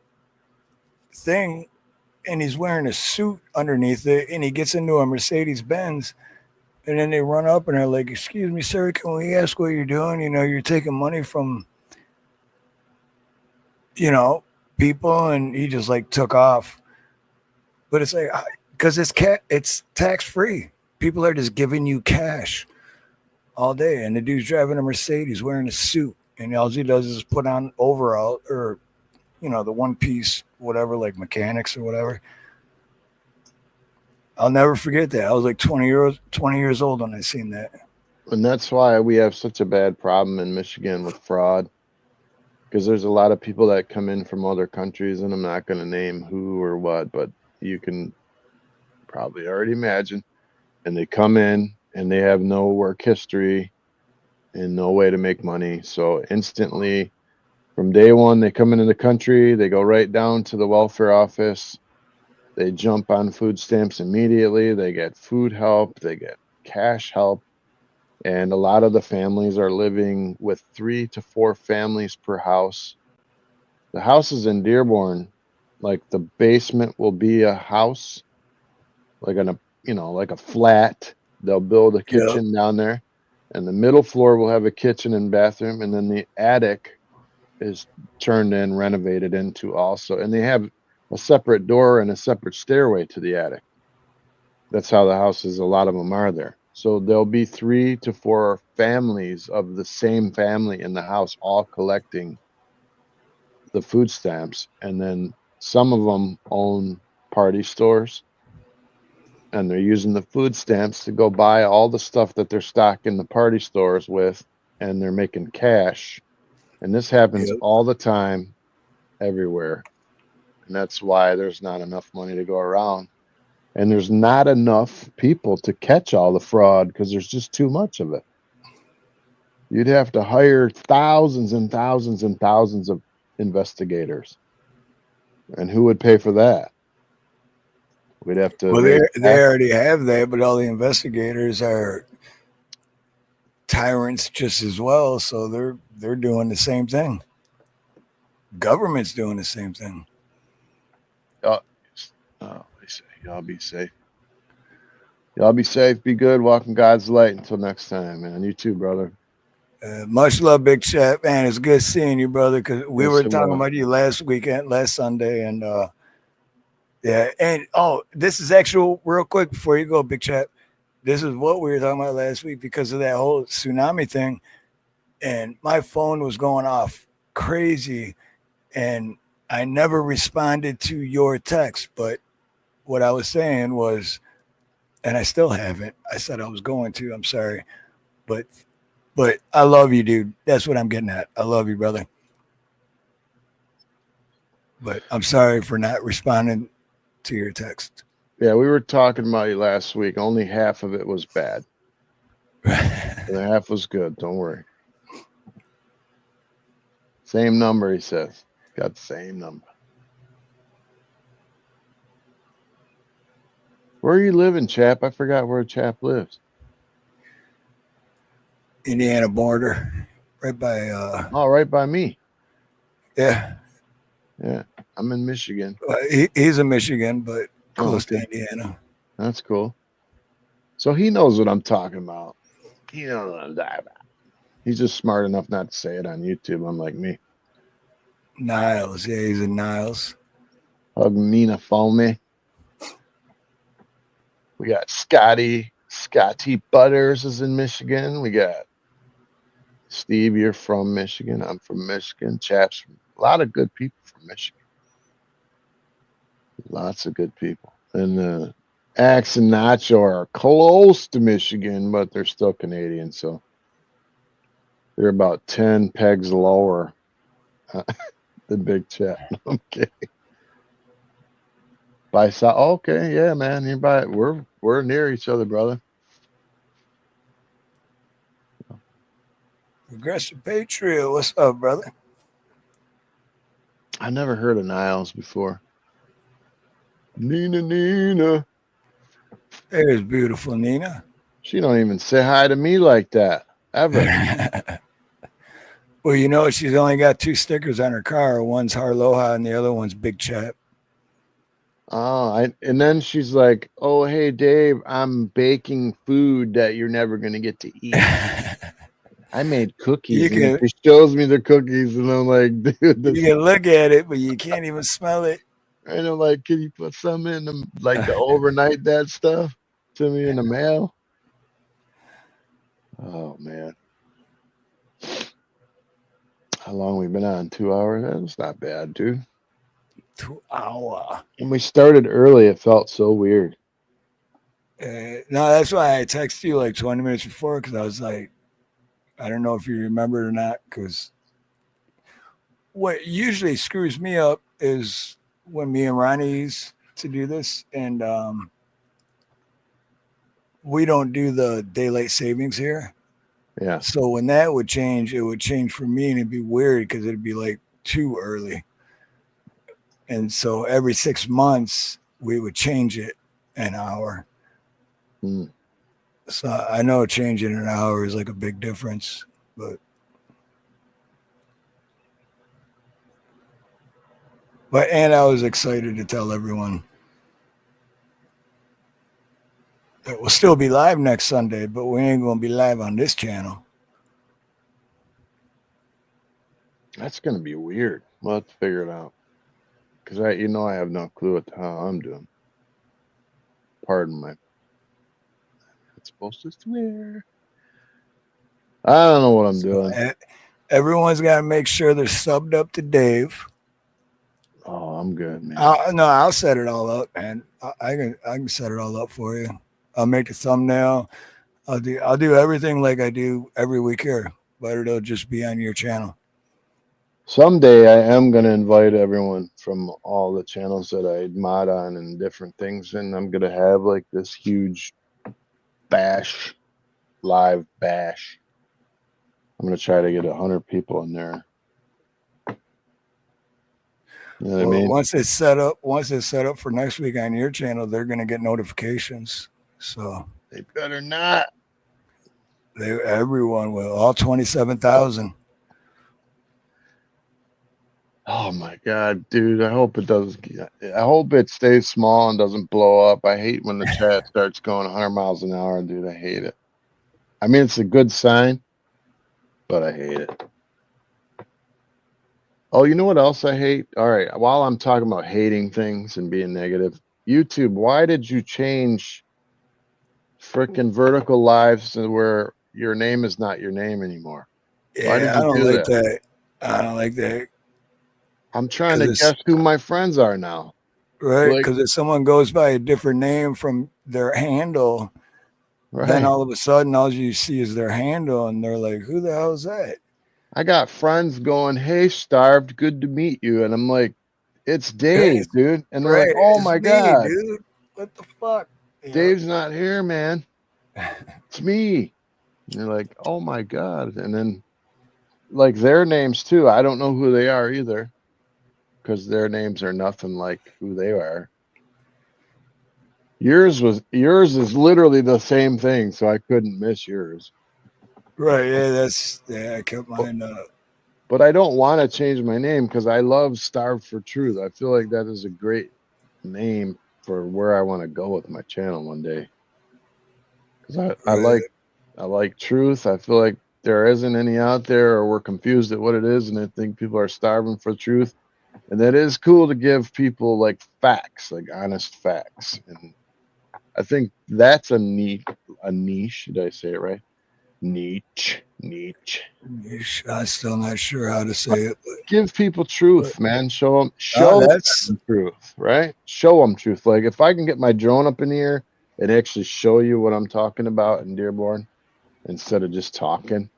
thing, and he's wearing a suit underneath it, and he gets into a Mercedes Benz. And then they run up and they're like, "Excuse me, sir, can we ask what you're doing? You know, you're taking money from, you know, people." And he just like took off. But it's like, because it's tax free. People are just giving you cash all day. And the dude's driving a Mercedes wearing a suit. And all he does is put on overall, or, you know, the one piece, whatever, like mechanics or whatever. I'll never forget that. I was like 20 years old when I seen that. And that's why we have such a bad problem in Michigan with fraud, because there's a lot of people that come in from other countries, and I'm not going to name who or what, but you can probably already imagine. And they come in and they have no work history and no way to make money. So instantly, from day one, they come into the country, they go right down to the welfare office. They jump on food stamps immediately. They get food help. They get cash help. And a lot of the families are living with 3 to 4 families per house. The houses in Dearborn, like the basement will be a house, like like a flat. They'll build a kitchen down there, and the middle floor will have a kitchen and bathroom, and then the attic is turned in, renovated into also. And they have a separate door and a separate stairway to the attic. That's how the houses, a lot of them are there. So there'll be 3 to 4 families of the same family in the house, all collecting the food stamps, and then some of them own party stores, and they're using the food stamps to go buy all the stuff that they're stocking the party stores with, and they're making cash. And this happens all the time, everywhere. And that's why there's not enough money to go around. And there's not enough people to catch all the fraud because there's just too much of it. You'd have to hire thousands and thousands and thousands of investigators. And who would pay for that? We'd have to. Well, they already have that, but all the investigators are tyrants just as well. So they're doing the same thing. Government's doing the same thing. Y'all be safe. Y'all be safe. Be good. Walk in God's light. Until next time, man. You too, brother. Much love, Big Chat, man. It's good seeing you, brother. Because we were talking was. about you last Sunday, and yeah. And this is actual real quick before you go, Big Chat. This is what we were talking about last week because of that whole tsunami thing, and my phone was going off crazy, and I never responded to your text, but what I was saying was, and I still haven't. I said I was going to. I'm sorry, but I love you, dude. That's what I'm getting at. I love you, brother. But I'm sorry for not responding to your text. Yeah, we were talking about you last week. Only half of it was bad. The half was good. Don't worry. Same number, he says. Got the same number. Where are you living, Chap? I forgot where Chap lives. Indiana border, right by. Right by me. Yeah. Yeah, I'm in Michigan. He's in Michigan, but close to Indiana. That's cool. So he knows what I'm talking about. He knows what I'm talking about. He's just smart enough not to say it on YouTube, unlike me. Niles. Yeah, he's in Niles. Hug Nina Foamy. We got Scotty Butters is in Michigan. We got Steve, you're from Michigan. I'm from Michigan. Chap's from a lot of good people from Michigan. Lots of good people. And Axe and Nacho are close to Michigan, but they're still Canadian, so they're about 10 pegs lower than Big Chat. Okay. Okay, yeah, man. We're near each other, brother. Progressive Patriot, what's up, brother? I never heard of Niles before. Nina. There's beautiful Nina. She don't even say hi to me like that ever. Well, you know, she's only got 2 stickers on her car. One's Harloha and the other one's Big Chat. And then she's like, "Oh, hey, Dave, I'm baking food that you're never going to get to eat." I made cookies. And she shows me the cookies, and I'm like, "Dude, you can look at it, but you can't even smell it." And I'm like, "Can you put some in them, like the overnight that stuff to me in the mail?" Oh man, how long we been on? 2 hours? That's not bad, dude. 2 hours. When we started early, it felt so weird. No, that's why I texted you like 20 minutes before, because I was like, I don't know if you remember it or not, because what usually screws me up is when me and Ronnie used to do this, and we don't do the daylight savings here. Yeah. So when that would change, it would change for me, and it'd be weird because it'd be like too early. And so every 6 months, we would change it an hour. So I know changing an hour is like a big difference, but and I was excited to tell everyone that we'll still be live next Sunday, but we ain't going to be live on this channel. That's going to be weird. We'll have to figure it out. Because I have no clue how I'm doing. Pardon my. It's supposed to swear. I don't know what I'm doing. Everyone's got to make sure they're subbed up to Dave. Oh, I'm good, man. No, I'll set it all up, man. I can set it all up for you. I'll make a thumbnail. I'll do everything like I do every week here, but it'll just be on your channel. Someday I am going to invite everyone from all the channels that I mod on and different things, and I'm going to have like this huge live bash. I'm going to try to get 100 people in there. You know what I mean? Once it's set up for next week on your channel, they're going to get notifications. So they better not. Everyone will. All 27,000. Oh my God, dude! I hope it does. I hope it stays small and doesn't blow up. I hate when the chat starts going 100 miles an hour, dude. I hate it. I mean, it's a good sign, but I hate it. Oh, you know what else I hate? All right, while I'm talking about hating things and being negative, YouTube, why did you change freaking vertical lives to where your name is not your name anymore? Yeah, why did you I don't do like that. I don't like that. I'm trying to guess who my friends are now. Right, because if someone goes by a different name from their handle, then all of a sudden all you see is their handle, and they're like, "Who the hell is that?" I got friends going, "Hey, Starved, good to meet you," and I'm like, "It's Dave, dude," and they're like, "Oh my God, dude, what the fuck? Dave's not here, man. It's me." And they're like, "Oh my God," and then like their names too. I don't know who they are either, because their names are nothing like who they are. Yours is literally the same thing, so I couldn't miss yours. Right, I kept mine up. But I don't want to change my name because I love Starved for Truth. I feel like that is a great name for where I want to go with my channel one day. Because I like truth. I feel like there isn't any out there, or we're confused at what it is, and I think people are starving for truth. And that is cool to give people like facts, like honest facts. And I think that's a niche. Did I say it right? Niche. I'm still not sure how to say it. But give people truth, man. Show them truth, right? Show them truth. Like if I can get my drone up in the air and actually show you what I'm talking about in Dearborn instead of just talking,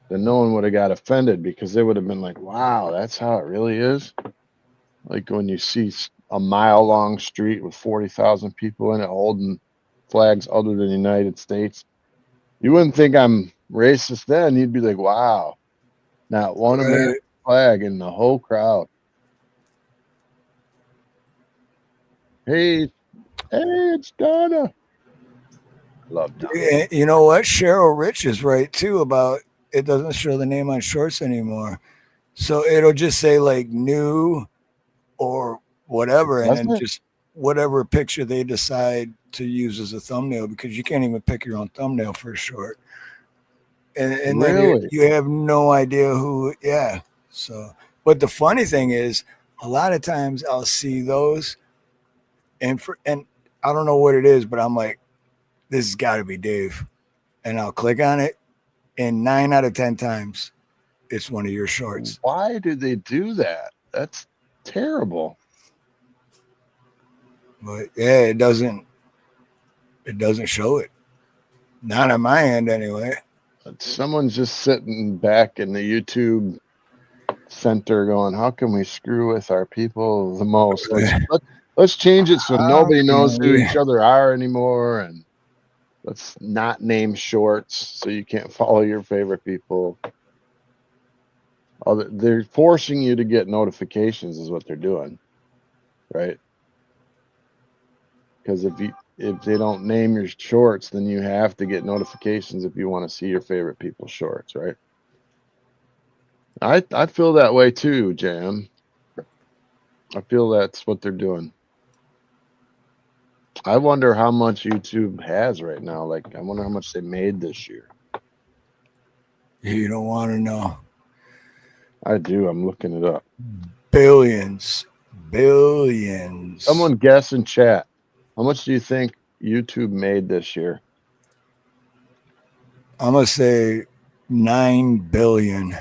then no one would have got offended, because they would have been like, wow, that's how it really is. Like when you see a mile-long street with 40,000 people in it holding flags other than the United States, you wouldn't think I'm racist then. You'd be like, wow, not one American flag in the whole crowd. Hey, it's Donna. Love Donna. You know what? Cheryl Rich is right too about it doesn't show the name on shorts anymore. So it'll just say like new or whatever, and then just whatever picture they decide to use as a thumbnail, because you can't even pick your own thumbnail for a short. And really? then you have no idea who, So, but the funny thing is, a lot of times I'll see those, and I don't know what it is, but I'm like, this has got to be Dave, and I'll click on it, and 9 out of 10 times, it's one of your shorts. Why do they do that? That's terrible. But yeah, it doesn't show it. Not on my end, anyway. Someone's just sitting back in the YouTube center going, how can we screw with our people the most? Let's change it so nobody knows who each other are anymore, and let's not name shorts so you can't follow your favorite people. They're forcing you to get notifications is what they're doing, right? Because if they don't name your shorts, then you have to get notifications if you want to see your favorite people's shorts, right? I feel that way too, Jam. I feel that's what they're doing. I wonder how much YouTube has right now. Like, I wonder how much they made this year. You don't want to know. I do. I'm looking it up. Billions. Someone guess in chat. How much do you think YouTube made this year? I'm going to say 9 billion.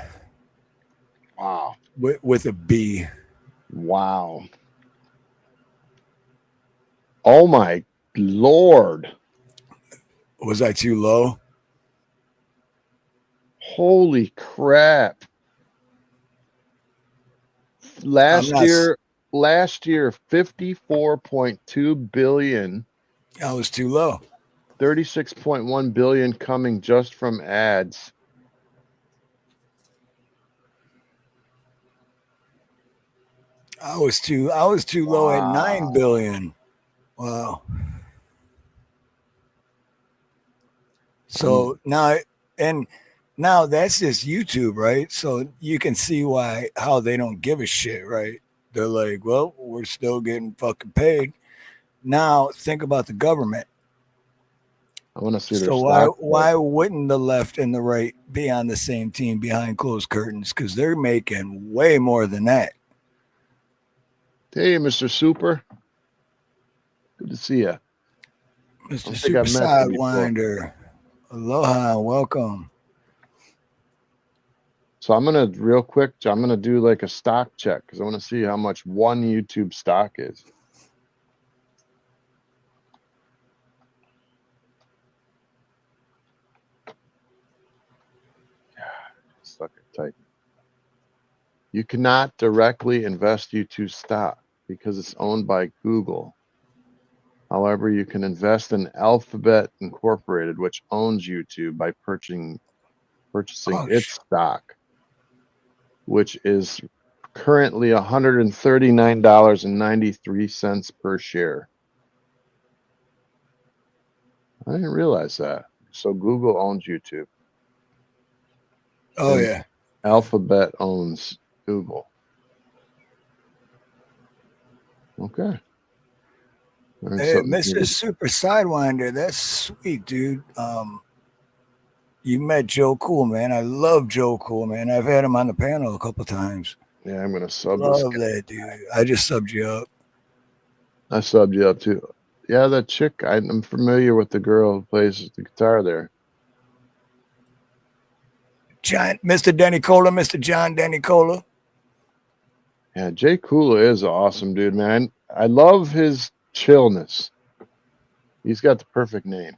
Wow. With a B. Wow. Oh my Lord. Was I too low? Holy crap. Last year 54.2 billion. I was too low. 36.1 billion coming just from ads. I was too low at 9 billion. Wow. So now that's just YouTube, right? So you can see how they don't give a shit, right? They're like, well, we're still getting fucking paid. Now think about the government. I want to see their So stock. why wouldn't the left and the right be on the same team behind closed curtains? Because they're making way more than that. Hey, Mr. Super. Good to see you. Mr. Super Sidewinder. Aloha, welcome. So I'm going to real quick, I'm going to do like a stock check because I want to see how much one YouTube stock is. Suck it tight. You cannot directly invest YouTube stock because it's owned by Google. However, you can invest in Alphabet Incorporated, which owns YouTube, by purchasing its stock, which is currently $139.93 per share. I didn't realize that. So Google owns YouTube. Oh, and yeah. Alphabet owns Google. Okay. Hey, Mr. Super Sidewinder, that's sweet, dude. You met Joe Cool, man. I love Joe Cool, man. I've had him on the panel a couple times. Yeah, I'm gonna sub love this. That dude. I just subbed you up. I subbed you up too. Yeah, that chick. I'm familiar with the girl who plays the guitar there. Mr. Danny Cola, Mr. John Danny Cola. Yeah, Jay Kula is awesome, dude, man. I love his chillness. He's got the perfect name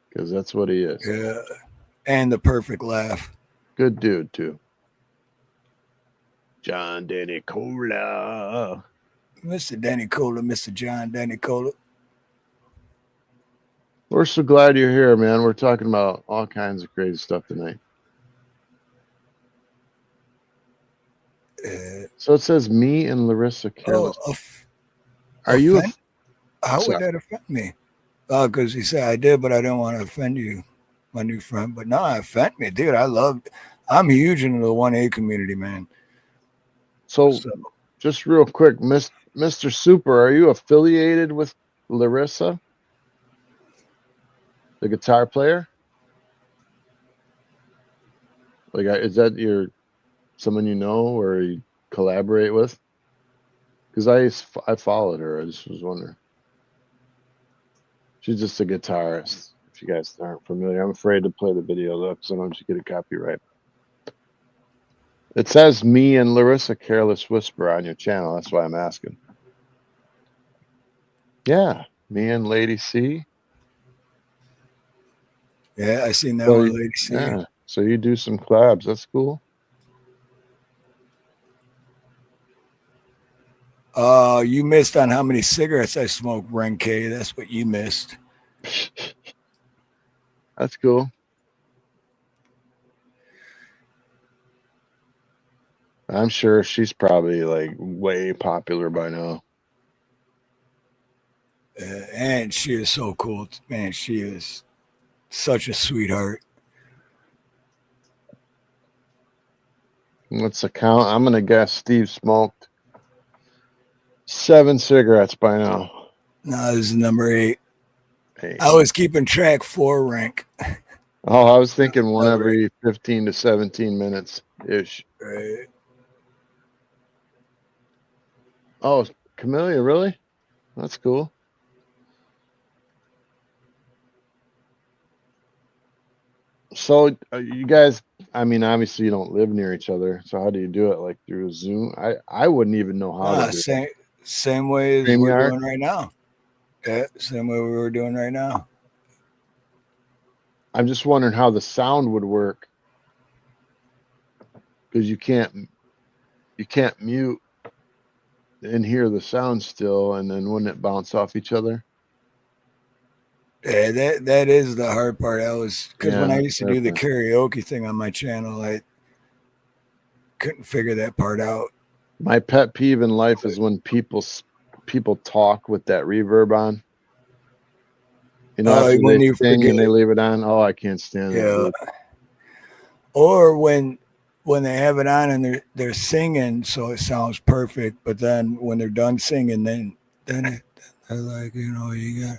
because that's what he is. Yeah, and the perfect laugh. Good dude too. John Danny Cola. Mr. Danny Cola, Mr. John Danny Cola. We're so glad you're here, man. We're talking about all kinds of crazy stuff tonight. So it says me and Larissa Careless. Are you? How would that offend me? Because he said I did, but I didn't want to offend you, my new friend. But no, it offend me, dude. I'm huge into the 1A community, man. So just real quick, Mr. Super, are you affiliated with Larissa, the guitar player? Like, is that someone you know or you collaborate with? Because I followed her. I just was wondering. She's just a guitarist. If you guys aren't familiar, I'm afraid to play the video though, because I don't want you to get a copyright. It says me and Larissa Careless Whisper on your channel. That's why I'm asking. Yeah, me and Lady C. Yeah, I seen that one, Lady C. Yeah, so you do some collabs. That's cool. You missed on how many cigarettes I smoked, Renke. That's what you missed. That's cool. I'm sure she's probably like way popular by now. And she is so cool, man. She is such a sweetheart. What's the count? I'm gonna guess Steve smoked 7 cigarettes by now. No, this is number 8. I was keeping track 4 rank. Oh, I was thinking one every 15 to 17 minutes ish. Right. Oh, Camellia, really? That's cool. So you guys, I mean, obviously you don't live near each other. So how do you do it? Like through Zoom? I wouldn't even know how to do it. Same way as we're StreamYard? doing right now. Yeah, same way we were doing right now. I'm just wondering how the sound would work, because you can't mute and hear the sound still, and then wouldn't it bounce off each other? Yeah, that is the hard part. Because when I Yeah, used to do the karaoke thing on my channel, I couldn't figure that part out. My pet peeve in life is when people talk with that reverb on. You know, after when they you sing forget and they leave it on. Oh, I can't stand that. Yeah. Dude. Or when they have it on and they're singing, so it sounds perfect, but then when they're done singing, then they're like, you got.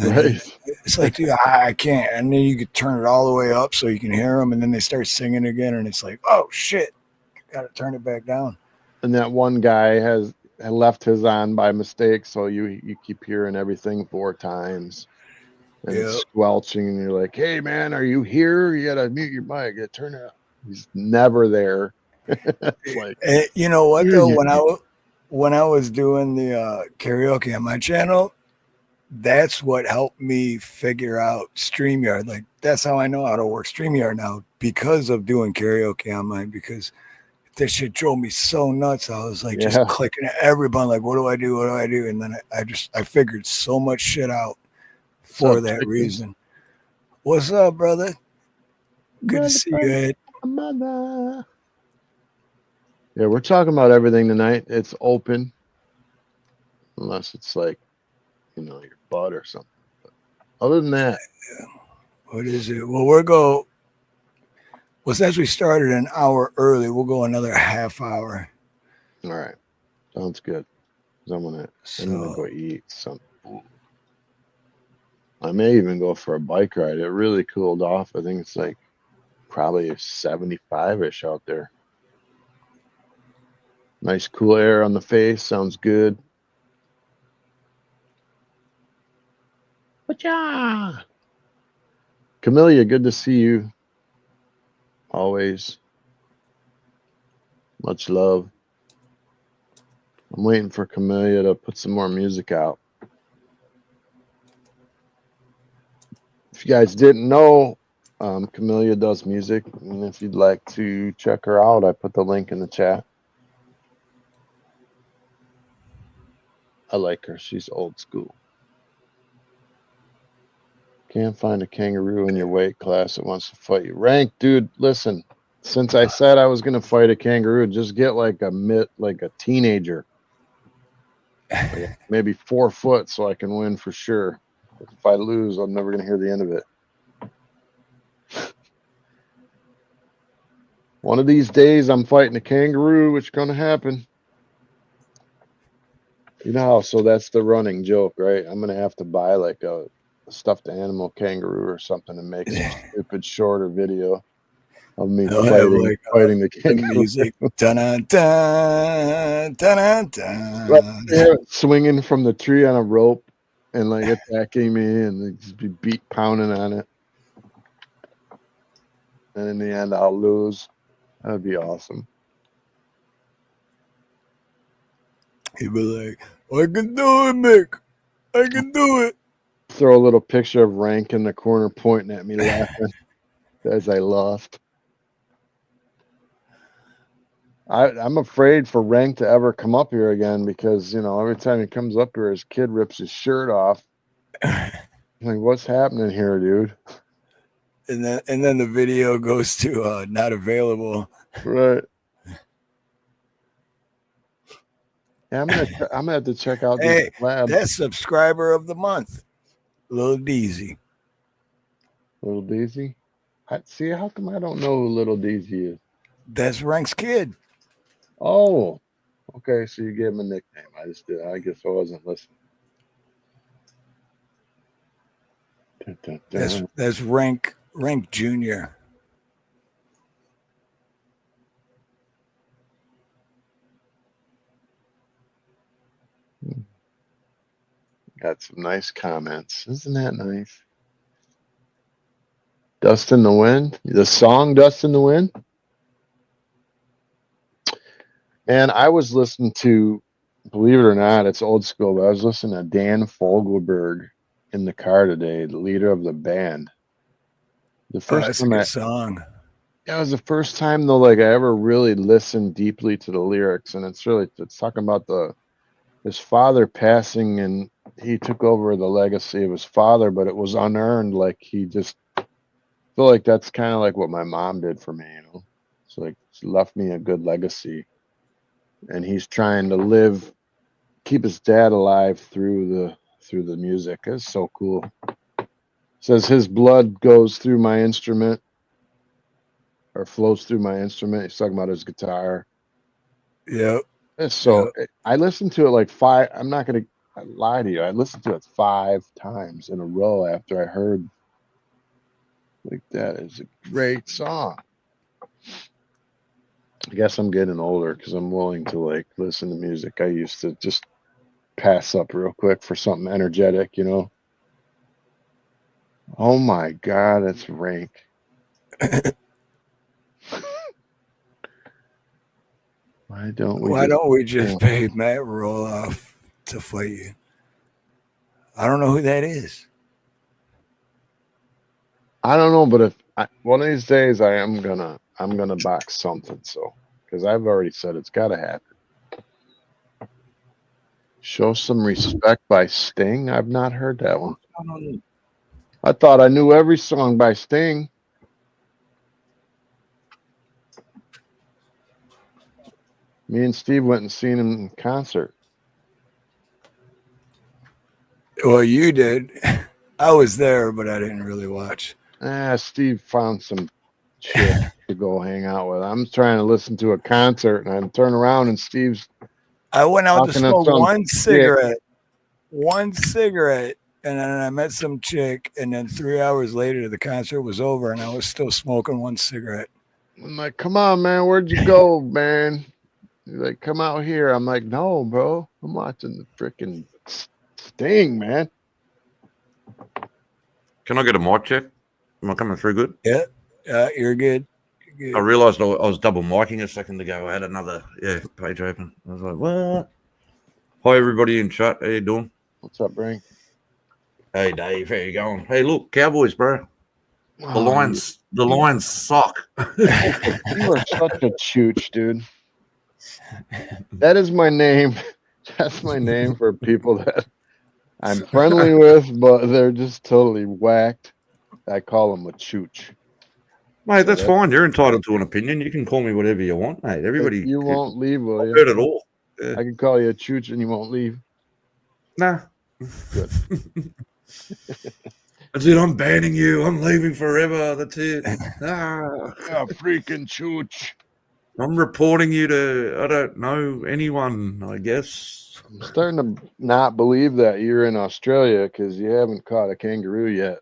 Right. It's like, dude, I can't. And then you could turn it all the way up so you can hear them, and then they start singing again, and it's like, oh shit, got to turn it back down. And that one guy had left his on by mistake, so you keep hearing everything 4 times, and it's squelching, and you're like, hey man, are you here? You gotta mute your mic. You gotta turn it up. He's never there. It's like, you know what though? When I was doing the karaoke on my channel, that's what helped me figure out StreamYard. Like, that's how I know how to work StreamYard now, because of doing karaoke on mine, because this shit drove me so nuts. I was like, just clicking at every button, like, what do I do? What do I do? And then I figured so much shit out for that reason. What's up, brother? Good to see you, Ed. Yeah, we're talking about everything tonight. It's open, unless it's like, your butt or something. But other than that, what is it? Well, since we started an hour early, we'll go another half hour. All right, sounds good. I'm gonna go eat something. I may even go for a bike ride. It really cooled off. I think it's like probably 75-ish out there. Nice cool air on the face. Sounds good. Camellia, good to see you. Always. Much love. I'm waiting for Camellia to put some more music out. If you guys didn't know, Camellia does music, and if you'd like to check her out, I put the link in the chat. I like her. She's old school. Can't find a kangaroo in your weight class that wants to fight you. Rank, dude, listen. Since I said I was gonna fight a kangaroo, just get like a teenager. Like maybe 4 foot so I can win for sure. If I lose, I'm never gonna hear the end of it. One of these days I'm fighting a kangaroo, which is gonna happen. So that's the running joke, right? I'm gonna have to buy like a stuffed animal kangaroo or something and make some stupid shorter video of me fighting the kangaroo. Music. Dun-dun-dun, dun-dun-dun. Right, swinging from the tree on a rope and like attacking me, and just be pounding on it. And in the end, I'll lose. That'd be awesome. He'd be like, I can do it, Mick. I can do it. Throw a little picture of Rank in the corner pointing at me laughing as I lost. I'm afraid for Rank to ever come up here again, because, every time he comes up here, his kid rips his shirt off. I'm like, what's happening here, dude? And then the video goes to not available. Right. Yeah, I'm gonna have to check out Hey, these labs. that's subscriber of the month, Lil Deezy. Little Daisy? See, how come I don't know who Little Daisy is? That's Rank's kid. Oh, okay. So you gave him a nickname. I guess I wasn't listening. That's Rank Jr. Got some nice comments. Isn't that nice? Dust in the Wind. The song Dust in the Wind. And I was listening to, believe it or not, it's old school, but I was listening to Dan Fogelberg in the car today, the leader of the band. The first that's a time good song. Yeah, it was the first time though, like I ever really listened deeply to the lyrics, and it's talking about his father passing, and he took over the legacy of his father, but it was unearned. Like he just feel like that's kind of like what my mom did for me, you know. It's like she left me a good legacy, and he's trying to keep his dad alive through the music. It's so cool. Says his blood goes through my instrument, or flows through my instrument. He's talking about his guitar. Yep. So I listened to it like five. I'm not gonna lie to you. I listened to it 5 times in a row after I heard. Like, that is a great song. I guess I'm getting older because I'm willing to like listen to music. I used to just pass up real quick for something energetic, you know. Oh my God, it's rank. Why don't we just pay Matt Roloff to fight you? I don't know who that is. I don't know, but one of these days I'm gonna box something. So, because I've already said it's got to happen. Show Some Respect by Sting. I've not heard that one. I thought I knew every song by Sting. Me and Steve went and seen him in concert. Well, you did. I was there, but I didn't really watch. Steve found some chick to go hang out with. I'm trying to listen to a concert, and I turn around and Steve's. I went out to smoke one cigarette, and then I met some chick, and then 3 hours later, the concert was over, and I was still smoking one cigarette. I'm like, come on, man, where'd you go, man? He's like, come out here. I'm like, no, bro, I'm watching the freaking Sting, man. Can I get a mic check? Am I coming through good? Yeah, you're good. I realized I was double micing a second ago. I had another page open. I was like, what? Hi, everybody in chat. How you doing? What's up, Brink? Hey, Dave. How you going? Hey, look, Cowboys, bro. The Lions suck. You are such a chooch, dude. That is my name. That's my name for people that I'm friendly with, but they're just totally whacked. I call them a chooch. Mate, that's fine. You're entitled to an opinion. You can call me whatever you want, mate. Everybody. You won't leave, will you? I've heard it all. Yeah. I can call you a chooch and you won't leave. Nah. Good. That's it. I'm banning you. I'm leaving forever. That's it. Freaking chooch. I'm reporting you to, I don't know, anyone, I guess. I'm starting to not believe that you're in Australia because you haven't caught a kangaroo yet.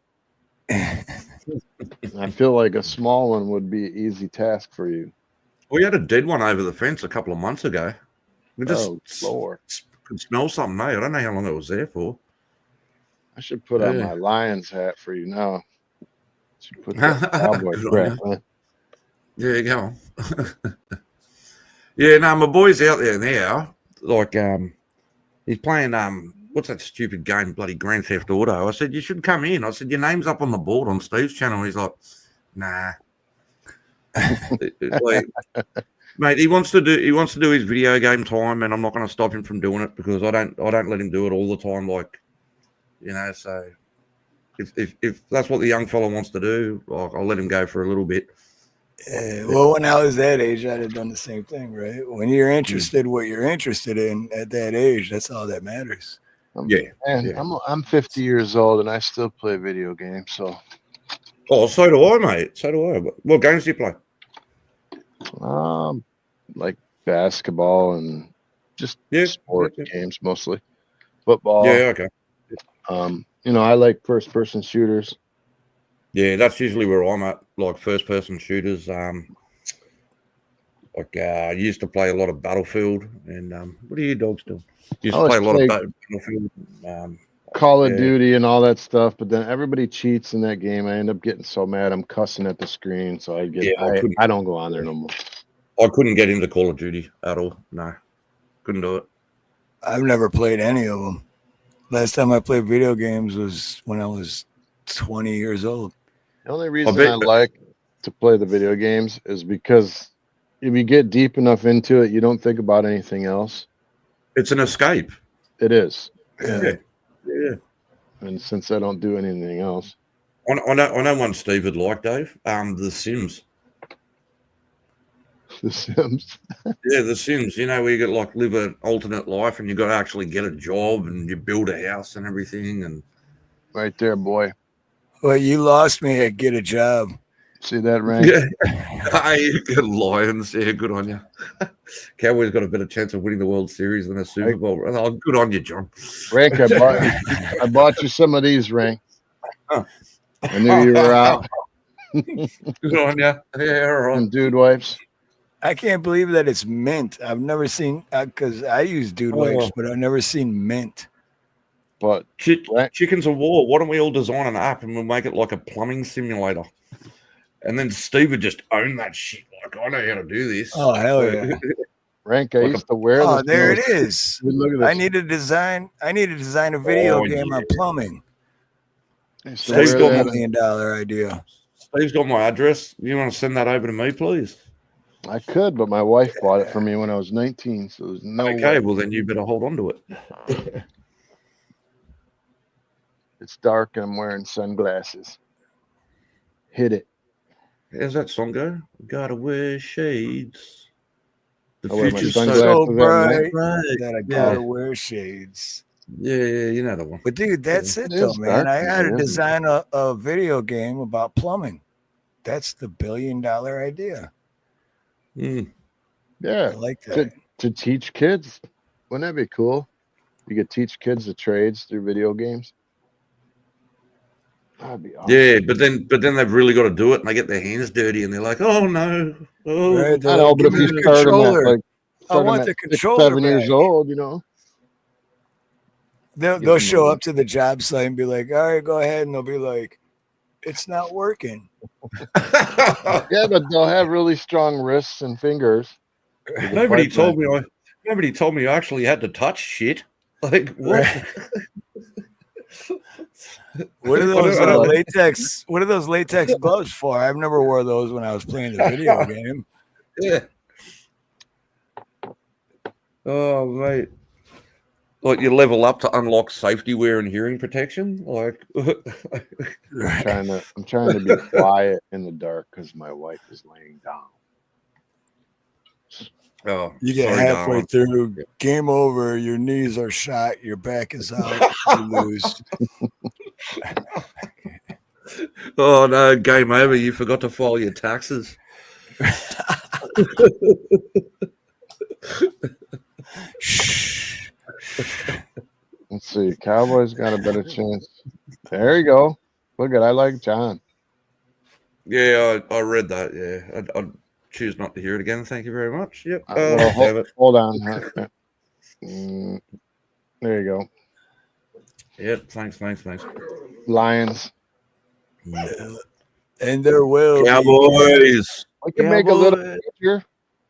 I feel like a small one would be an easy task for you. We had a dead one over the fence a couple of months ago. We just could smell something, mate. I don't know how long it was there for. I should put on my Lions hat for you now. Should put that cowboy crap on. Yeah, go on. Yeah, no, my boy's out there now. Like, he's playing what's that stupid game, bloody Grand Theft Auto. I said, you should come in. I said, your name's up on the board on Steve's channel. He's like, nah. Like, mate, he wants to do his video game time, and I'm not going to stop him from doing it because I don't let him do it all the time. Like, you know, so if that's what the young fella wants to do, I'll let him go for a little bit. Well, when I was that age, I'd have done the same thing, right? When you're interested, what you're interested in at that age, that's all that matters. I'm 50 years old and I still play video games. So, so do I, mate. So do I. What games do you play? Like basketball and just sport games mostly. Football. Yeah, okay. You know, I like first-person shooters. Yeah, that's usually where I'm at, like first-person shooters. I used to play a lot of Battlefield, and what are you dogs doing? Used to play a lot of Battlefield. Call of Yeah. Duty and all that stuff, but then everybody cheats in that game. I end up getting so mad I'm cussing at the screen, so I don't go on there no more. I couldn't get into Call of Duty at all. No, couldn't do it. I've never played any of them. Last time I played video games was when I was 20 years old. The only reason I like to play the video games is because if you get deep enough into it, you don't think about anything else. It's an escape. It is. Yeah. And since I don't do anything else. I know one Steve would like, Dave. The Sims. The Sims. Yeah, The Sims. You know, where you get like live an alternate life and you got to actually get a job and you build a house and everything. And right there, boy. Well, you lost me at get a job. See that, Rank? Yeah. Hey, good Lions. Yeah, good on you. Cowboys got a better chance of winning the World Series than a Super Bowl. Oh, good on you, John. Rank, I bought you some of these, Rank. I knew you were out. Good on you. Yeah, all right. Some dude wipes. I can't believe that it's mint. I've never seen, because I use dude wipes, but I've never seen mint. But Chickens of War, why don't we all design an app and we'll make it like a plumbing simulator? And then Steve would just own that shit. Like, I know how to do this. Oh, hell yeah. Rank, I used to wear this. Oh, there it is. Look at this. I need to design a video game on plumbing. Steve's That's got $1 my million idea. Steve's got my address. You want to send that over to me, please? I could, but my wife bought it for me when I was 19, so there's no Okay, way. well then you better hold on to it. It's dark and I'm wearing sunglasses. Hit it. How's that song go? Gotta wear shades. The I wear my future's sunglasses So at bright night. that I gotta wear shades. Yeah, you know the one. But dude, that's it It though, is man. dark, I got to man. design a video game about plumbing. That's the $1 billion idea. Mm. Yeah, I like that. to teach kids. Wouldn't that be cool? You could teach kids the trades through video games. That'd be awesome. Yeah, but then they've really got to do it, and they get their hands dirty, and they're like, "Oh no!" Oh, Right, I know, but give if me you the start them at controller. like I want the controller 7 years back. old, you know. They'll show up to the job site and be like, "All right, go ahead," and they'll be like, "It's not working." Yeah, but they'll have really strong wrists and fingers. Nobody told me I actually had to touch shit. Like what? What are I those don't- latex? What are those latex gloves for? I've never wore those when I was playing the video game. Yeah. Oh mate. Like you level up to unlock safety wear and hearing protection. Like I'm trying to be quiet in the dark because my wife is laying down. oh, You get sorry, halfway darling. through, game over. Your knees are shot. Your back is out. You lose. Oh no, game over. You forgot to file your taxes. Let's see. Cowboys got a better chance. There you go. Look at I like John. Yeah, I read that. Yeah, I'd choose not to hear it again. Thank you very much. Yep. Well, Damn it. hold on. There you go. Yep. Thanks. Lions. And there will Cowboys. We can make a little picture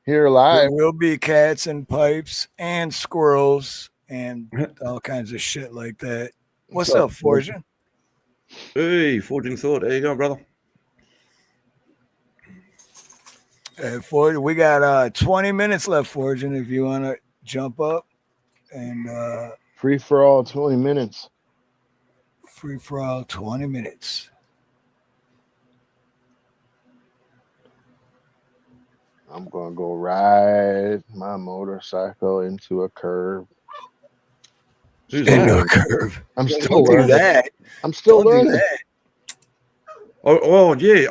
here live. There will be cats and pipes and squirrels and all kinds of shit like that. What's up, Fortune? Hey, Forging Thought. There you go, brother. Fortune, we got 20 minutes left, Fortune, if you want to jump up and Free for all 20 minutes. free for all 20 minutes. I'm going to go ride my motorcycle into a curve. Who's Into that? a curve. I'm still Don't do learning. that. I'm still Don't do learning. that. Oh yeah,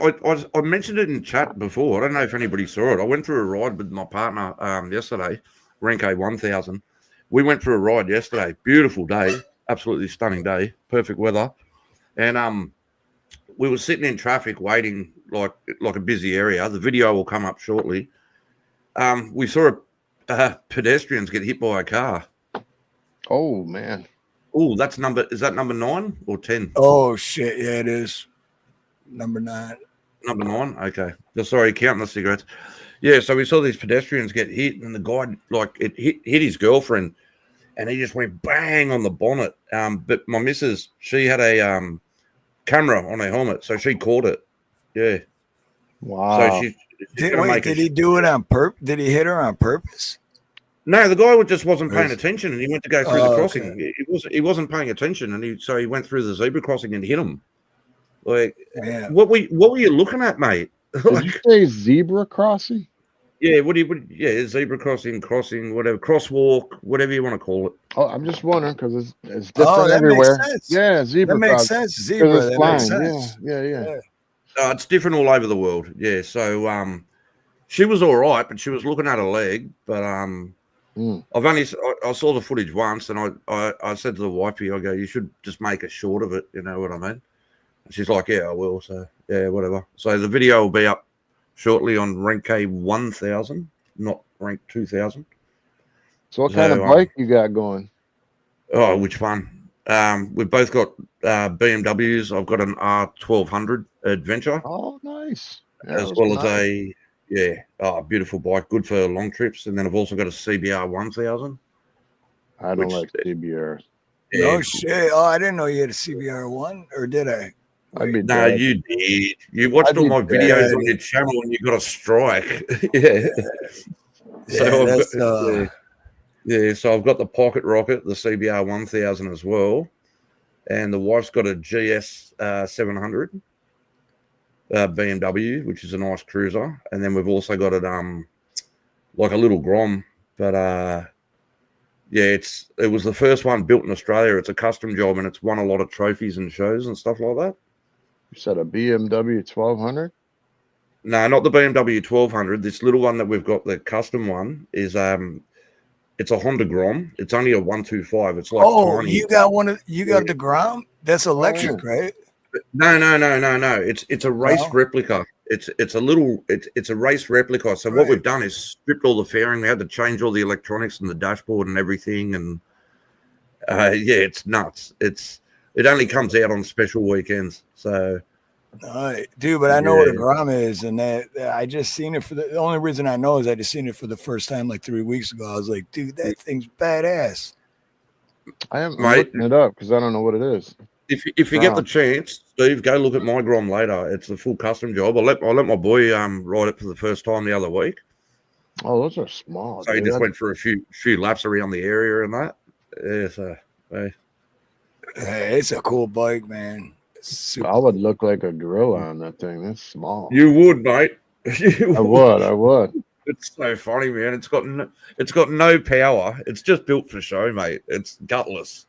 I mentioned it in chat before. I don't know if anybody saw it. I went for a ride with my partner yesterday, Renko 1000. We went for a ride yesterday. Beautiful day, absolutely stunning day, perfect weather, and we were sitting in traffic waiting like a busy area. The video will come up shortly. We saw pedestrians get hit by a car. Oh, man. Oh, that's number. Is that number 9 or 10? Oh shit! Yeah, it is number 9. Number 9. Okay. Just sorry, counting the cigarettes. Yeah. So we saw these pedestrians get hit, and the guy it hit his girlfriend, and he just went bang on the bonnet. But my missus, she had a camera on her helmet, so she caught it. Yeah. Wow. So Did he do it on purpose? Did he hit her on purpose? No, the guy just wasn't paying attention, and he went to go through the crossing. Okay. He wasn't paying attention, and so he went through the zebra crossing and hit him. Like, yeah. What were you looking at, mate? Did you say zebra crossing? Yeah, zebra crossing, whatever, crosswalk, whatever you want to call it. Oh, I'm just wondering because it's different everywhere. Makes sense. Yeah, zebra. That makes crossing. sense. Zebra. That makes sense. Yeah. It's different all over the world. Yeah, so she was all right, but she was looking at her leg. But I saw the footage once, and I said to the wifey, I go, you should just make a short of it. You know what I mean? And she's like, yeah, I will. So yeah, whatever. So the video will be up shortly on rank K 1000, not rank 2000. So what kind of bike you got going? Oh, which one? We've both got BMWs. I've got an R1200 Adventure. Oh, nice. Yeah, as well as a beautiful bike, good for long trips. And then I've also got a CBR 1000. I don't like CBRs. No shit. Oh, I didn't know you had a CBR 1, or did I? No, you did. You watched all my videos on your channel and you got a strike. Yeah. So I've got the Pocket Rocket, the CBR 1000 as well. And the wife's got a GS 700 BMW, which is a nice cruiser. And then we've also got it like a little Grom. But it was the first one built in Australia. It's a custom job and it's won a lot of trophies and shows and stuff like that. You said a BMW 1200? No, not the BMW 1200. This little one that we've got, the custom one, is it's a Honda Grom. It's only a 125. It's like tiny. You got the Grom? That's electric, right? No. It's a race replica. It's a race replica. So what we've done is stripped all the fairing. We had to change all the electronics and the dashboard and everything. And it's nuts. It only comes out on special weekends. So, dude, but I know what a Grom is, and that I just seen it the only reason I know is I just seen it for the first time like 3 weeks ago. I was like, dude, that thing's badass. I'm looking it up because I don't know what it is. If you get the chance, Steve, go look at my Grom later. It's a full custom job. I let my boy ride it for the first time the other week. Oh, those are small. So he just went for a few laps around the area and that. Yeah, so hey, it's a cool bike, man. I would look like a gorilla on that thing. That's small. You would, mate. I would. It's so funny, man. It's got no power. It's just built for show, mate. It's gutless.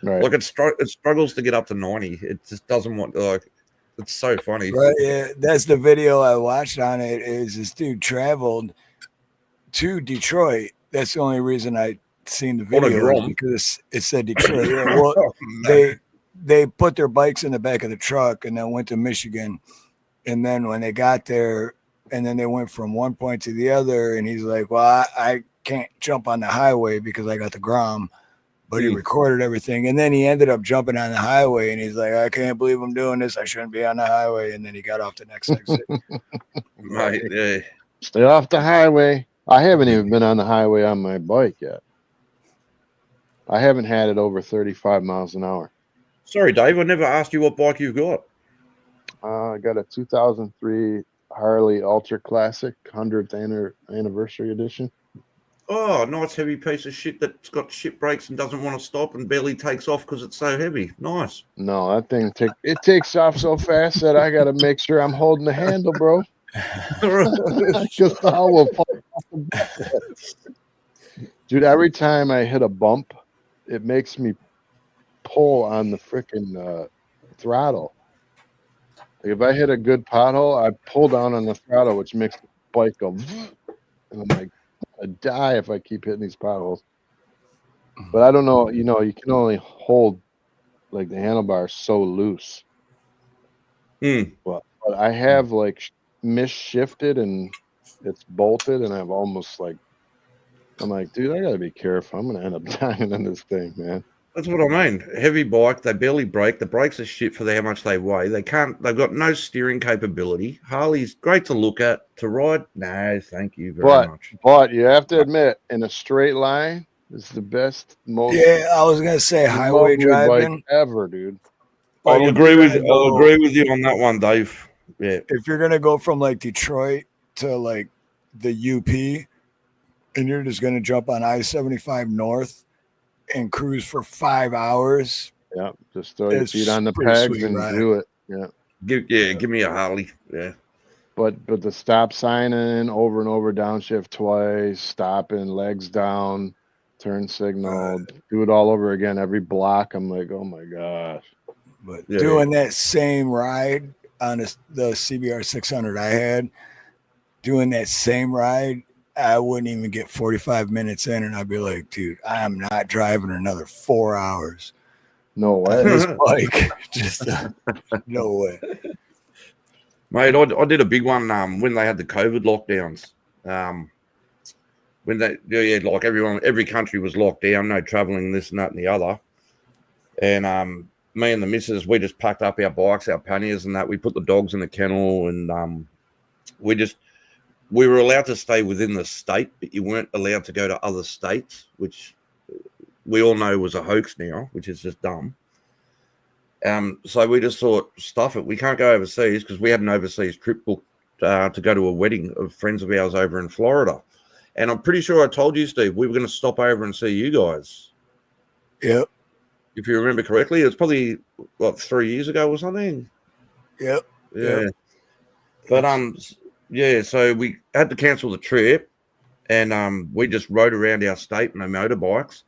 Right. Like it struggles to get up to 90. It just doesn't want it's so funny. Right, yeah, that's the video I watched on it. Is this dude traveled to Detroit? That's the only reason I seen the video because it said Detroit. Yeah, well, they put their bikes in the back of the truck and then went to Michigan, and then when they got there, and then they went from one point to the other, and he's like, "Well, I can't jump on the highway because I got the Grom." But he recorded everything, and then he ended up jumping on the highway, and he's like, "I can't believe I'm doing this. I shouldn't be on the highway." And then he got off the next exit. Right, yeah. Stay off the highway. I haven't even been on the highway on my bike yet. I haven't had it over 35 miles an hour. Sorry, Dave. I never asked you what bike you've got. I got a 2003 Harley Ultra Classic 100th anniversary edition. Oh, nice heavy piece of shit that's got shit brakes and doesn't want to stop and barely takes off because it's so heavy. Nice. No, that thing takes off so fast that I got to make sure I'm holding the handle, bro. Dude, every time I hit a bump, it makes me pull on the freaking throttle. Like if I hit a good pothole, I pull down on the throttle, which makes the bike go. And I'm like, I die if I keep hitting these potholes. But I don't know, you can only hold like the handlebars so loose. But I have like misshifted and it's bolted, and I've almost I'm like, dude, I gotta be careful. I'm gonna end up dying in this thing, man. That's what I mean. Heavy bike, they barely brake. The brakes are shit for how much they weigh. They've got no steering capability. Harley's great to look at. To ride, no, thank you very much. But you have to admit, in a straight line, it's the best, most Yeah, I was gonna say highway lovely bike driving. ever, dude. Like, I'll if agree you're with gonna I'll go- agree with you on that one, Dave. Yeah. If you're gonna go from like Detroit to like the UP, and you're just gonna jump on I-75 North and cruise for 5 hours. Yeah, just throw your It's feet on the pretty pegs sweet and ride. do it. Yeah. Give me a Harley. Yeah. But the stop sign in over and over, downshift twice, stopping, legs down, turn signal, do it all over again every block. I'm like, oh my gosh. But doing that same ride on the CBR 600 I had, doing that same ride, I wouldn't even get 45 minutes in, and I'd be like, dude, I'm not driving another 4 hours. No way. On this bike. Just no way. Mate, I did a big one when they had the COVID lockdowns. When like every country was locked down, no traveling, this and that and the other. And me and the missus, we just packed up our bikes, our panniers and that. We put the dogs in the kennel, and we were allowed to stay within the state, but you weren't allowed to go to other states, which we all know was a hoax now, which is just dumb. So we just thought, stuff it. We can't go overseas because we had an overseas trip booked to go to a wedding of friends of ours over in Florida. And I'm pretty sure I told you, Steve, we were going to stop over and see you guys. Yep. If you remember correctly, it was probably, 3 years ago or something? Yep. Yeah. Yep. But, so we had to cancel the trip, and we just rode around our state on our motorbikes,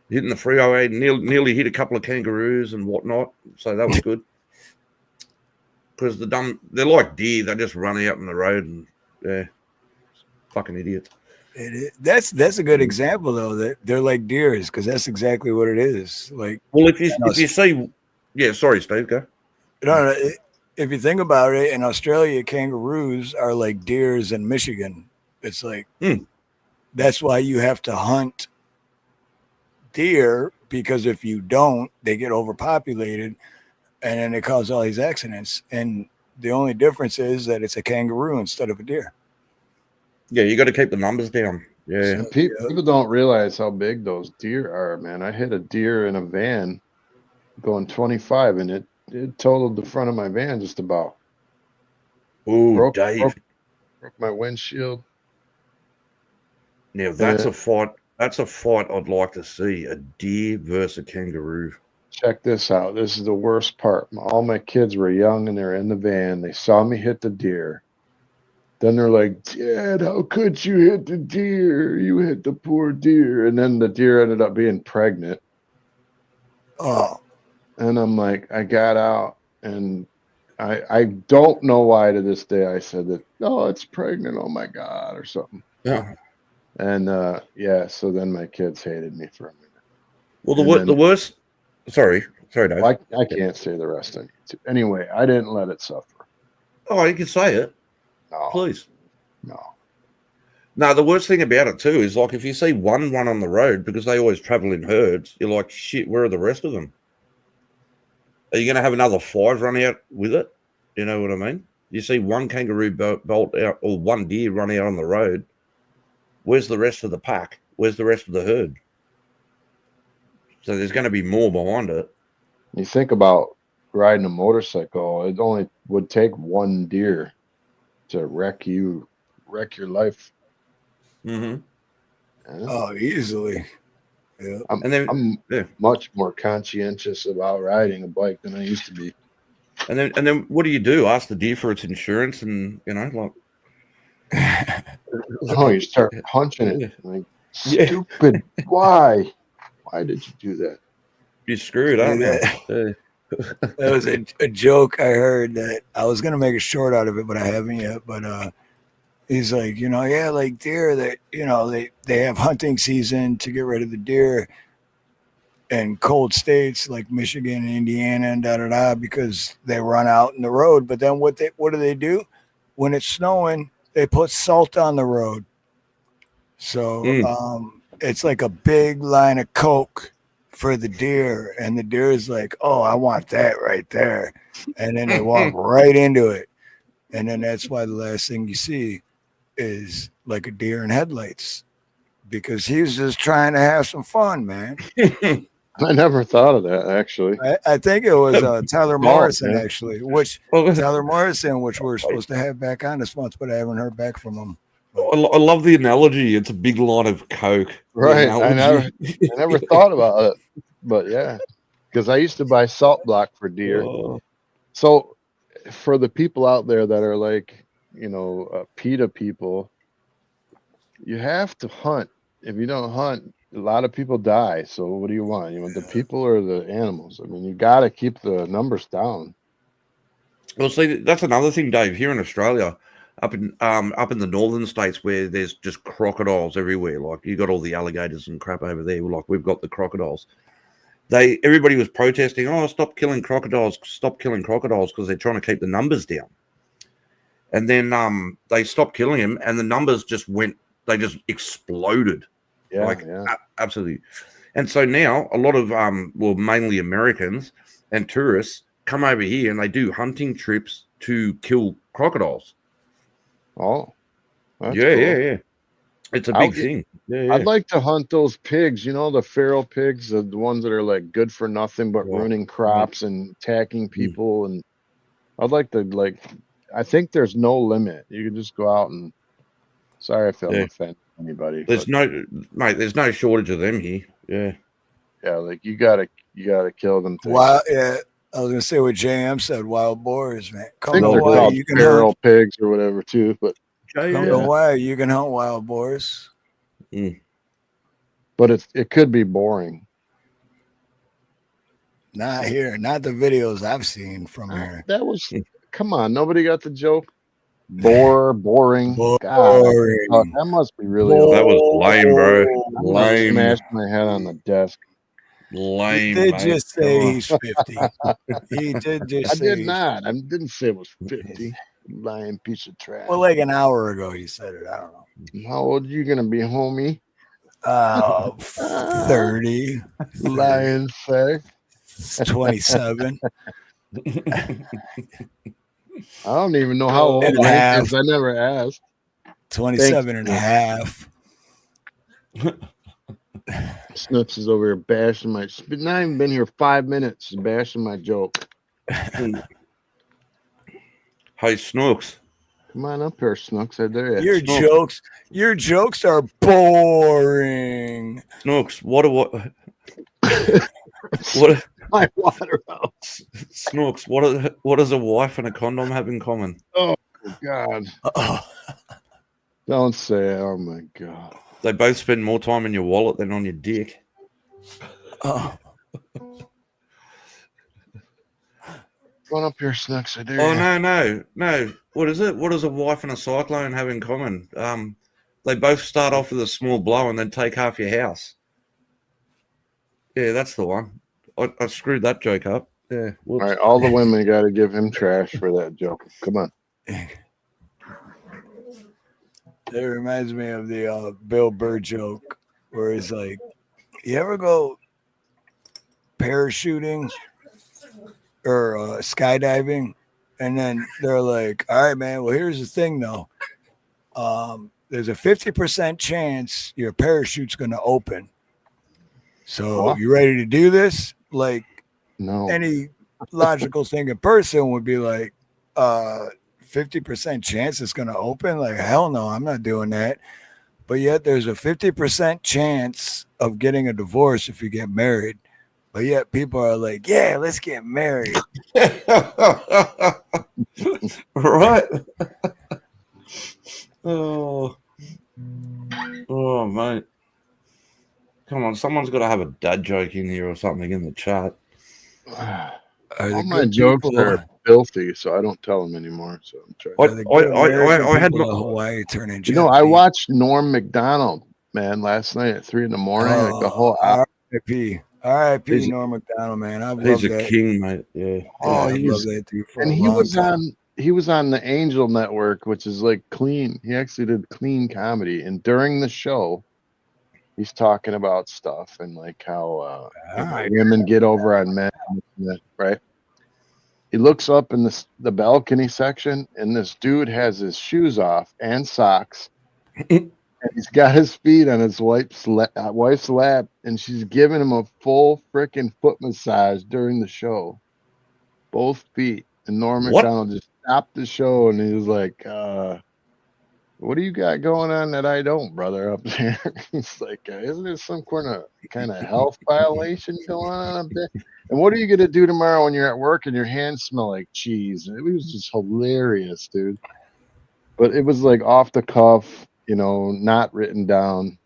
hitting the 308, nearly hit a couple of kangaroos and whatnot. So that was good. Because they're like deer. They just run out on the road and, fucking idiots. That's a good example, though, that they're like deers, because that's exactly what it is. Like, well, if you see, sorry, Steve, go. No, if you think about it, in Australia, kangaroos are like deers in Michigan. It's like that's why you have to hunt deer, because if you don't, they get overpopulated, and then they cause all these accidents. And the only difference is that it's a kangaroo instead of a deer. Yeah, you got to keep the numbers down. Yeah. People don't realize how big those deer are, man. I hit a deer in a van going 25, and it totaled the front of my van just about. Ooh, Dave. Broke my windshield. Now, that's a fight. That's a fight I'd like to see, a deer versus a kangaroo. Check this out. This is the worst part. All my kids were young, and they're in the van. They saw me hit the deer. Then they're like, Dad, how could you hit the deer? You hit the poor deer. And then the deer ended up being pregnant. Oh. And I'm like, I got out, and I don't know why to this day I said that, oh, it's pregnant, oh my God, or something. Yeah. And so then my kids hated me for a minute. Well, the worst. Sorry, Dave. Well, I can't say the rest on YouTube. Anyway, I didn't let it suffer. Oh, you can say it. No. Please. No. No, the worst thing about it too is, like, if you see one on the road, because they always travel in herds, you're like, shit, where are the rest of them? Are you going to have another 5 run out with it? You know what I mean? You see one kangaroo bolt out, or one deer run out on the road. Where's the rest of the pack? Where's the rest of the herd? So there's going to be more behind it. You think about riding a motorcycle, it only would take one deer to wreck your life. Mm-hmm. Oh, easily. Yeah. I'm much more conscientious about riding a bike than I used to be. And then what do? Ask the deer for its insurance, and like. Oh, you start punching it like stupid. Why did you do that? You screwed up. That was a joke I heard that I was gonna make a short out of it, but I haven't yet. But he's like, like deer that they have hunting season to get rid of the deer in cold states like Michigan and Indiana and because they run out in the road. But then what do they do when it's snowing? They put salt on the road. So it's like a big line of Coke for the deer, and the deer is like, oh, I want that right there. And then they walk right into it. And then that's why the last thing you see is like a deer in headlights, because he was just trying to have some fun, man. I never thought of that, actually. I think it was Tyler Morrison, man. actually, which Tyler Morrison, which we're supposed to have back on this month, but I haven't heard back from him. I love the analogy. It's a big line of Coke. Right. I never thought about it. But yeah, because I used to buy salt block for deer. Oh. So for the people out there that are like, PETA people, you have to hunt. If you don't hunt, a lot of people die. So what do you want? You want the people or the animals? I mean, you got to keep the numbers down. Well, see, that's another thing, Dave. Here in Australia, up in the northern states, where there's just crocodiles everywhere. Like you got all the alligators and crap over there. Like we've got the crocodiles. Everybody was protesting. Oh, stop killing crocodiles! Stop killing crocodiles, because they're trying to keep the numbers down. And then they stopped killing them, and the numbers just went. They just exploded. Yeah, absolutely. And so now a lot of mainly Americans and tourists come over here, and they do hunting trips to kill crocodiles. Oh, that's yeah, cool. yeah. It's a big thing. Yeah. I'd like to hunt those pigs, the feral pigs, the ones that are like good for nothing but ruining crops and attacking people. And I'd like to I think there's no limit. You can just go out and sorry if I'm offending anybody. There's no shortage of them here. Yeah. Yeah, like you gotta kill them. Wow, yeah. I was gonna say what JM said, wild boars, man. I think they're called feral pigs or whatever too, but you can hunt wild boars. But it could be boring. Not here, not the videos I've seen from here. That was come on, nobody got the joke. Boring. God, that must be really old. That was lame, bro. Lame. Smashed my head on the desk. Lame. He did just say he's 50. He did just say I did not. I didn't say it was 50. Lying piece of trash. Well, like an hour ago he said it. I don't know. How old are you gonna be, homie? 30. Lying sack. 27. I don't even know how old I is. I never asked. 27 and a half. Snooks is over here bashing my. Not even been here 5 minutes. Bashing my joke. Hey, Snooks. Come on up here, Snooks. I dare you. Your jokes are boring. Snooks, what my water out. Snooks, what does a wife and a condom have in common? Oh God. Don't say it. Oh my God. They both spend more time in your wallet than on your dick. Oh. Going up here, Snooks. I dare Oh you. no. What is it? What does a wife and a cyclone have in common? They both start off with a small blow and then take half your house. Yeah, that's the one. I screwed that joke up. Yeah. All right, all the women got to give him trash for that joke. Come on. That reminds me of the Bill Burr joke where he's like, you ever go parachuting or skydiving? And then they're like, all right, man, well, here's the thing, though. There's a 50% chance your parachute's going to open. So you ready to do this? Like, no. Any logical thinking person would be like, 50% chance it's going to open? Like, hell no, I'm not doing that. But yet there's a 50% chance of getting a divorce if you get married. But yet people are like, yeah, let's get married. Right. Oh, mate. Come on, someone's got to have a dad joke in here or something in the chat. All my jokes are filthy, so I don't tell them anymore. So I'm trying. I had Hawaii turn into. I watched Norm Macdonald, man, last night at 3 a.m. like the whole hour. R.I.P. Norm Macdonald, man. He's a king, mate. Yeah. Oh, I love that dude. He was on the Angel Network, which is like clean. He actually did clean comedy, and during the show, he's talking about stuff and like how right. women get over on men, right? He looks up in the balcony section, and this dude has his shoes off and socks. And he's got his feet on his wife's lap, and she's giving him a full freaking foot massage during the show. Both feet. And Norm What? Macdonald just stopped the show, and he was like, what do you got going on that I don't, brother, up there? He's like, isn't there some kind of health violation going on up there? And what are you going to do tomorrow when you're at work and your hands smell like cheese? And it was just hilarious, dude. But it was like off the cuff, you know, not written down.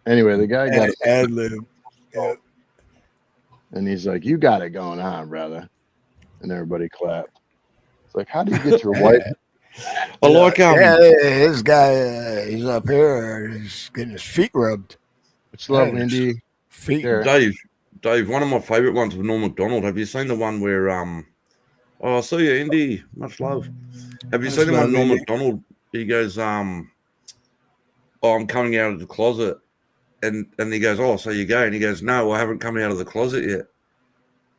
Anyway, the guy got ad lib. Yeah. And he's like, you got it going on, brother. And everybody clapped. It's like, how do you get your wife? I like this guy, he's up here, he's getting his feet rubbed. It's love, Indy. Feet. Dave, one of my favorite ones with Norm Macdonald. Have you seen the one where I see you, Indy, much love. Have you seen the one Norm Macdonald? He goes, I'm coming out of the closet, and he goes, oh, so you go? And he goes, no, I haven't come out of the closet yet.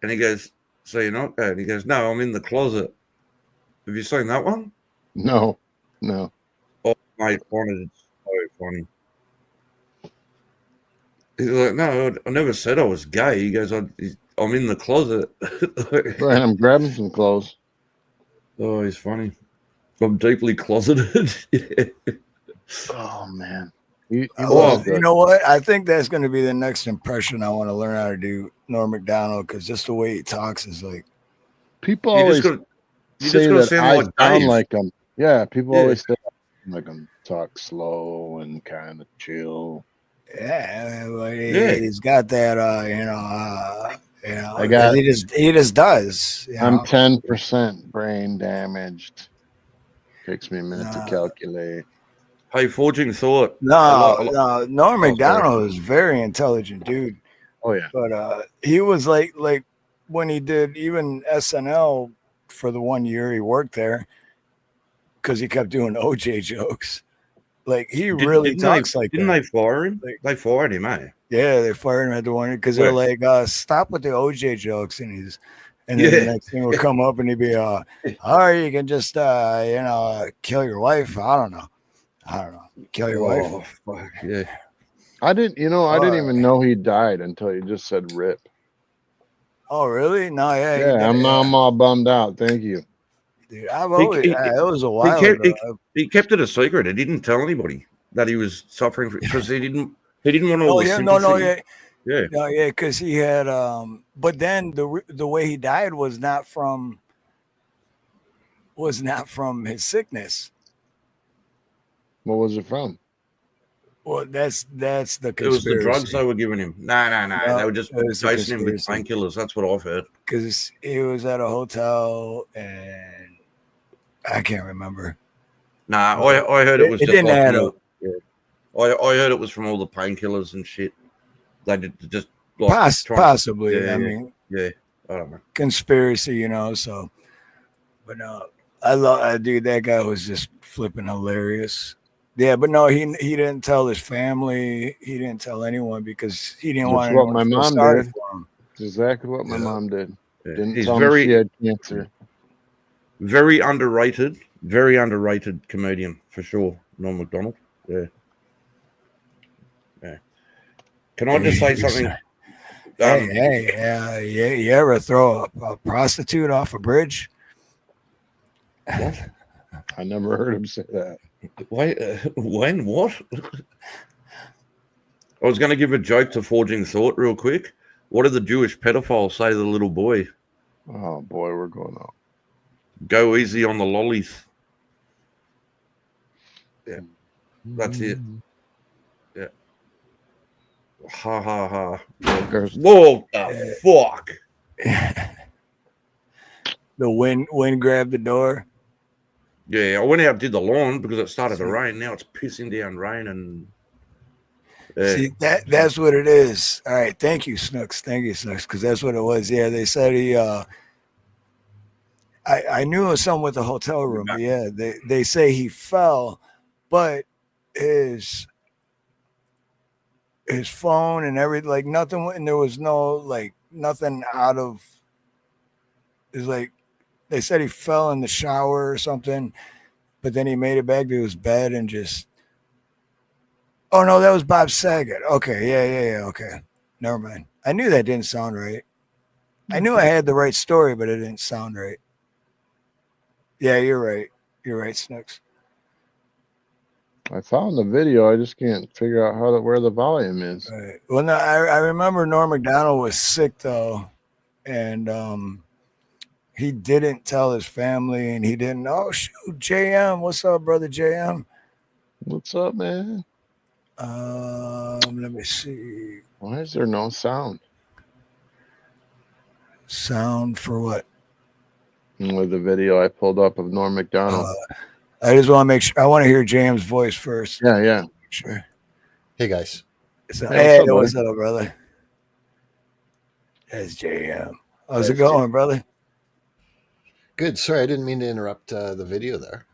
And he goes, so you're not going? And he goes, no, I'm in the closet. Have you seen that one? No. Oh, mate, it's so funny. He's like, no, I never said I was gay. He goes, I'm in the closet. Right, I'm grabbing some clothes. Oh, he's funny. I'm deeply closeted. Yeah. Oh, man. You know what? I think that's going to be the next impression I want to learn how to do, Norm Macdonald, because just the way he talks is like. People always say that I sound like him. Yeah, people always say like him, talk slow and kind of chill. Yeah, but he's got that, I got, he just does. I'm 10% brain damaged. Takes me a minute to calculate. Hey, Forging Thought. No, Norm Macdonald is a very intelligent dude. Oh yeah, but he was like when he did even SNL for the 1 year he worked there, because he kept doing OJ jokes. Like he really talks like that. Didn't they fire him? They fired him, eh? Yeah, they fired him at the 1 year because they're like, stop with the OJ jokes, and then the next thing will come up and he'd be, all right, you can just kill your wife. I don't know. Kill your wife. Fuck, yeah. I didn't even know he died until you just said rip. Oh, really? No, yeah. Yeah, I'm all bummed out. Thank you. Dude, I've always, it was a while ago. He kept it a secret. He didn't tell anybody that he was suffering because he didn't want all the sympathy. Because he had, but then the way he died was not from his sickness. What was it from? Well, that's the conspiracy. It was the drugs they were giving him. No. They were just chasing him with painkillers. That's what I've heard. Because he was at a hotel and I can't remember. Nah, I heard it was. It just didn't add up. Yeah. I heard it was from all the painkillers and shit. They did just possibly. I don't know. Conspiracy, So, but no, I love. Dude, that guy was just flipping hilarious. Yeah, but no, he didn't tell his family. He didn't tell anyone because he didn't want what my mom did. For him. It's exactly what my mom did. Yeah. Didn't He's tell me she had cancer. Very underrated comedian for sure. Norm Macdonald. Yeah. Can I just say something? You ever throw a prostitute off a bridge? What? I never heard him say that. Wait, when? What? I was going to give a joke to Forging Thought real quick. What did the Jewish pedophile say to the little boy? Oh, boy, we're going out. Go easy on the lollies. Yeah, that's it. Yeah. Ha, ha, ha. Whoa, the fuck. The wind grabbed the door. Yeah, I went out and did the lawn because it started to rain. Now it's pissing down rain and see that's what it is. All right, thank you, Snooks. Because that's what it was. Yeah, they said he I knew it was something with the hotel room, but yeah, they say he fell, but his his phone and everything, like nothing, and there was no like nothing out of. It's like they said he fell in the shower or something, but then he made it back to his bed and just. Oh no, that was Bob Saget. Okay, yeah. Okay, never mind. I knew that didn't sound right. I knew I had the right story, but it didn't sound right. Yeah, you're right. You're right, Snooks. I found the video. I just can't figure out where the volume is. Right. Well, no, I remember Norm Macdonald was sick though, and he didn't tell his family, and he didn't. Oh shoot, JM, what's up, brother JM? What's up, man? Let me see. Why is there no sound? Sound for what? With the video I pulled up of Norm Macdonald. I just want to make sure. I want to hear JM's voice first. Yeah. Sure. Hey guys. So, hey, what's up, brother? That's JM. How's it going, brother? Good. Sorry, I didn't mean to interrupt the video there.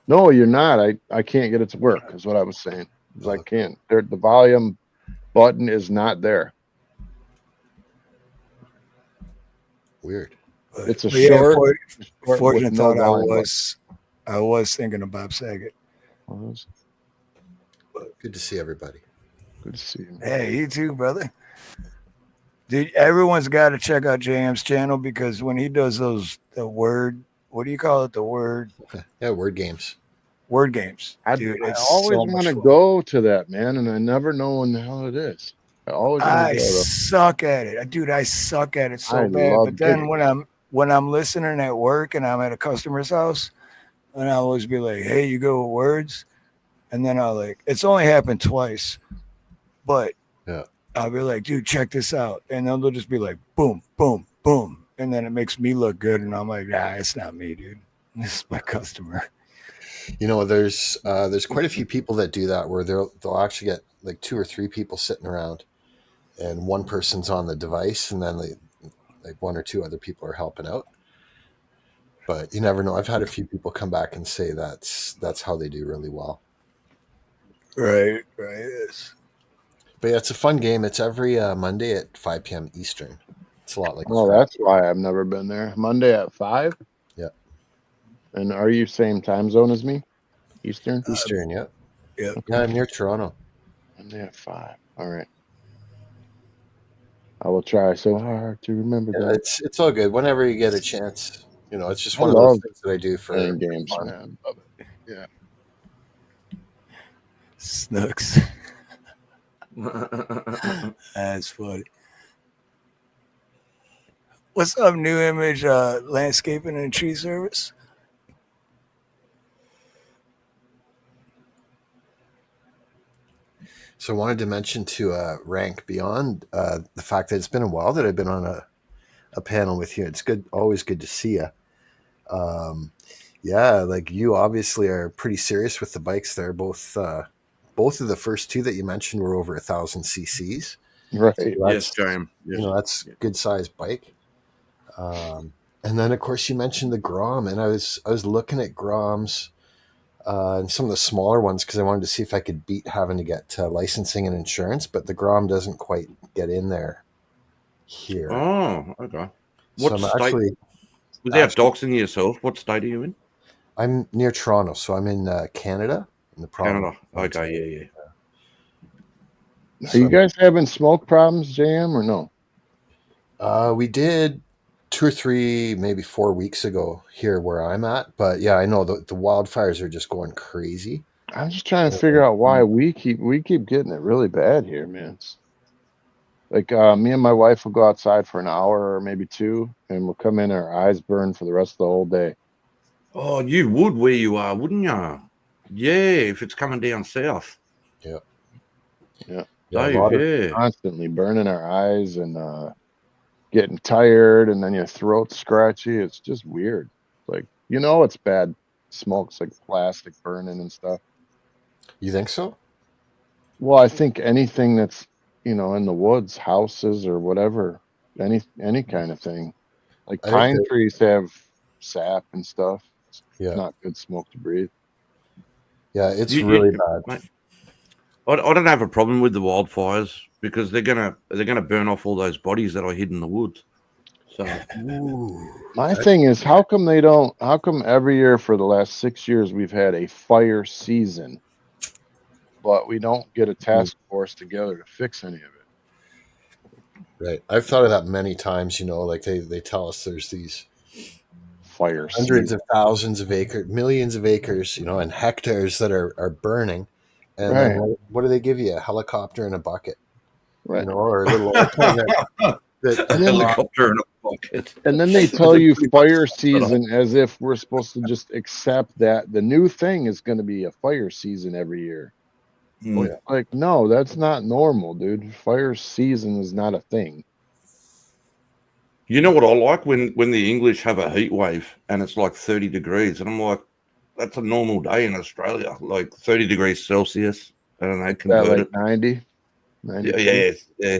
No, you're not. I can't get it to work, is what I was saying. I can't. The volume button is not there. Weird. It's a short. Fortunate thought I was thinking of Bob Saget. Good to see everybody. Good to see you. Hey, you too, brother. Dude, everyone's got to check out JM's channel because when he does the word, what do you call it? The word? Yeah, word games. Word games. Dude, I it's always so want to fun. go to that, man, and I never know when the hell it is. I suck at it. Dude, I suck at it so bad. But then when I'm listening at work and I'm at a customer's house, and I always be like, hey, you go with words? And then I'll it's only happened twice, but yeah, I'll be like, dude, check this out. And then they'll just be like, boom, boom, boom. And then it makes me look good. And I'm like, nah, it's not me, dude. This is my customer. You know, there's quite a few people that do that where they'll actually get like 2 or 3 people sitting around and one person's on the device and then like 1 or 2 other people are helping out. But you never know. I've had a few people come back and say that's how they do really well. Right. Yes. But yeah, it's a fun game. It's every Monday at 5 p.m. Eastern. It's a lot like. Oh, that's why I've never been there. Monday at 5. Yeah. And are you same time zone as me? Eastern. Eastern. Yeah. Yeah. Yeah, I'm near Toronto. Monday at 5. All right. I will try so hard to remember that. It's all good. Whenever you get a chance, you know, it's just I one of those love things that I do for playing games, fun. man. Love it. Yeah. Snooks. That's funny. What's up, New Image Landscaping and Tree Service? So I wanted to mention to Rank, beyond the fact that it's been a while that I've been on a panel with you. It's good, always good to see you. Yeah, like you obviously are pretty serious with the bikes there. Both of the first 2 that you mentioned were over 1,000 cc's. Right. So Yes, Graham. Yes. You know, that's good sized bike. And then of course you mentioned the Grom, and I was looking at Groms and some of the smaller ones because I wanted to see if I could beat having to get licensing and insurance, but the Grom doesn't quite get in there here. Oh, okay. So What I'm state? actually Without doxing yourself, what state are you in? I'm near Toronto, so I'm in Canada, in the province. Canada. Okay, yeah. Are you guys having smoke problems, JM, or no? We did 2 or 3, maybe 4 weeks ago here where I'm at, but yeah, I know the wildfires are just going crazy. I'm just trying to figure out why we keep getting it really bad here, man. It's like me and my wife will go outside for an hour or maybe 2, and we'll come in and our eyes burn for the rest of the whole day. Oh, you would where you are, wouldn't you? Yeah, if it's coming down south. Yeah. Yeah. Dave, Constantly burning our eyes and getting tired, and then your throat's scratchy. It's just weird. Like, you know, it's bad smokes, like plastic burning and stuff. You think so? Well, I think anything that's, you know, in the woods, houses or whatever, any kind of thing. Like pine trees have sap and stuff. It's not good smoke to breathe. Yeah, it's really bad. Mate, I don't have a problem with the wildfires because they're gonna burn off all those bodies that I hid in the woods. So My thing is, how come every year for the last 6 years we've had a fire season, but we don't get a task force together to fix any of it? Right. I've thought of that many times, like they tell us there's these fire hundreds of thousands of acres, millions of acres, and hectares that are burning. And Right. then what do they give you? A helicopter and a bucket. Right. Or a little old thing helicopter and a bucket. And then they tell you fire season as if we're supposed to just accept that the new thing is going to be a fire season every year. Like, no, that's not normal, dude. Fire season is not a thing. You know what I like when the English have a heat wave and it's like 30 degrees, and I'm like, that's a normal day in Australia, like 30 degrees Celsius, and they convert it 90. Yeah.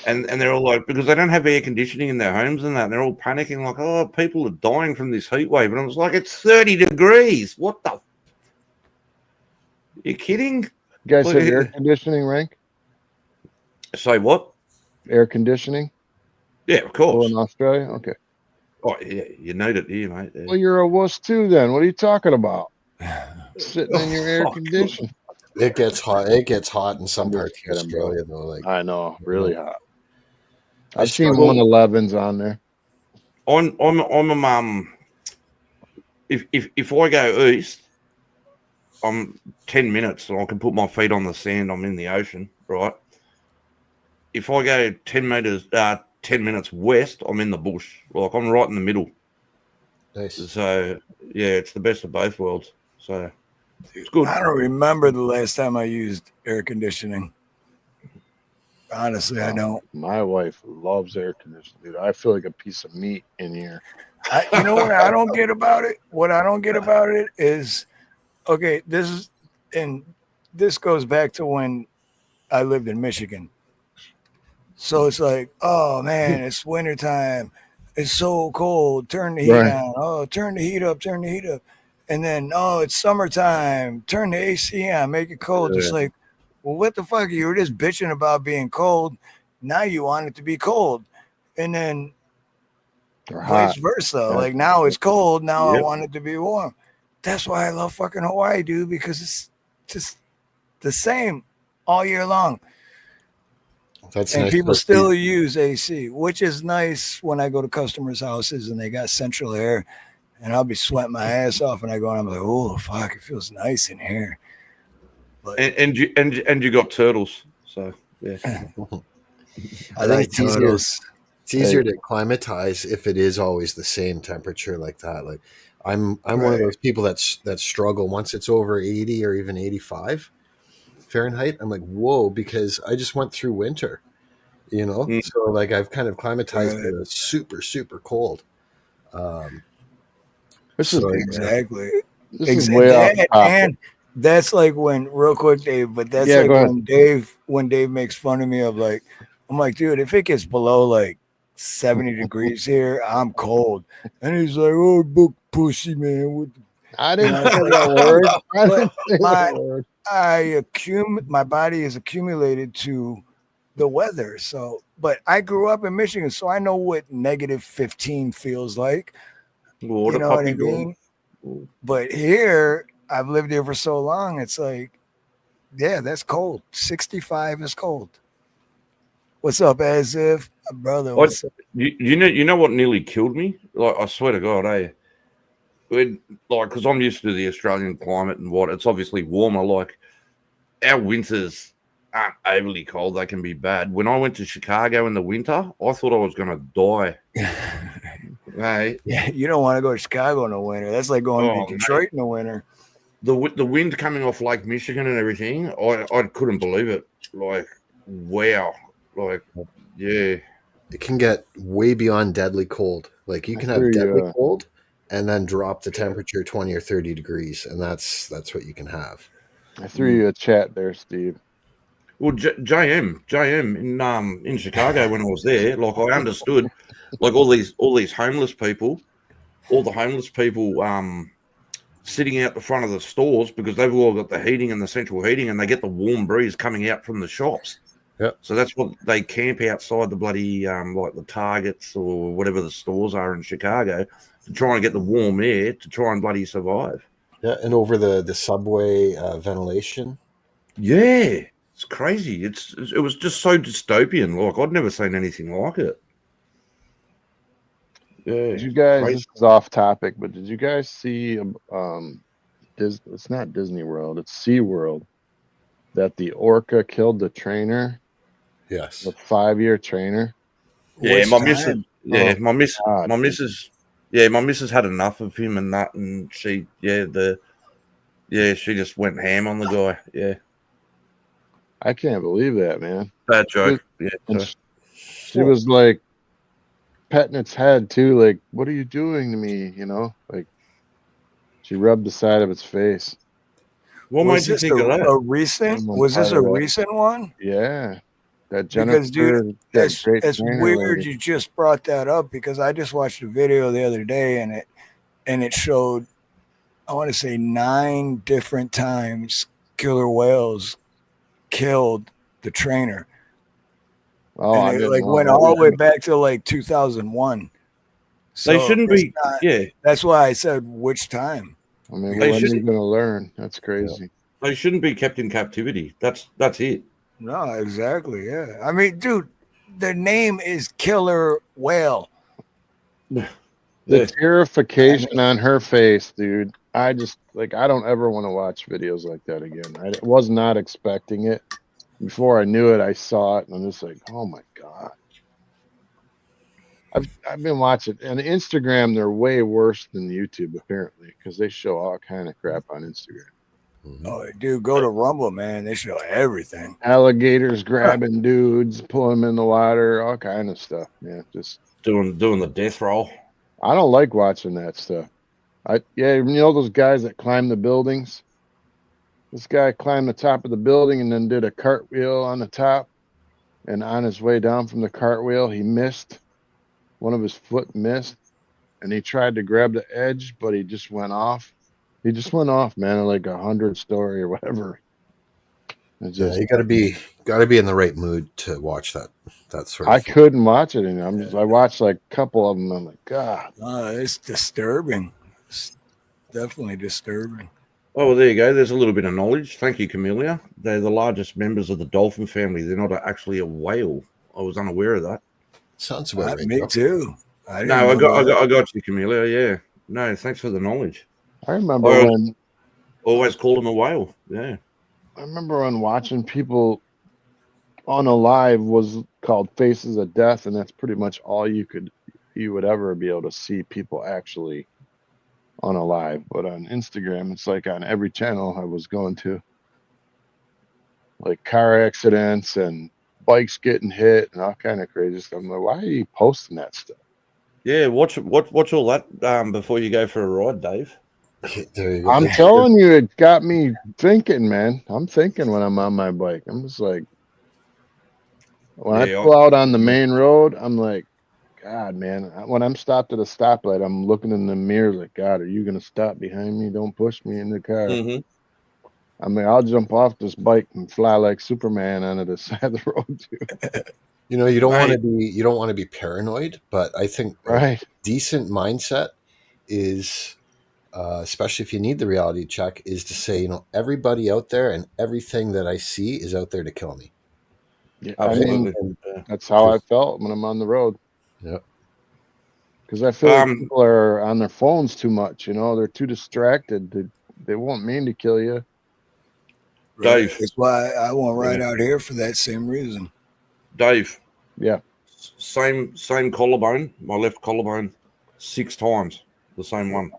And they're all like, because they don't have air conditioning in their homes and that, and they're all panicking like, oh, people are dying from this heat wave, and I was like, it's 30 degrees. What the? You kidding? You guys have air conditioning, Rank? Say what? Air conditioning? Yeah, of course. In Australia? Okay. Oh, yeah, you need it here, mate. Yeah. Well, you're a wuss too then. What are you talking about? Sitting in your air conditioning. It gets hot. It gets hot in some parts of Australia, though. Like, I know, really hot. I I've seen struggle- 111s on there. I'm if I go east, I'm 10 minutes and I can put my feet on the sand. I'm in the ocean, right? If I go 10 minutes west, I'm in the bush. Like, I'm right in the middle. Nice. So yeah, it's the best of both worlds. So it's good. I don't remember the last time I used air conditioning. Honestly, I don't. My wife loves air conditioning, dude. I feel like a piece of meat in here. You know what I don't get about it? What I don't get about it is, okay, this goes back to when I lived in Michigan. So it's like, oh man, it's wintertime. It's so cold. Turn the heat on. Oh, turn the heat up. Turn the heat up. And then, oh, it's summertime. Turn the AC on. Make it cold. Yeah. It's like, well, what the fuck? You were just bitching about being cold. Now you want it to be cold. And then vice versa. Like, now it's cold. Now I want it to be warm. That's why I love fucking Hawaii, dude, because it's just the same all year long. That's and nice. people still use AC, which is nice when I go to customers' houses and they got central air, and I'll be sweating my ass off, and I go and I'm like, oh fuck, it feels nice in here. But And you got turtles, so yeah. I think it's easier. It's easier to acclimatize if it is always the same temperature like that. Like I'm one of those people that struggle once it's over 80 or even 85 Fahrenheit. I'm like, whoa, because I just went through winter, So like I've kind of acclimatized to super, super cold. This is exactly. This is way off topic. And that's like when, real quick, Dave, but that's like when Dave makes fun of me of like, I'm like, dude, if it gets below like 70 degrees here, I'm cold. And he's like, oh, book pussy, man. I didn't say that word. My body is accumulated to the weather. So, but I grew up in Michigan, so I know what negative 15 feels like. Well, you know what I mean? But here, I've lived here for so long. It's like, yeah, that's cold. 65 is cold. What's up, as if, brother? What's up? You know what nearly killed me? Like, I swear to God, because I'm used to the Australian climate and it's obviously warmer. Like, our winters aren't overly cold; they can be bad. When I went to Chicago in the winter, I thought I was going to die. Hey, yeah, you don't want to go to Chicago in the winter. That's like going to Detroit in the winter. The wind coming off Lake Michigan and everything, I couldn't believe it. Like, wow, like, yeah, it can get way beyond deadly cold. Like, you can have deadly cold and then drop the temperature 20 or 30 degrees, and that's what you can have. I threw you a chat there, Steve. Well, JM in Chicago when I was there, like, I understood, like, all these homeless people, all the homeless people sitting out the front of the stores because they've all got the heating and the central heating, and they get the warm breeze coming out from the shops. Yeah. So that's what they camp outside the bloody like the Targets or whatever the stores are in Chicago to try and get the warm air to try and bloody survive. Yeah, and over the subway ventilation. Yeah, it's crazy. It was just so dystopian. Like I'd never seen anything like it. Yeah, Did you guys? crazy. This is off topic, but did you guys see? It's not Disney World. It's Sea World. That the orca killed the trainer. Yes. The 5-year trainer. Yeah, Which my time? missus. Yeah, Oh, my miss. God. My missus. Yeah, my missus had enough of him and that, and she. She just went ham on the guy. Yeah, I can't believe that, man. bad joke. And Yeah, she was like petting its head too. Like, what are you doing to me? You know, like she rubbed the side of its face. what Was made you this think of a that? recent? Someone Was this a fired up. recent one? Yeah, that Because, Jennifer, dude, that great it's trainer weird lady. you just brought that up because I just watched a video the other day and it showed, I want to say 9 different times killer whales killed the trainer. Oh, I And it didn't like know went that. all the way back to like 2001. So They shouldn't it's be. not- Yeah, that's why I said which time. I mean, They when are you shouldn't- gonna learn? That's crazy. they shouldn't be kept in captivity. That's it. No, exactly. Yeah. I mean, dude, the name is Killer Whale. The Yeah. terrification on her face, dude. I just like I don't ever want to watch videos like that again. I was not expecting it. Before I knew it, I saw it, and I'm just like, oh my god. I've been watching, and Instagram, they're way worse than YouTube apparently because they show all kind of crap on Instagram. Oh, dude, go to Rumble, man. They show everything. Alligators grabbing dudes, pulling them in the water, all kind of stuff. Man, just Doing the death roll. I don't like watching that stuff. You know those guys that climb the buildings. This guy climbed the top of the building and then did a cartwheel on the top, and on his way down from the cartwheel, he missed. One of his foot missed, and he tried to grab the edge, but he just went off. He just went off, man, like 100-story or whatever. It Yeah, just, you gotta be in the right mood to watch that sort of I thing. couldn't watch it, and I watched like a couple of them. I'm like, God, It's disturbing. It's definitely disturbing. Oh, well, there you go. There's a little bit of knowledge. Thank you, Camellia. They're the largest members of the dolphin family. They're not actually a whale. I was unaware of that. Sounds about right. Me too. I got you, Camellia. Yeah. No, thanks for the knowledge. I remember I when always called him a whale. Yeah. I remember when watching people on a live was called Faces of Death, and that's pretty much all you would ever be able to see people actually on a live. But on Instagram, it's like on every channel I was going to, like car accidents and bikes getting hit and all kind of crazy stuff. I'm like, why are you posting that stuff? Yeah, watch all that before you go for a ride, Dave. There you go. I'm telling you, it got me thinking, man. I'm thinking when I'm on my bike. I'm just like, when I pull out on the main road, I'm like, God, man. When I'm stopped at a stoplight, I'm looking in the mirror like, God, are you going to stop behind me? Don't push me in the car. Mm-hmm. I mean, I'll jump off this bike and fly like Superman onto the side of the road, too. You know, you don't want to be paranoid, but I think Right. a decent mindset is, especially if you need the reality check, is to say, you know, everybody out there and everything that I see is out there to kill me. Yeah, Absolutely. I mean, that's how I felt when I'm on the road. Yep. Because I feel like people are on their phones too much. You know, they're too distracted. They won't mean to kill you. Dave. That's why I won't ride out here for that same reason. Dave. Yeah. Same collarbone, my left collarbone, 6 times. The same one.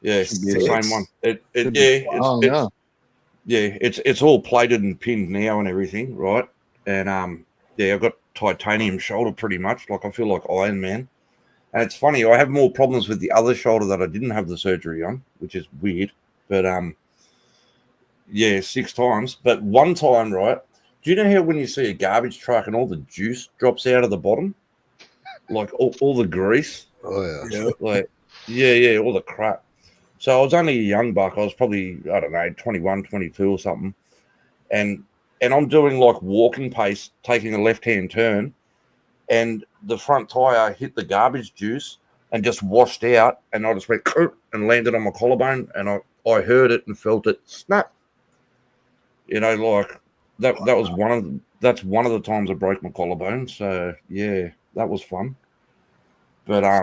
Yeah, it's the same one. It's all plated and pinned now and everything, right? And I've got titanium shoulder pretty much. Like I feel like Iron Man. And it's funny, I have more problems with the other shoulder that I didn't have the surgery on, which is weird. But 6 times. But one time, right? Do you know how when you see a garbage truck and all the juice drops out of the bottom? Like all the grease? Oh, yeah. Like, all the crap. So I was only a young buck. I was probably, I don't know, 21, 22 or something. And I'm doing like walking pace, taking a left-hand turn, and the front tire hit the garbage juice and just washed out, and I just went and landed on my collarbone, and I heard it and felt it snap. You know, like that's one of the times I broke my collarbone. So yeah, that was fun. But I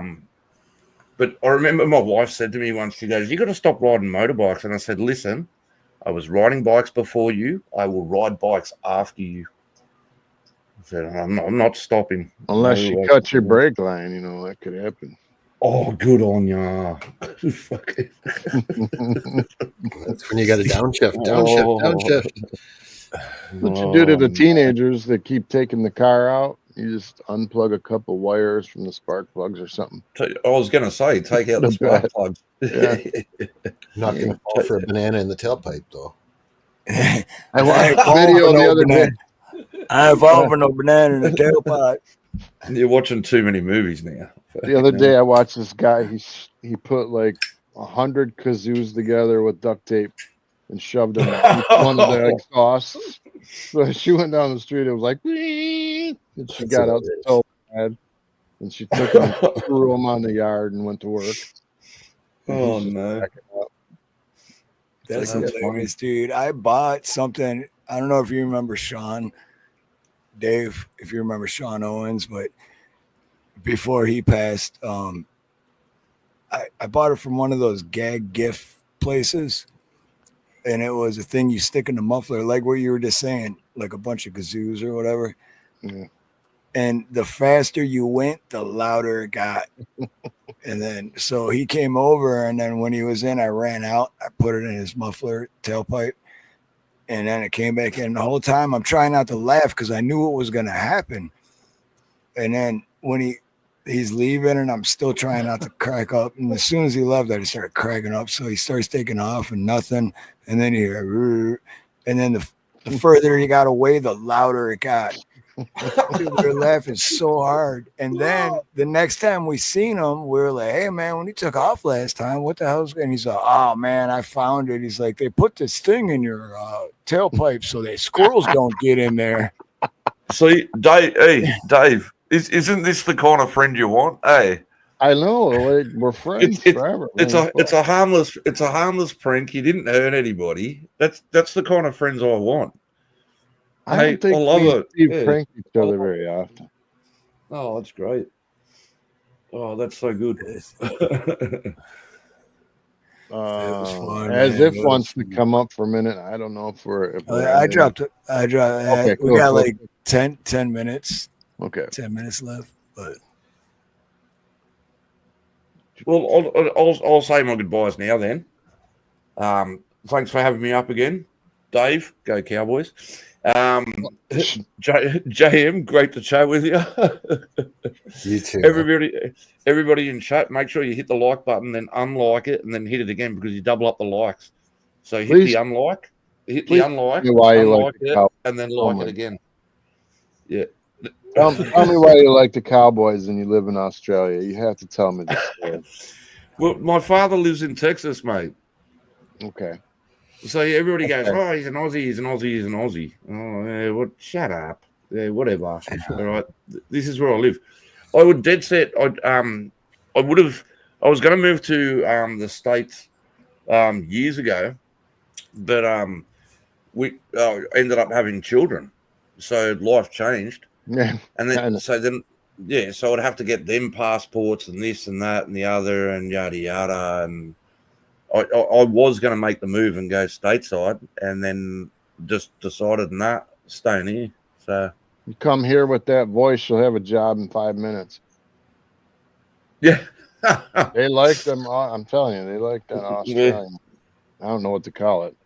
remember my wife said to me once, she goes, "You got to stop riding motorbikes." And I said, "Listen, I was riding bikes before you. I will ride bikes after you." I said, I'm not stopping. Unless you cut your brake line, you know, that could happen. Oh, good on ya. Fuck it. That's when you got to downshift. What you do to the teenagers that keep taking the car out, you just unplug a couple wires from the spark plugs or something. I was going to say, take out the spark plugs. Yeah. Not going to fall for a banana in the tailpipe, though. I watched a video the other day. I ain't falling for no banana in the tailpipe. You're watching too many movies now. The other day, I watched this guy. He put like 100 kazoos together with duct tape and shoved them in each one of the exhausts. So she went down the street. It was like, and she got out so bad, and she took them, threw them on the yard, and went to work. Oh no, that's hilarious, dude. I bought something. I don't know if you remember Sean, Dave, if you remember Sean Owens, but before he passed, I bought it from one of those gag gift places, and it was a thing you stick in the muffler, like what you were just saying, like a bunch of kazoos or whatever. Yeah. And the faster you went, the louder it got. And then, so he came over, and then when he was in, I ran out. I put it in his muffler tailpipe, and then it came back in. The whole time, I'm trying not to laugh because I knew what was going to happen. And then when he's leaving, and I'm still trying not to crack up. And as soon as he left, I just started cracking up. So he starts taking off and nothing. And then you hear, and then the further he got away, the louder it got. We were laughing so hard. And then the next time we seen him, we were like, "Hey man, when he took off last time, what the hell's going?" He's like, "Oh man, I found it." He's like, "They put this thing in your tailpipe so that squirrels don't get in there." See, Dave, hey, Dave, isn't this the kind of friend you want? Hey, I know, we're friends forever. It's a harmless prank. You didn't hurt anybody. That's the kind of friends I want. I don't think we prank each other very often. Oh, that's great. Oh, that's so good. As if wants to come up for a minute. I don't know if we're. I dropped it. Okay, we got like 10 minutes. Okay. 10 minutes left. But well, I'll say my goodbyes now then. Thanks for having me up again, Dave. Go Cowboys. JM, great to chat with you. You too. Everybody in chat, make sure you hit the like button, then unlike it, and then hit it again because you double up the likes. So hit the unlike, unlike it, and then like it again. Yeah. Tell me why you like the Cowboys and you live in Australia. You have to tell me this story. Well, my father lives in Texas, mate. Okay. So everybody goes, "Oh, he's an Aussie, he's an Aussie, he's an Aussie." Oh, what? Shut up. Yeah, whatever. All right. This is where I live. I would dead set. I was going to move to the States years ago, but we ended up having children, so life changed. Yeah. And then so I'd have to get them passports and this and that and the other and yada yada and. I was going to make the move and go stateside, and then just decided not staying here. So you come here with that voice, you'll have a job in 5 minutes. Yeah, they like them. I'm telling you, they like that Australian. Yeah. I don't know what to call it.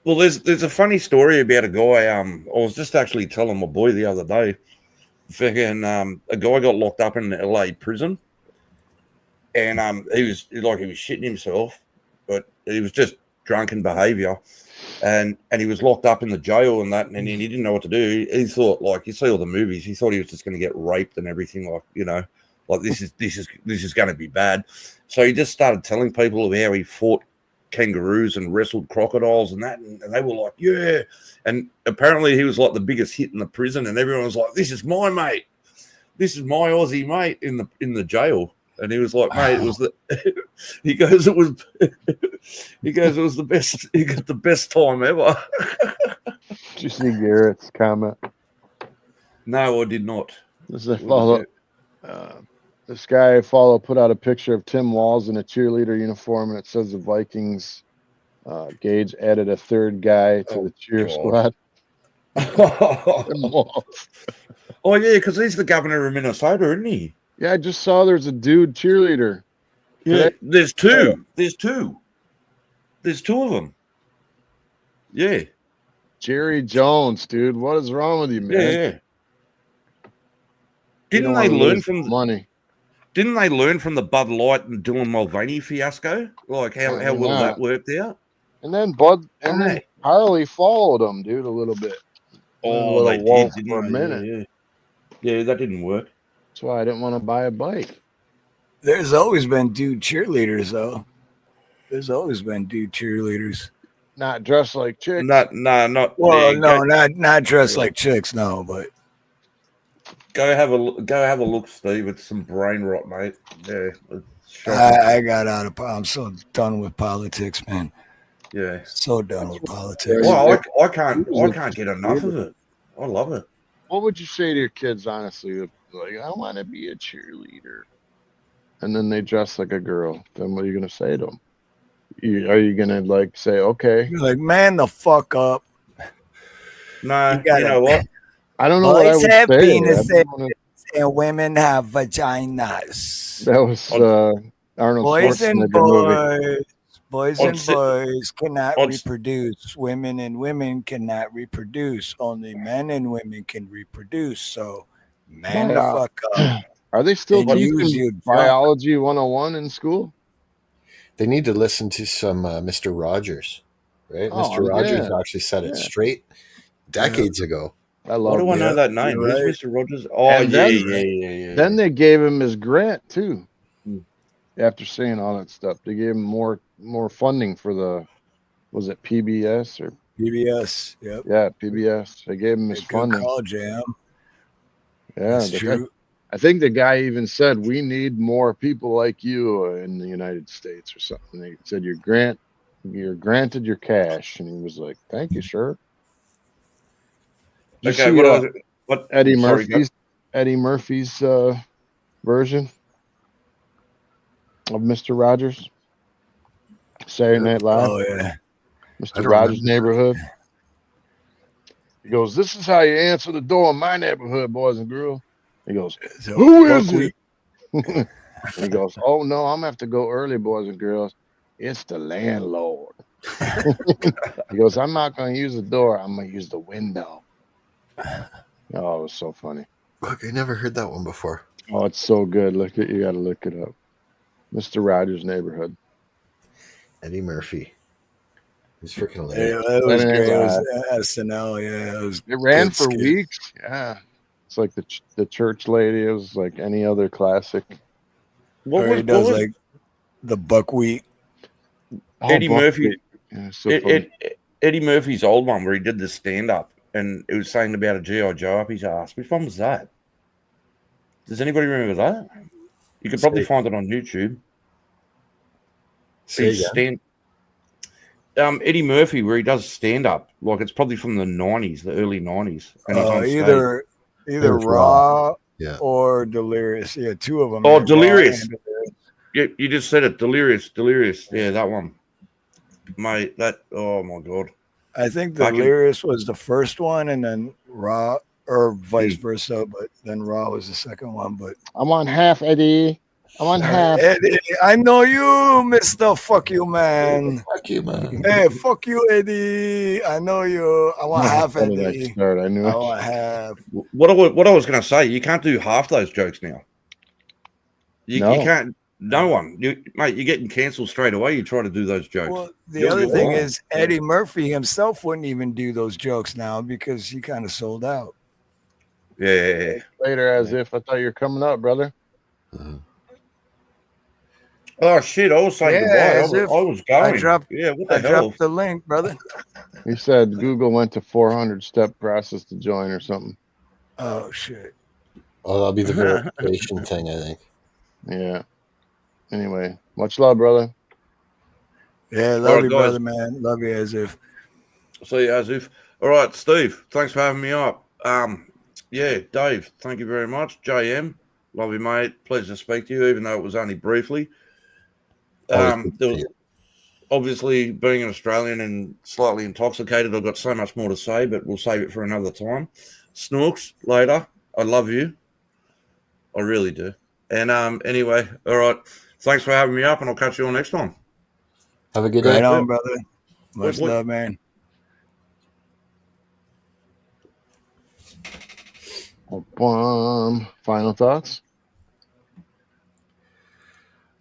Well, there's a funny story about a guy. I was just actually telling my boy the other day. A guy got locked up in LA prison, and he was shitting himself. But he was just drunken behavior, and he was locked up in the jail and that, and he didn't know what to do. He thought, like, you see all the movies, he thought he was just going to get raped and everything, like, you know, like this is going to be bad. So he just started telling people of how he fought kangaroos and wrestled crocodiles and that, and they were like, yeah. And apparently he was like the biggest hit in the prison, and everyone was like, this is my mate, this is my Aussie mate in the jail. And he was like, mate, it was the he goes it was the best, he got the best time ever. Did you see Garrett's comment? No, I did not. This guy I follow put out a picture of Tim Walz in a cheerleader uniform, and it says the Vikings Gage added a third guy to the cheer squad. Oh yeah, because he's the governor of Minnesota, isn't he? Yeah, I just saw there's a dude cheerleader. Yeah, there's two. There's two of them. Yeah. Jerry Jones, dude. What is wrong with you, man? Yeah. Didn't they learn from the money? Didn't they learn from the Bud Light and Dylan Mulvaney fiasco? Like how well that worked out? And then then Harley followed him, dude, a little bit. Oh, they did, didn't for a they? minute. Yeah, that didn't work. That's why I didn't want to buy a bike. There's always been dude cheerleaders, though. There's always been dude cheerleaders. Not dressed like chicks. Not. Well, no, not dressed like chicks, no. But go have a look, Steve. It's some brain rot, mate. Yeah, I got out of. I'm so done with politics, man. Yeah, so done with politics. Well, I can't get enough of it. I love it. What would you say to your kids, honestly? Like, I want to be a cheerleader, and then they dress like a girl. Then what are you gonna say to them? Are you gonna like say, okay? You're like, man, the fuck up. No, you know what? I don't know what I Boys would have say. penises and women have vaginas. That was Arnold Boys and Schwarzenegger movie. boys cannot reproduce. Women and women cannot reproduce. Only men and women can reproduce. So, man, the fuck up. Are they still And use teaching your biology 101 in school? They need to listen to some Mr. Rogers, right? Oh, Mr. Rogers yeah. actually said it straight decades ago. I love. Why do I know that name? Who's Mr. Rogers? Oh, And yeah. Then they gave him his grant too. After saying all that stuff, they gave him more funding for the, was it PBS or PBS? Yep. Yeah, PBS. They gave him his funding. Call, Jam. Yeah, That's true. I think the guy even said, we need more people like you in the United States or something. They said, you're granted your cash. And he was like, thank you, sir. Did you see, what Eddie sorry, Murphy's version of Mr. Rogers? Saturday Night Live. Oh, yeah. Mr. Rogers' Neighborhood. He goes, this is how you answer the door in my neighborhood, boys and girls. He goes, who is it? He goes, oh, no, I'm going to have to go early, boys and girls. It's the landlord. He goes, I'm not going to use the door. I'm going to use the window. Oh, it was so funny. Look, I never heard that one before. Oh, it's so good. You got to look it up. Mr. Rogers' Neighborhood. Eddie Murphy. He's freaking Yeah, hilarious. that was great. It was SNL. Yeah, it ran good for skit. weeks. Yeah, it's like the church lady. It was like any other classic. Or he does like the buckwheat. Eddie Murphy. Yeah, so funny. Eddie Murphy's old one where he did the stand up and it was saying about a G.I. Joe up his ass. Which one was that? Does anybody remember that? You could probably find it on YouTube. Eddie Murphy, where he does stand up, like it's probably from the '90s, the early '90s. And he's on Either There's Raw Yeah. or Delirious. Yeah, two of them. Oh, Raw Delirious. and Delirious. Yeah, you just said it. Delirious. Yeah, that one. Mate, oh my God. I think Delirious was the first one, and then Raw, or vice versa, but then Raw was the second one. But I'm on half, Eddie. I'm on half. Eddie, I know you, Mr. Fuck You Man. Fuck you, man. Hey, fuck you, Eddie. I know you. I want half, How did I Eddie. start? I knew I it. want half. What I was going to say, you can't do half those jokes now. You can't. No one, mate. You're getting cancelled straight away. You try to do those jokes. Well, the other thing is Eddie Murphy himself wouldn't even do those jokes now because he kind of sold out. Yeah. Later, as if I thought you were coming up, brother. Oh shit! I was saying goodbye. as if I was going. dropped What the I hell? dropped the link, brother. He said Google went to 400-step process to join or something. Oh shit. Oh, that'll be the verification thing, I think. Yeah. Anyway, much love, brother. Yeah, All love right, you, guys. brother, man. Love you as if. See you as if. All right, Steve. Thanks for having me up. Yeah, Dave. Thank you very much. JM, love you, mate. Pleasure to speak to you, even though it was only briefly. Always good to There see was you. obviously being an Australian and slightly intoxicated. I've got so much more to say, but we'll save it for another time. Snooks, later. I love you. I really do. And anyway, all right. Thanks for having me up, and I'll catch you all next time. Have a good Right day. on, brother. Much Boy. love, man. Final thoughts?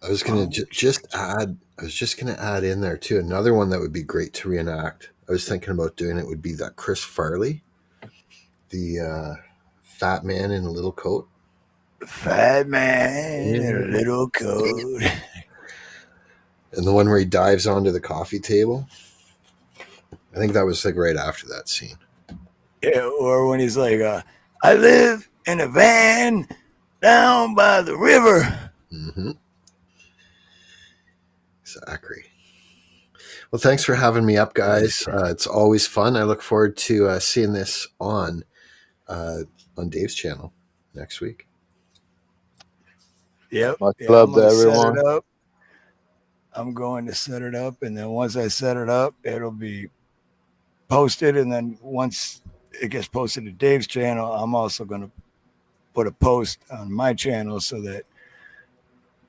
I was gonna just add. I was just gonna add in there too. Another one that would be great to reenact. I was thinking about doing it. Would be that Chris Farley, the fat man in a little coat. Fat man in a little coat. And the one where he dives onto the coffee table. I think that was like right after that scene. Yeah, or when he's like, I live in a van down by the river. Mm-hmm. Exactly. Well, thanks for having me up, guys. It's always fun. I look forward to seeing this on Dave's channel next week. Yep. Much Yeah, love I'm to gonna set everyone. it up. I'm going to set it up, and then once I set it up, it'll be posted. And then once it gets posted to Dave's channel, I'm also going to put a post on my channel so that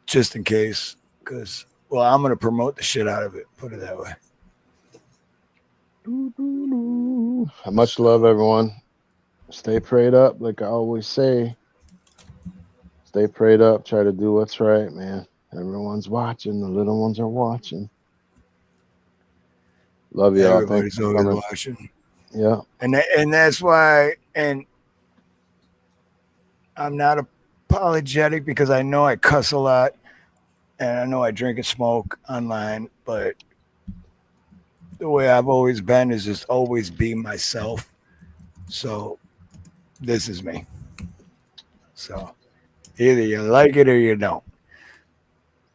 just in case, because, well, I'm going to promote the shit out of it. Put it that way. Much love, everyone. Stay prayed up, like I always say. Stay prayed up. Try to do what's right, man. Everyone's watching. The little ones are watching. Love y'all. Everybody's Thanks for always coming. watching. Yeah. And that's why, and I'm not apologetic because I know I cuss a lot and I know I drink and smoke online, but the way I've always been is just always be myself. So this is me. So either you like it or you don't,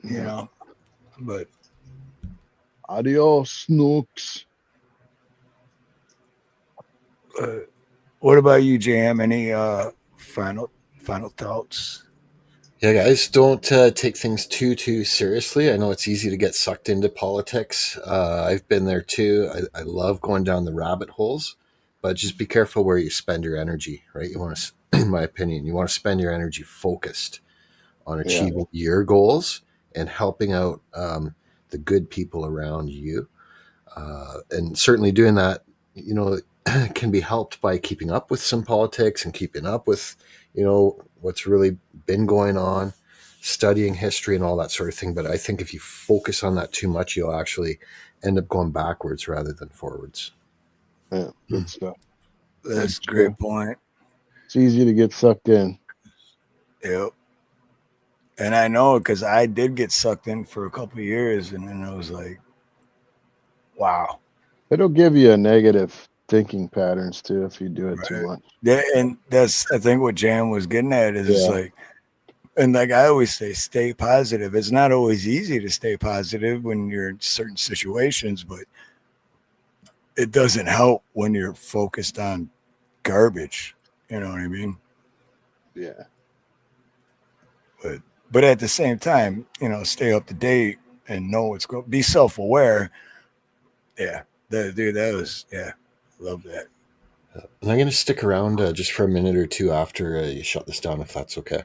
you know, but Adios, Snooks. What about you, Jam? Any final thoughts? Yeah, guys, don't take things too seriously. I know it's easy to get sucked into politics. I've been there too. I love going down the rabbit holes, but just be careful where you spend your energy, right? You want to, in my opinion, you want to spend your energy focused on achieving your goals and helping out the good people around you. And certainly doing that, you know, can be helped by keeping up with some politics and keeping up with, you know, what's really been going on, studying history and all that sort of thing. But I think if you focus on that too much, you'll actually end up going backwards rather than forwards. Yeah, good stuff. That's a great point. It's easy to get sucked in. Yep. And I know because I did get sucked in for a couple of years, and then I was like, wow. It'll give you a negative thinking patterns too if you do it too much. Yeah, and that's I think what Jan was getting at is it's like, and like I always say, stay positive. It's not always easy to stay positive when you're in certain situations, but it doesn't help when you're focused on garbage. You know what I mean? Yeah. But at the same time, you know, stay up to date and know what's going. Be self-aware. Yeah, that was love that. And I'm going to stick around just for a minute or two after you shut this down, if that's okay.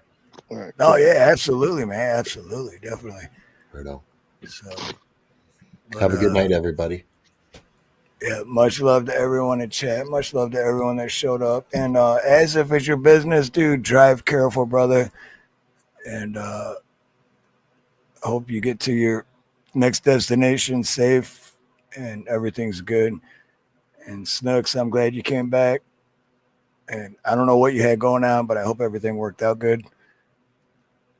All right. Oh yeah, absolutely, man, absolutely, definitely. Right on. So, have a good night, everybody. Yeah, much love to everyone in chat. Much love to everyone that showed up. And as if it's your business, dude, drive careful, brother. And hope you get to your next destination safe and everything's good. And Snooks, I'm glad you came back. And I don't know what you had going on, but I hope everything worked out good.